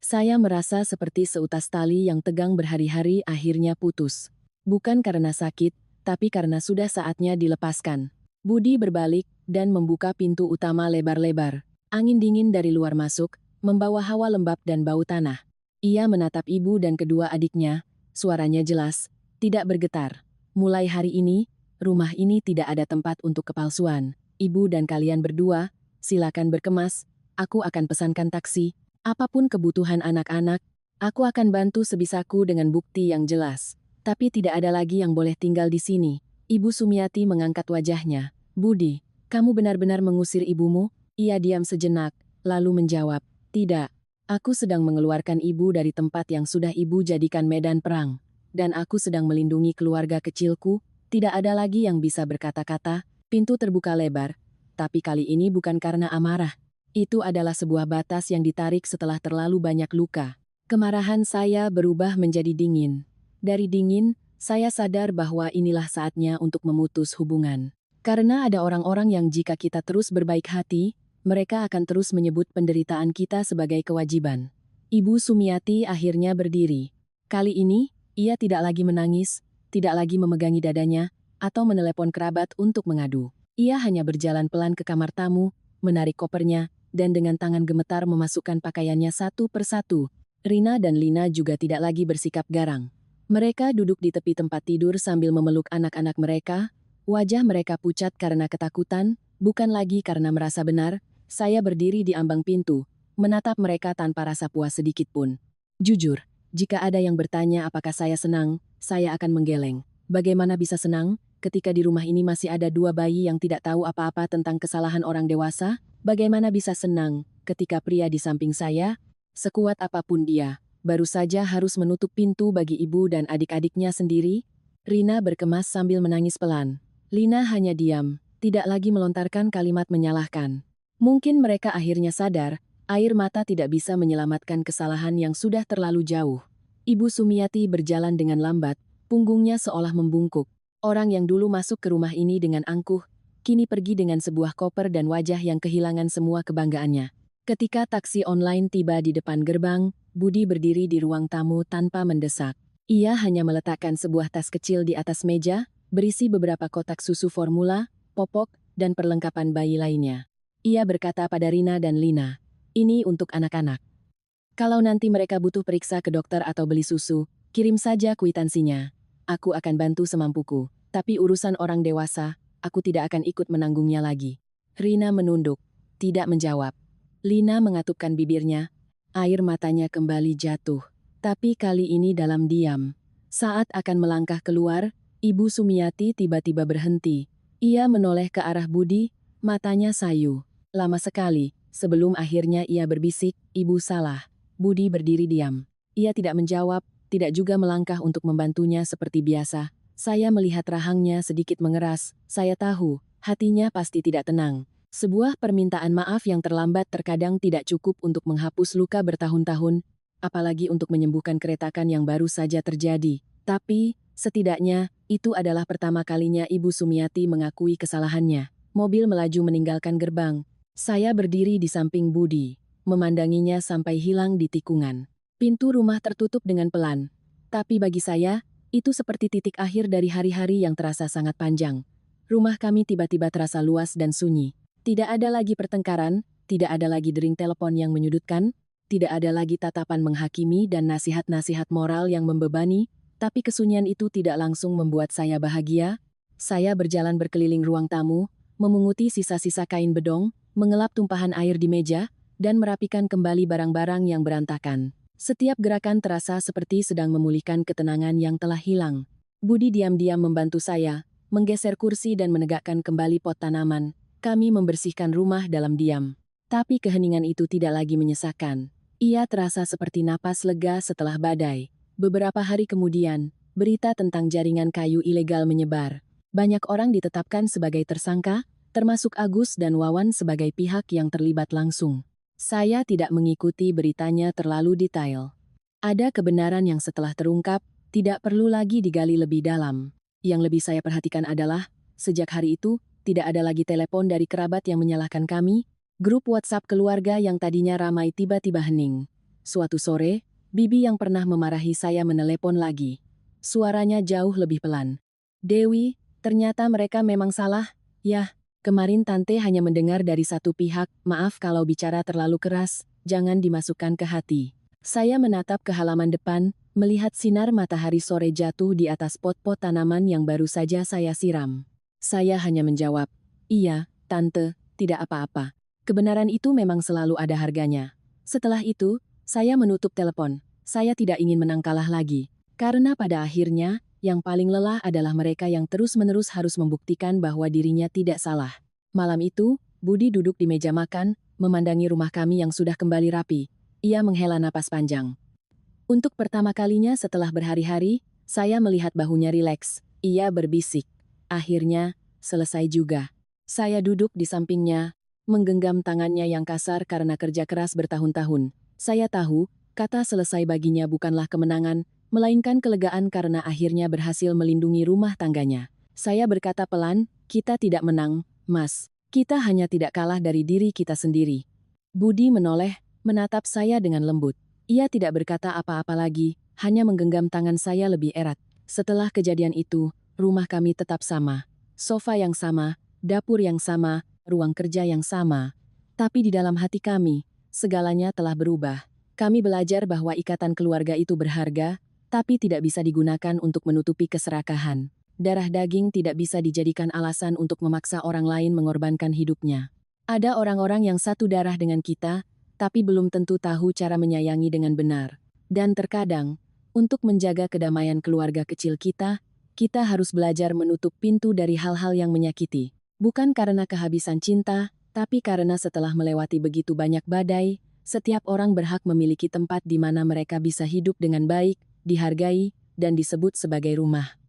Saya merasa seperti seutas tali yang tegang berhari-hari akhirnya putus. Bukan karena sakit, tapi karena sudah saatnya dilepaskan. Budi berbalik dan membuka pintu utama lebar-lebar. Angin dingin dari luar masuk, membawa hawa lembab dan bau tanah. Ia menatap ibu dan kedua adiknya, suaranya jelas, tidak bergetar. Mulai hari ini, rumah ini tidak ada tempat untuk kepalsuan. Ibu dan kalian berdua, silakan berkemas, aku akan pesankan taksi. Apapun kebutuhan anak-anak, aku akan bantu sebisaku dengan bukti yang jelas. Tapi tidak ada lagi yang boleh tinggal di sini. Ibu Sumiati mengangkat wajahnya. Budi, kamu benar-benar mengusir ibumu? Ia diam sejenak, lalu menjawab, tidak. Aku sedang mengeluarkan ibu dari tempat yang sudah ibu jadikan medan perang. Dan aku sedang melindungi keluarga kecilku, tidak ada lagi yang bisa berkata-kata. Pintu terbuka lebar, tapi kali ini bukan karena amarah. Itu adalah sebuah batas yang ditarik setelah terlalu banyak luka. Kemarahan saya berubah menjadi dingin. Dari dingin, saya sadar bahwa inilah saatnya untuk memutus hubungan. Karena ada orang-orang yang jika kita terus berbaik hati, mereka akan terus menyebut penderitaan kita sebagai kewajiban. Ibu Sumiati akhirnya berdiri. Kali ini, ia tidak lagi menangis, tidak lagi memegangi dadanya, atau menelepon kerabat untuk mengadu. Ia hanya berjalan pelan ke kamar tamu, menarik kopernya, dan dengan tangan gemetar memasukkan pakaiannya satu persatu. Rina dan Lina juga tidak lagi bersikap garang. Mereka duduk di tepi tempat tidur sambil memeluk anak-anak mereka. Wajah mereka pucat karena ketakutan, bukan lagi karena merasa benar. Saya berdiri di ambang pintu, menatap mereka tanpa rasa puas sedikit pun. Jujur, jika ada yang bertanya apakah saya senang, saya akan menggeleng. Bagaimana bisa senang, ketika di rumah ini masih ada dua bayi yang tidak tahu apa-apa tentang kesalahan orang dewasa? Bagaimana bisa senang, ketika pria di samping saya, sekuat apapun dia, baru saja harus menutup pintu bagi ibu dan adik-adiknya sendiri? Rina berkemas sambil menangis pelan. Lina hanya diam, tidak lagi melontarkan kalimat menyalahkan. Mungkin mereka akhirnya sadar, air mata tidak bisa menyelamatkan kesalahan yang sudah terlalu jauh. Ibu Sumiati berjalan dengan lambat, punggungnya seolah membungkuk. Orang yang dulu masuk ke rumah ini dengan angkuh, kini pergi dengan sebuah koper dan wajah yang kehilangan semua kebanggaannya. Ketika taksi online tiba di depan gerbang, Budi berdiri di ruang tamu tanpa mendesak. Ia hanya meletakkan sebuah tas kecil di atas meja, berisi beberapa kotak susu formula, popok, dan perlengkapan bayi lainnya. Ia berkata pada Rina dan Lina, "Ini untuk anak-anak. Kalau nanti mereka butuh periksa ke dokter atau beli susu, kirim saja kwitansinya. Aku akan bantu semampuku, tapi urusan orang dewasa, aku tidak akan ikut menanggungnya lagi." Rina menunduk, tidak menjawab. Lina mengatupkan bibirnya, air matanya kembali jatuh, tapi kali ini dalam diam. Saat akan melangkah keluar, Ibu Sumiati tiba-tiba berhenti. Ia menoleh ke arah Budi, matanya sayu. Lama sekali, sebelum akhirnya ia berbisik, "Ibu salah." Budi berdiri diam. Ia tidak menjawab, tidak juga melangkah untuk membantunya seperti biasa. Saya melihat rahangnya sedikit mengeras, saya tahu, hatinya pasti tidak tenang. Sebuah permintaan maaf yang terlambat terkadang tidak cukup untuk menghapus luka bertahun-tahun, apalagi untuk menyembuhkan keretakan yang baru saja terjadi. Tapi, setidaknya, itu adalah pertama kalinya Ibu Sumiati mengakui kesalahannya. Mobil melaju meninggalkan gerbang. Saya berdiri di samping Budi, memandanginya sampai hilang di tikungan. Pintu rumah tertutup dengan pelan. Tapi bagi saya, itu seperti titik akhir dari hari-hari yang terasa sangat panjang. Rumah kami tiba-tiba terasa luas dan sunyi. Tidak ada lagi pertengkaran, tidak ada lagi dering telepon yang menyudutkan, tidak ada lagi tatapan menghakimi dan nasihat-nasihat moral yang membebani. Tapi kesunyian itu tidak langsung membuat saya bahagia. Saya berjalan berkeliling ruang tamu, memunguti sisa-sisa kain bedong, mengelap tumpahan air di meja, dan merapikan kembali barang-barang yang berantakan. Setiap gerakan terasa seperti sedang memulihkan ketenangan yang telah hilang. Budi diam-diam membantu saya, menggeser kursi dan menegakkan kembali pot tanaman. Kami membersihkan rumah dalam diam. Tapi keheningan itu tidak lagi menyesakan. Ia terasa seperti napas lega setelah badai. Beberapa hari kemudian, berita tentang jaringan kayu ilegal menyebar. Banyak orang ditetapkan sebagai tersangka, termasuk Agus dan Wawan sebagai pihak yang terlibat langsung. Saya tidak mengikuti beritanya terlalu detail. Ada kebenaran yang setelah terungkap, tidak perlu lagi digali lebih dalam. Yang lebih saya perhatikan adalah, sejak hari itu, tidak ada lagi telepon dari kerabat yang menyalahkan kami. Grup WhatsApp keluarga yang tadinya ramai tiba-tiba hening. Suatu sore, Bibi yang pernah memarahi saya menelepon lagi. Suaranya jauh lebih pelan. "Dewi, ternyata mereka memang salah. Yah, kemarin Tante hanya mendengar dari satu pihak, maaf kalau bicara terlalu keras, jangan dimasukkan ke hati." Saya menatap ke halaman depan, melihat sinar matahari sore jatuh di atas pot-pot tanaman yang baru saja saya siram. Saya hanya menjawab, "Iya, Tante, tidak apa-apa." Kebenaran itu memang selalu ada harganya. Setelah itu, saya menutup telepon. Saya tidak ingin menang kalah lagi. Karena pada akhirnya, yang paling lelah adalah mereka yang terus-menerus harus membuktikan bahwa dirinya tidak salah. Malam itu, Budi duduk di meja makan, memandangi rumah kami yang sudah kembali rapi. Ia menghela napas panjang. Untuk pertama kalinya setelah berhari-hari, saya melihat bahunya rileks. Ia berbisik. Akhirnya, selesai juga. Saya duduk di sampingnya, menggenggam tangannya yang kasar karena kerja keras bertahun-tahun. Saya tahu, kata selesai baginya bukanlah kemenangan, melainkan kelegaan karena akhirnya berhasil melindungi rumah tangganya. Saya berkata pelan, "Kita tidak menang, Mas. Kita hanya tidak kalah dari diri kita sendiri." Budi menoleh, menatap saya dengan lembut. Ia tidak berkata apa-apa lagi, hanya menggenggam tangan saya lebih erat. Setelah kejadian itu, rumah kami tetap sama. Sofa yang sama, dapur yang sama, ruang kerja yang sama. Tapi di dalam hati kami, segalanya telah berubah. Kami belajar bahwa ikatan keluarga itu berharga, tapi tidak bisa digunakan untuk menutupi keserakahan. Darah daging tidak bisa dijadikan alasan untuk memaksa orang lain mengorbankan hidupnya. Ada orang-orang yang satu darah dengan kita, tapi belum tentu tahu cara menyayangi dengan benar. Dan terkadang, untuk menjaga kedamaian keluarga kecil kita harus belajar menutup pintu dari hal-hal yang menyakiti. Bukan karena kehabisan cinta, tapi karena setelah melewati begitu banyak badai, setiap orang berhak memiliki tempat di mana mereka bisa hidup dengan baik, dihargai, dan disebut sebagai rumah.